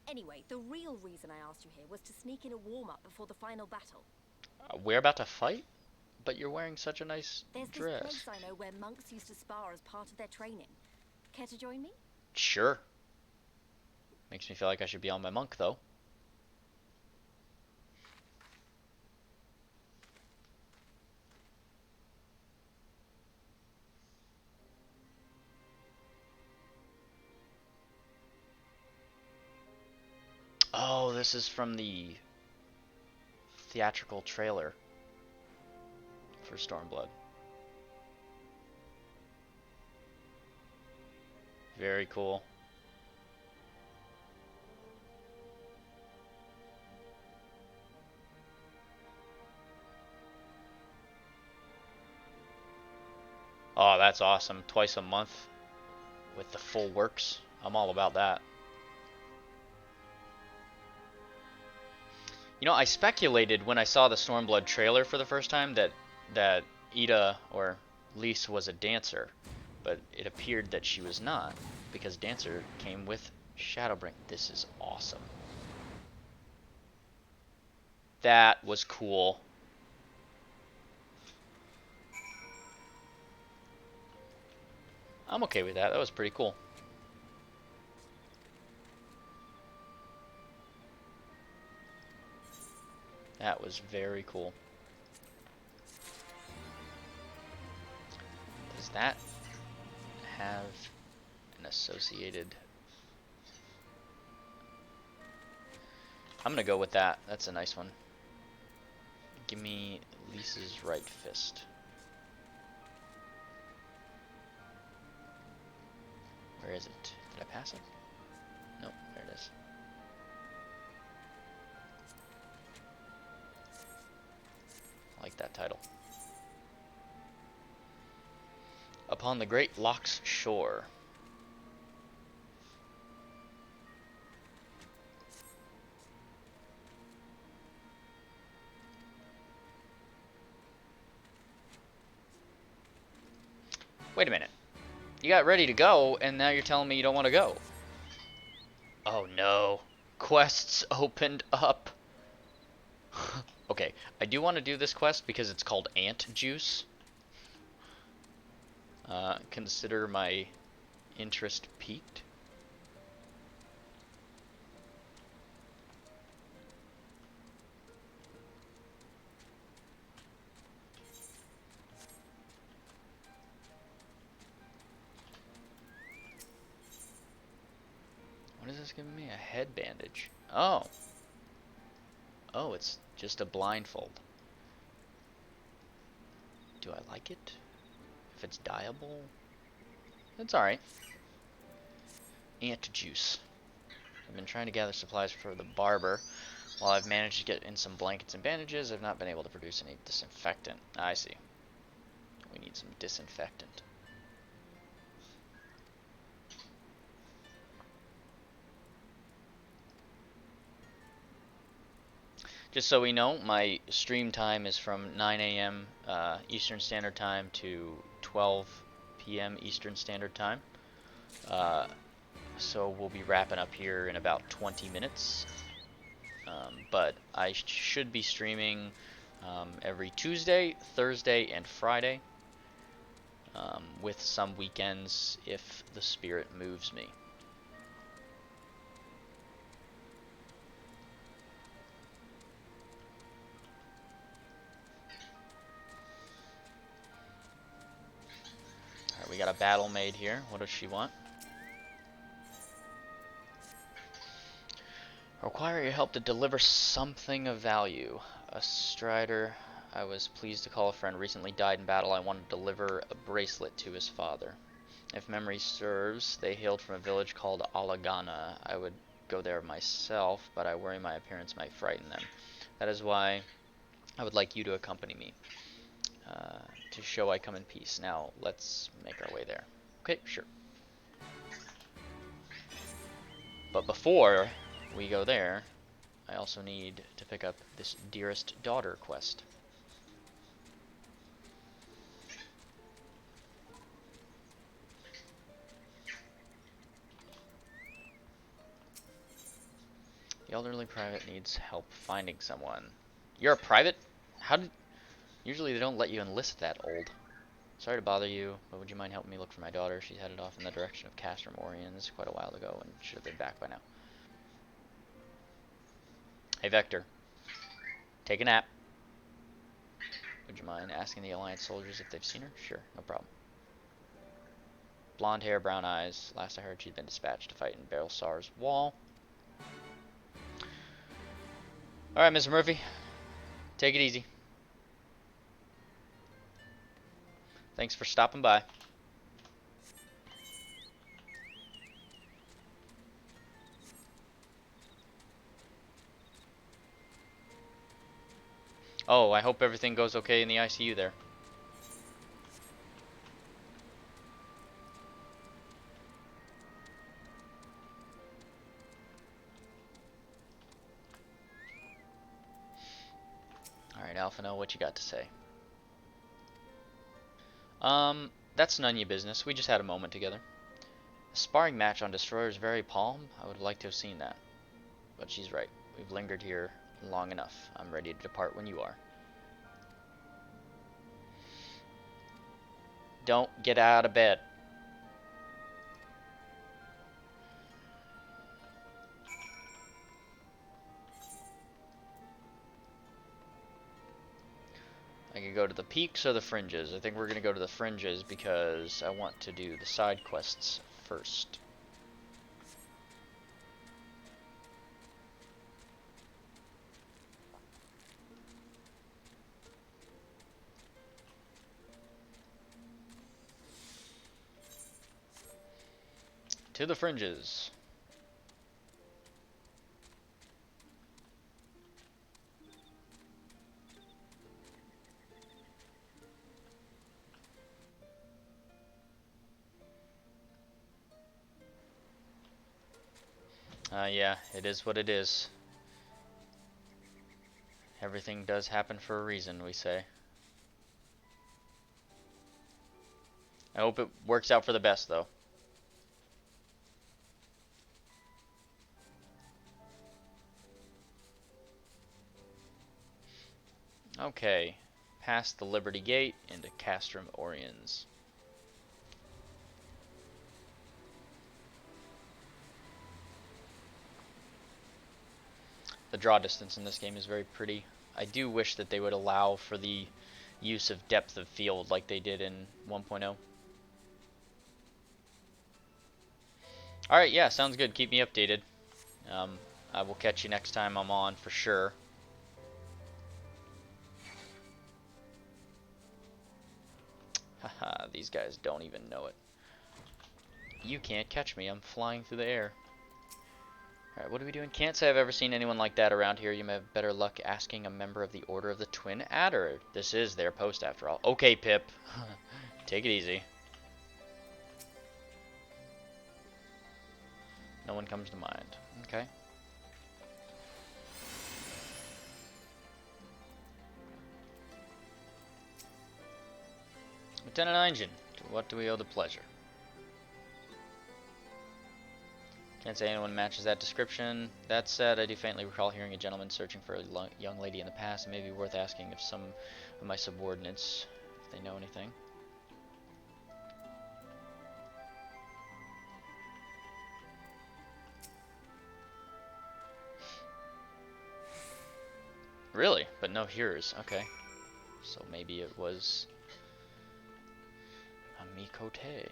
S3: Anyway, the real reason I asked you here was to sneak in a warm-up before the final battle.
S2: We're about to fight? But you're wearing such a nice
S3: There's this
S2: dress.
S3: place I know where monks used to spar as part of their training. Care to join me?
S2: Sure. Makes me feel like I should be on my monk, though. Oh, this is from the theatrical trailer for Stormblood. Very cool. Oh, that's awesome. Twice a month with the full works. I'm all about that. You know, I speculated when I saw the Stormblood trailer for the first time that Ida or Lise was a dancer, but it appeared that she was not because dancer came with Shadowbring. This is awesome. That was cool. I'm okay with that. That was pretty cool. That was very cool. Does that have an associated... I'm gonna go with that. That's a nice one. Give me Lisa's right fist. Where is it? Did I pass it? Nope, there it is. I like that title. Upon the Great Loch's shore. Wait a minute. You got ready to go, and now you're telling me you don't want to go. Oh no. Quests opened up. Okay, I do want to do this quest because it's called Ant Juice. consider my interest peaked. What is this giving me? A head bandage. Oh. Oh, it's just a blindfold. Do I like it? If it's dyeable? It's alright. Ant juice. I've been trying to gather supplies for the barber. While I've managed to get in some blankets and bandages, I've not been able to produce any disinfectant. I see. We need some disinfectant. Just so we know, my stream time is from 9 a.m. Eastern Standard Time to 12 p.m. Eastern Standard Time. So we'll be wrapping up here in about 20 minutes. But I should be streaming every Tuesday, Thursday, and Friday, with some weekends if the spirit moves me. Alright, we got a battle maid here. What does she want? Require your help to deliver something of value. A strider I was pleased to call a friend recently died in battle. I wanted to deliver a bracelet to his father. If memory serves, they hailed from a village called Alagana. I would go there myself, but I worry my appearance might frighten them. That is why I would like you to accompany me, to show I come in peace. Now, let's make our way there. Okay, sure. But before we go there, I also need to pick up this Dearest Daughter quest. The elderly private needs help finding someone. You're a private? How did... Usually they don't let you enlist that old. Sorry to bother you, but would you mind helping me look for my daughter? She's headed off in the direction of Castrum Oriens quite a while ago and should have been back by now. Hey Vector, take a nap. Would you mind asking the Alliance soldiers if they've seen her? Sure, no problem. Blonde hair, brown eyes. Last I heard she'd been dispatched to fight in Barrelsar's wall. Alright, Mr. Murphy. Take it easy. Thanks for stopping by. Oh, I hope everything goes okay in the ICU there. Alright, Alphino, what you got to say? That's none of your business. We just had a moment together. A sparring match on Destroyer's very palm? I would like to have seen that. But she's right. We've lingered here long enough. I'm ready to depart when you are. Don't get out of bed. I could go to the peaks or the fringes. I think we're going to go to the fringes because I want to do the side quests first. To the fringes. Yeah, it is what it is. Everything does happen for a reason, we say. I hope it works out for the best, though. Okay, past the Liberty Gate into Castrum Oriens. The draw distance in this game is very pretty. I do wish that they would allow for the use of depth of field like they did in 1.0. Alright, yeah, sounds good. Keep me updated. I will catch you next time I'm on for sure. Haha, these guys don't even know it. You can't catch me. I'm flying through the air. Alright, what are we doing? Can't say I've ever seen anyone like that around here. You may have better luck asking a member of the Order of the Twin Adder. This is their post after all. Okay, Pip. Take it easy. No one comes to mind. Okay. Lieutenant Eingen, to what do we owe the pleasure? Can't say anyone matches that description. That said, I do faintly recall hearing a gentleman searching for a young lady in the past. It may be worth asking if some of my subordinates, if they know anything. Really? But no hearers. Okay. So maybe it was a Mikote.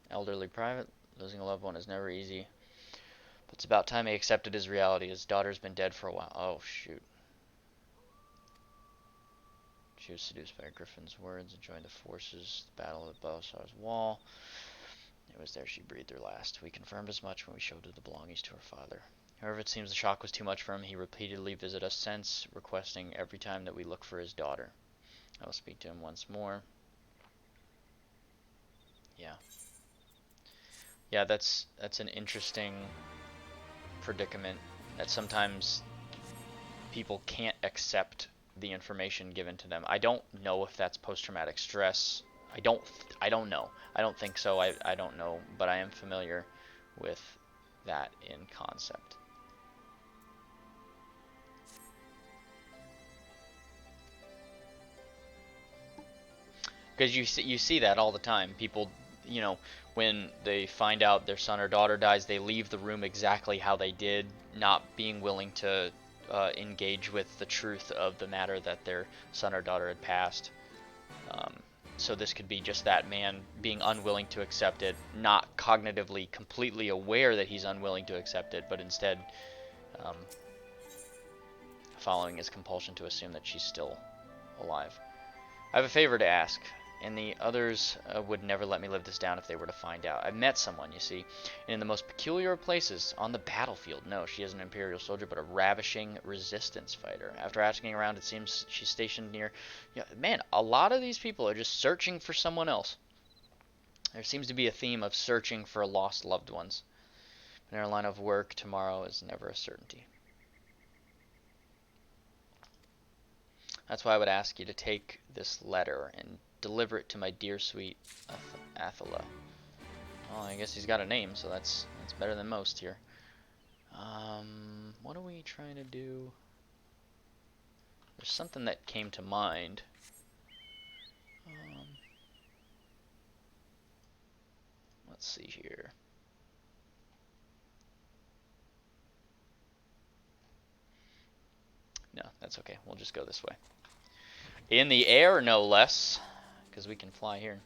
S2: Elderly private. Losing a loved one is never easy. But it's about time he accepted his reality. His daughter's been dead for a while. Oh, shoot. She was seduced by Griffin's words and joined the forces. The battle at Belsar's wall. It was there she breathed her last. We confirmed as much when we showed her the belongings to her father. However, it seems the shock was too much for him. He repeatedly visited us since, requesting every time that we look for his daughter. I will speak to him once more. Yeah. Yeah, that's an interesting predicament, that sometimes people can't accept the information given to them. I don't know if that's post-traumatic stress. I don't know. I don't think so. I don't know, but I am familiar with that in concept. Because you see that all the time. People, you know, when they find out their son or daughter dies, they leave the room exactly how they did, not being willing to engage with the truth of the matter that their son or daughter had passed. So this could be just that man being unwilling to accept it, not cognitively completely aware that he's unwilling to accept it, but instead following his compulsion to assume that she's still alive. I have a favor to ask, and the others would never let me live this down if they were to find out. I've met someone, you see, in the most peculiar of places, on the battlefield. No, she is an Imperial soldier, but a ravishing resistance fighter. After asking around, it seems she's stationed near... Yeah, man, a lot of these people are just searching for someone else. There seems to be a theme of searching for lost loved ones. In our line of work, tomorrow is never a certainty. That's why I would ask you to take this letter and deliver it to my dear sweet Athala. Well, I guess he's got a name, so that's better than most here. What are we trying to do? There's something that came to mind. Let's see here. No, that's okay. We'll just go this way. In the air, no less, because we can fly here.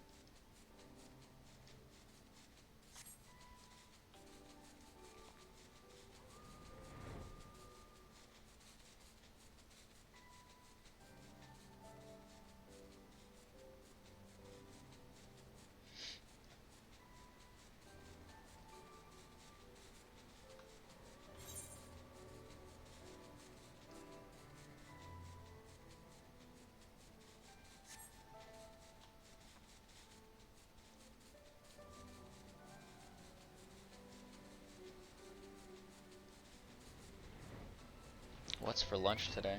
S2: What's for lunch today?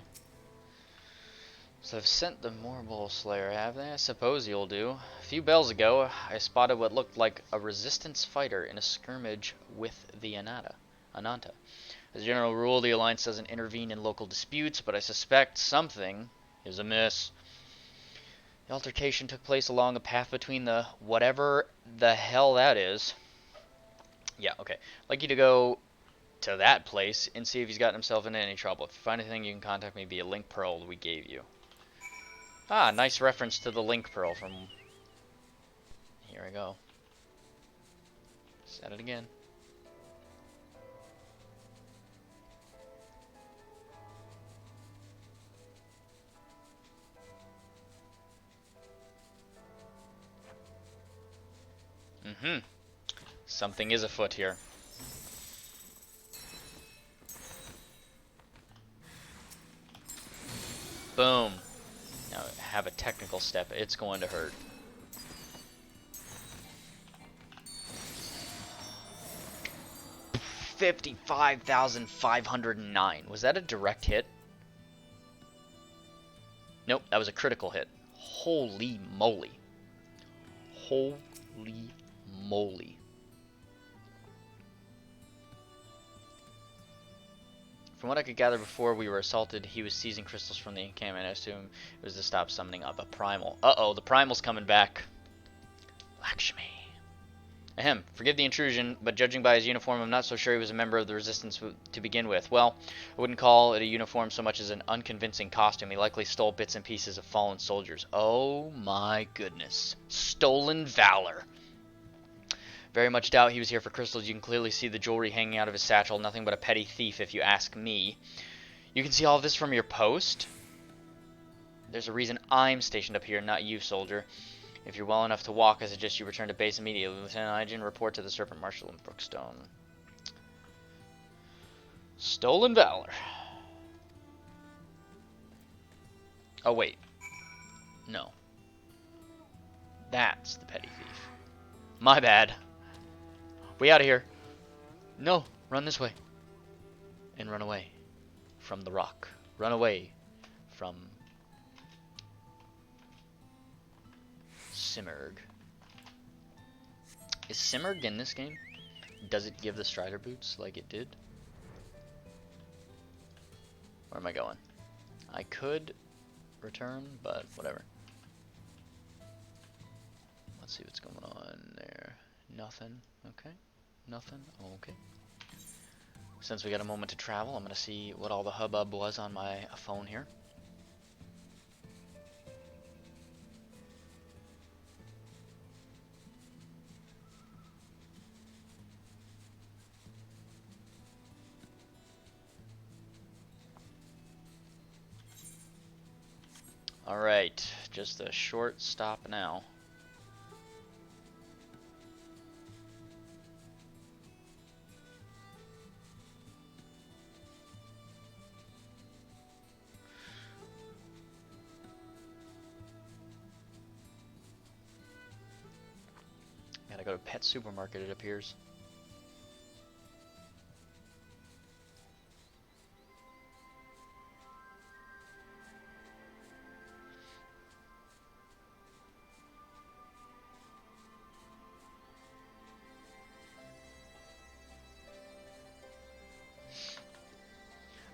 S2: So I've sent the Morbol Slayer, have they? I suppose you'll do. A few bells ago, I spotted what looked like a resistance fighter in a skirmish with the Ananta. As a general rule, the Alliance doesn't intervene in local disputes, but I suspect something is amiss. The altercation took place along a path between the whatever the hell that is. Yeah, okay. I'd like you to go to that place and see if he's gotten himself into any trouble. If you find anything, you can contact me via link pearl we gave you. Ah, nice reference to the link pearl from... Here we go. Said it again. Mm-hmm. Something is afoot here. Boom. Now have a technical step. It's going to hurt. $55,509. Was that a direct hit? Nope, that was a critical hit. Holy moly. Holy moly. From what I could gather before we were assaulted, he was seizing crystals from the encampment. I assume it was to stop summoning up a primal. Uh-oh, the primal's coming back. Lakshmi. Ahem, forgive the intrusion, but judging by his uniform, I'm not so sure he was a member of the Resistance to begin with. Well, I wouldn't call it a uniform so much as an unconvincing costume. He likely stole bits and pieces of fallen soldiers. Oh my goodness. Stolen valor. Very much doubt he was here for crystals. You can clearly see the jewelry hanging out of his satchel. Nothing but a petty thief, if you ask me. You can see all of this from your post? There's a reason I'm stationed up here, not you, soldier. If you're well enough to walk, I suggest you return to base immediately. Lieutenant Igen, report to the Serpent Marshal in Brookstone. Stolen valor. Oh, wait. No. That's the petty thief. My bad. We out of here. No, run this way. And run away from the rock. Run away from Simurgh. Is Simurgh in this game? Does it give the Strider boots like it did? Where am I going? I could return, but whatever. Let's see what's going on there. Nothing. Okay. Nothing. Okay. Since we got a moment to travel, I'm going to see what all the hubbub was on my phone here. Alright, just a short stop now. Gotta go to Pet Supermarket, it appears.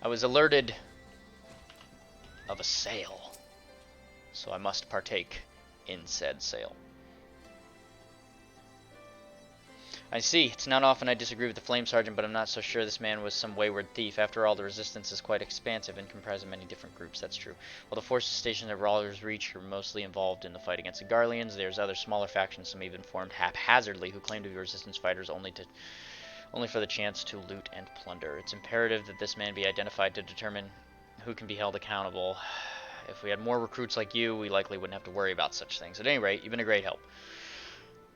S2: I was alerted of a sale, so I must partake in said sale. I see, it's not often I disagree with the Flame Sergeant, but I'm not so sure this man was some wayward thief. After all, the Resistance is quite expansive and comprised of many different groups, that's true. While the forces stationed at Rawler's Reach are mostly involved in the fight against the Garleans, there's other smaller factions, some even formed haphazardly, who claim to be Resistance fighters only for the chance to loot and plunder. It's imperative that this man be identified to determine who can be held accountable. If we had more recruits like you, we likely wouldn't have to worry about such things. At any rate, you've been a great help.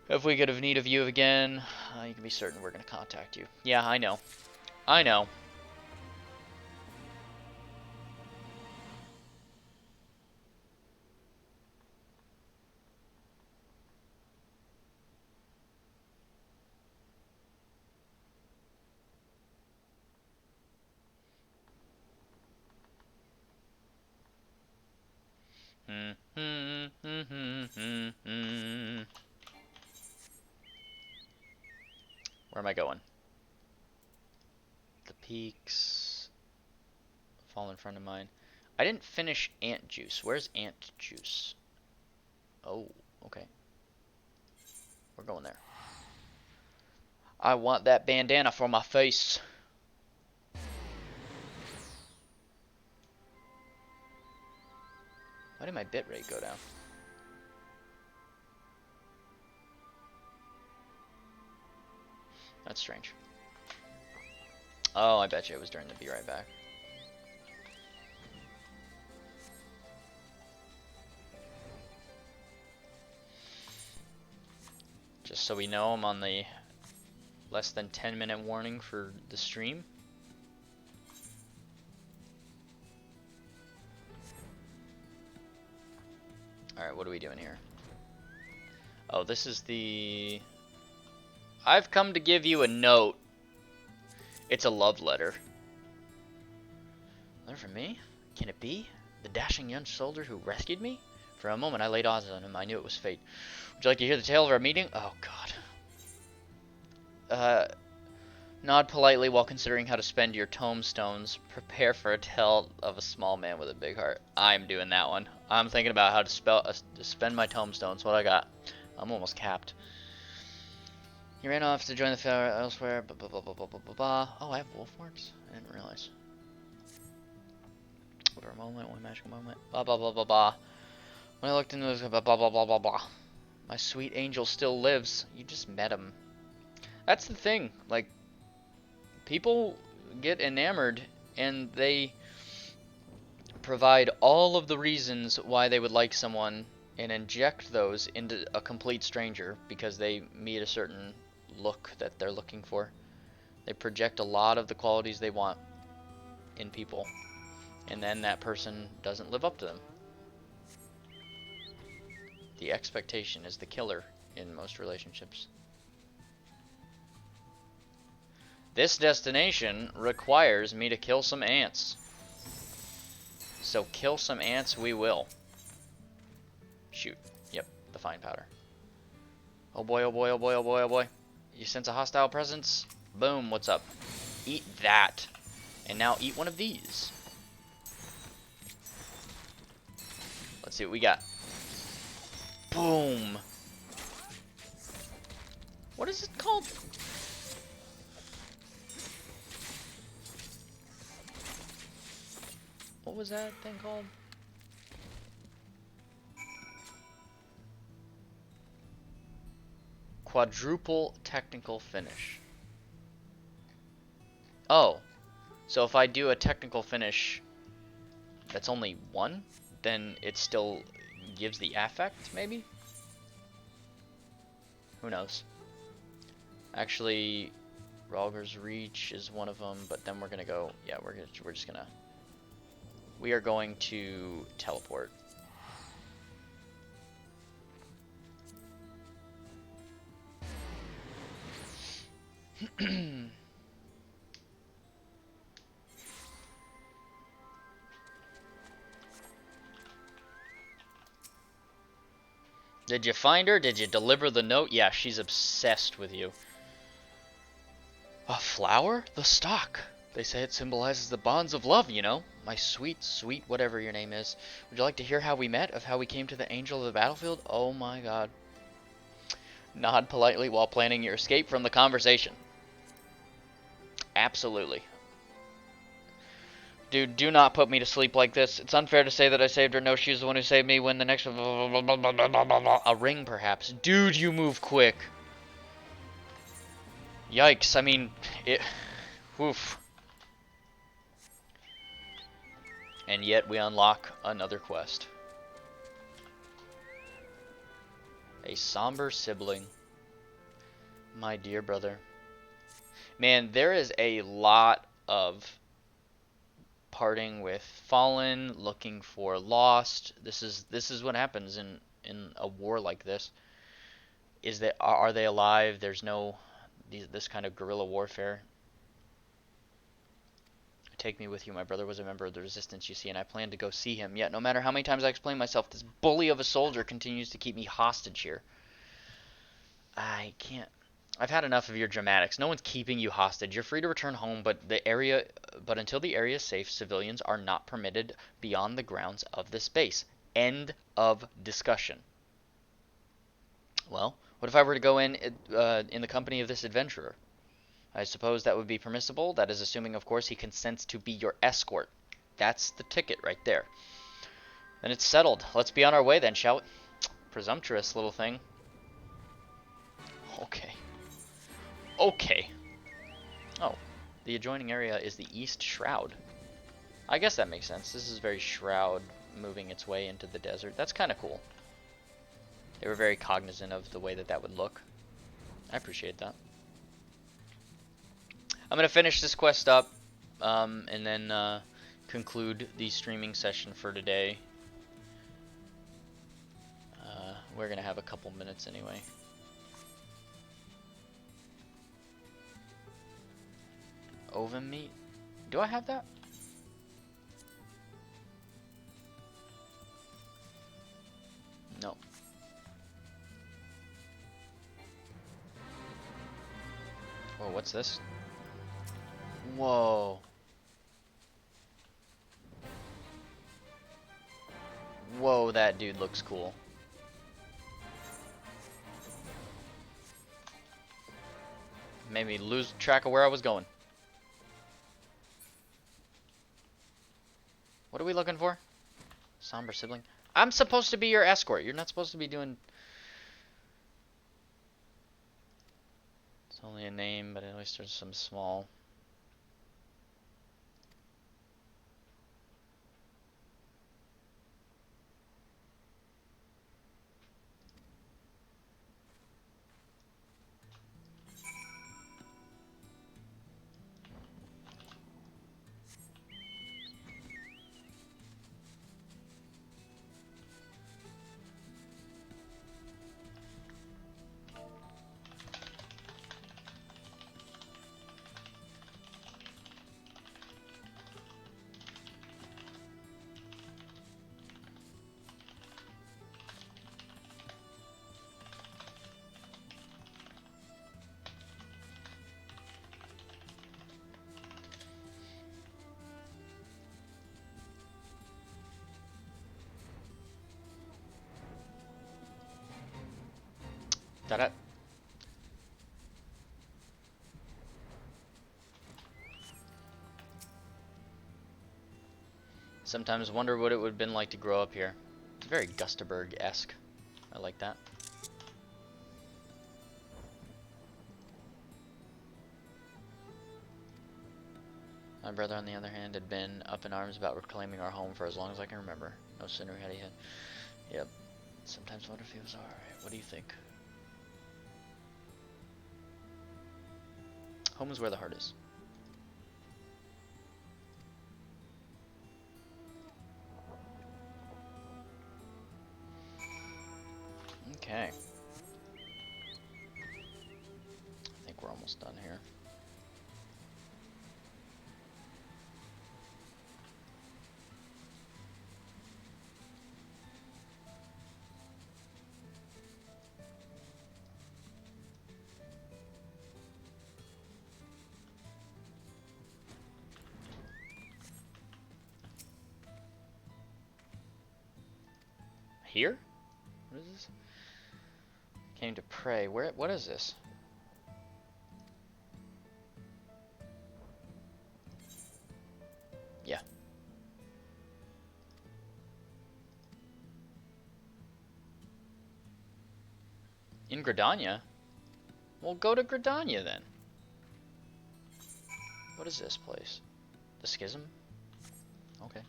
S2: If we could have need of you again, you can be certain we're going to contact you. Yeah, I know. I know. Where am I going? The peaks. Fallen friend of mine. I didn't finish ant juice. Where's ant juice? Oh, okay. We're going there. I want that bandana for my face. Why did my bitrate go down? That's strange. Oh, I bet you it was during the be right back. Just so we know, I'm on the less than 10-minute warning for the stream. Alright, what are we doing here? Oh, this is the... I've come to give you a note. It's a love letter. Letter from me? Can it be? The dashing young soldier who rescued me? For a moment I laid eyes on him. I knew it was fate. Would you like to hear the tale of our meeting? Oh, God. Nod politely while considering how to spend your tombstones. Prepare for a tale of a small man with a big heart. I'm doing that one. I'm thinking about how to spend my tombstones. What I got? I'm almost capped. He ran off to join the fair elsewhere. Blah, blah, blah, blah, blah, blah, blah, blah. Oh, I have wolf marks? I didn't realize. For a moment, one magical moment. Blah, blah, blah, blah, blah. When I looked into this, blah, blah, blah, blah, blah, blah. My sweet angel still lives. You just met him. That's the thing. Like, people get enamored and they provide all of the reasons why they would like someone and inject those into a complete stranger because they meet a certain look that they're looking for. They project a lot of the qualities they want in people, and then that person doesn't live up to them. The expectation is the killer in most relationships. This destination requires me to kill some ants. So kill some ants we will. Shoot. Yep, the fine powder. Oh boy, oh boy, oh boy, oh boy, oh boy. You sense a hostile presence? Boom, what's up? Eat that. And now eat one of these. Let's see what we got. Boom. What is it called? What was that thing called? Quadruple technical finish. Oh, so if I do a technical finish that's only one, then it still gives the affect, maybe? Who knows? Actually, Ralger's Reach is one of them, but then we're gonna go, yeah, we are going to teleport. Did you find her? Did you deliver the note? Yeah, she's obsessed with you. A flower? The stalk. They say it symbolizes the bonds of love, you know. My sweet, sweet whatever your name is. Would you like to hear how we met? Of how we came to the angel of the battlefield? Oh my god. Nod politely while planning your escape from the conversation. Absolutely. Dude, do not put me to sleep like this. It's unfair to say that I saved her. No, she's the one who saved me when the next... A ring, perhaps. Dude, you move quick. Yikes, I mean... Oof. And yet we unlock another quest. A somber sibling. My dear brother. Man, there is a lot of parting with fallen, looking for lost. This is what happens in a war like this. Is that are they alive? There's no this kind of guerrilla warfare. Take me with you. My brother was a member of the resistance, you see, and I plan to go see him. Yet, no matter how many times I explain myself, this bully of a soldier continues to keep me hostage here. I can't. I've had enough of your dramatics. No one's keeping you hostage. You're free to return home, but until the area is safe, civilians are not permitted beyond the grounds of this base. End of discussion. Well, what if I were to go in the company of this adventurer? I suppose that would be permissible. That is assuming, of course, he consents to be your escort. That's the ticket right there. Then it's settled. Let's be on our way then, shall we? Presumptuous little thing. Okay. Okay. Oh, the adjoining area is the East Shroud. I guess that makes sense. This is very Shroud moving its way into the desert. That's kind of cool. They were very cognizant of the way that that would look. I appreciate that. I'm going to finish this quest up and then conclude the streaming session for today. We're going to have a couple minutes anyway. Ovum meat? Do I have that? No. Oh, what's this? Whoa. Whoa, that dude looks cool. Made me lose track of where I was going. What are we looking for? Somber sibling. I'm supposed to be your escort. You're not supposed to be doing... It's only a name, but at least there's some small... Da-da. Sometimes wonder what it would have been like to grow up here. It's very Gustaberg-esque. I like that. My brother, on the other hand, had been up in arms about reclaiming our home for as long as I can remember. No sooner had he had... Yep. Sometimes wonder if he was alright. What do you think? Home is where the heart is. Okay. I think we're almost done here. Here? What is this? Came to pray. Where? What is this? Yeah. In Gridania? Well, go to Gridania then. What is this place? The Schism? Okay.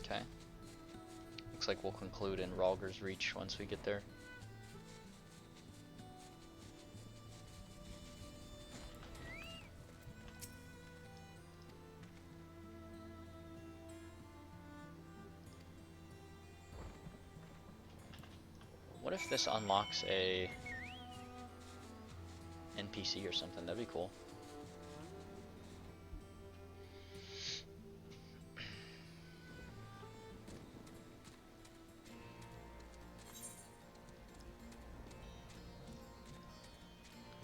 S2: Okay. Looks like we'll conclude in Ralger's Reach once we get there. What if this unlocks a NPC or something? That'd be cool.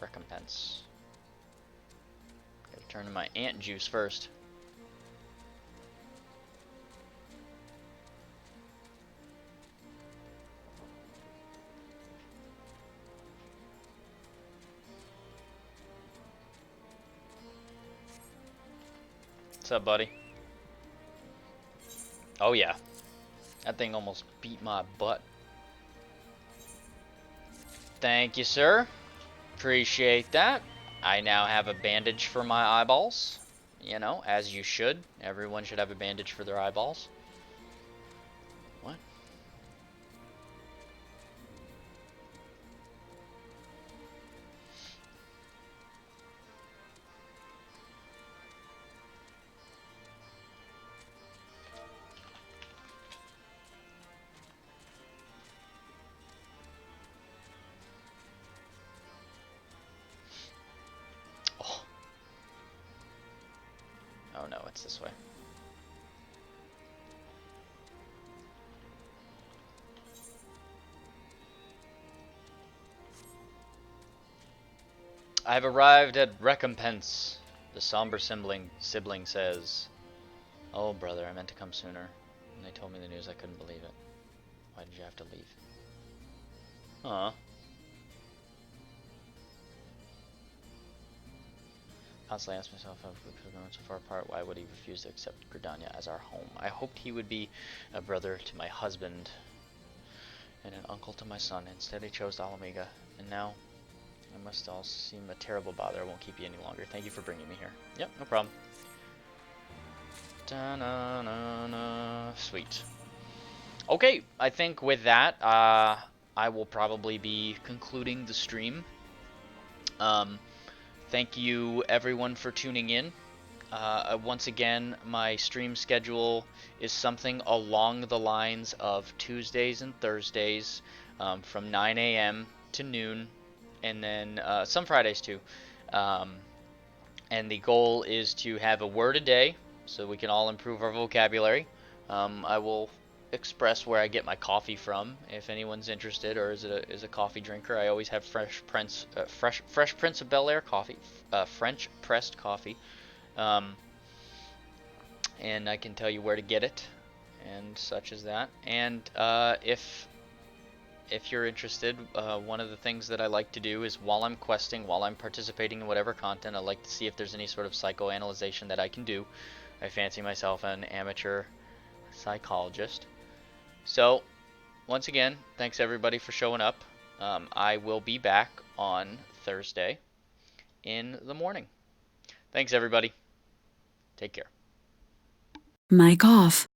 S2: Recompense. Turn to my ant juice first. What's up, buddy? Oh yeah. That thing almost beat my butt. Thank you, sir. Appreciate that. I now have a bandage for my eyeballs. You know, as you should. Everyone should have a bandage for their eyeballs. What? Oh. Oh no, it's this way. I have arrived at recompense. The somber sibling says, "Oh brother, I meant to come sooner. When they told me the news, I couldn't believe it. Why did you have to leave?" Huh. Constantly ask myself, if we could have grown so far apart, why would he refuse to accept Gridania as our home? I hoped he would be a brother to my husband and an uncle to my son. Instead, he chose Alamega, and now I must all seem a terrible bother. I won't keep you any longer. Thank you for bringing me here. Yep, no problem. Da-na-na-na. Sweet. Okay, I think with that, I will probably be concluding the stream. Thank you everyone for tuning in. Once again, my stream schedule is something along the lines of Tuesdays and Thursdays from 9 a.m. to noon, and then some Fridays too. And the goal is to have a word a day so we can all improve our vocabulary. I will express where I get my coffee from if anyone's interested or is a coffee drinker. I always have Fresh Prince of Bel-Air coffee, French pressed coffee, and I can tell you where to get it and such as that. And if you're interested, one of the things that I like to do is while I'm questing, while I'm participating in whatever content, I like to see if there's any sort of psychoanalyzation that I can do. I fancy myself an amateur psychologist. So, once again, thanks everybody for showing up. I will be back on Thursday in the morning. Thanks everybody. Take care.
S5: Mic off.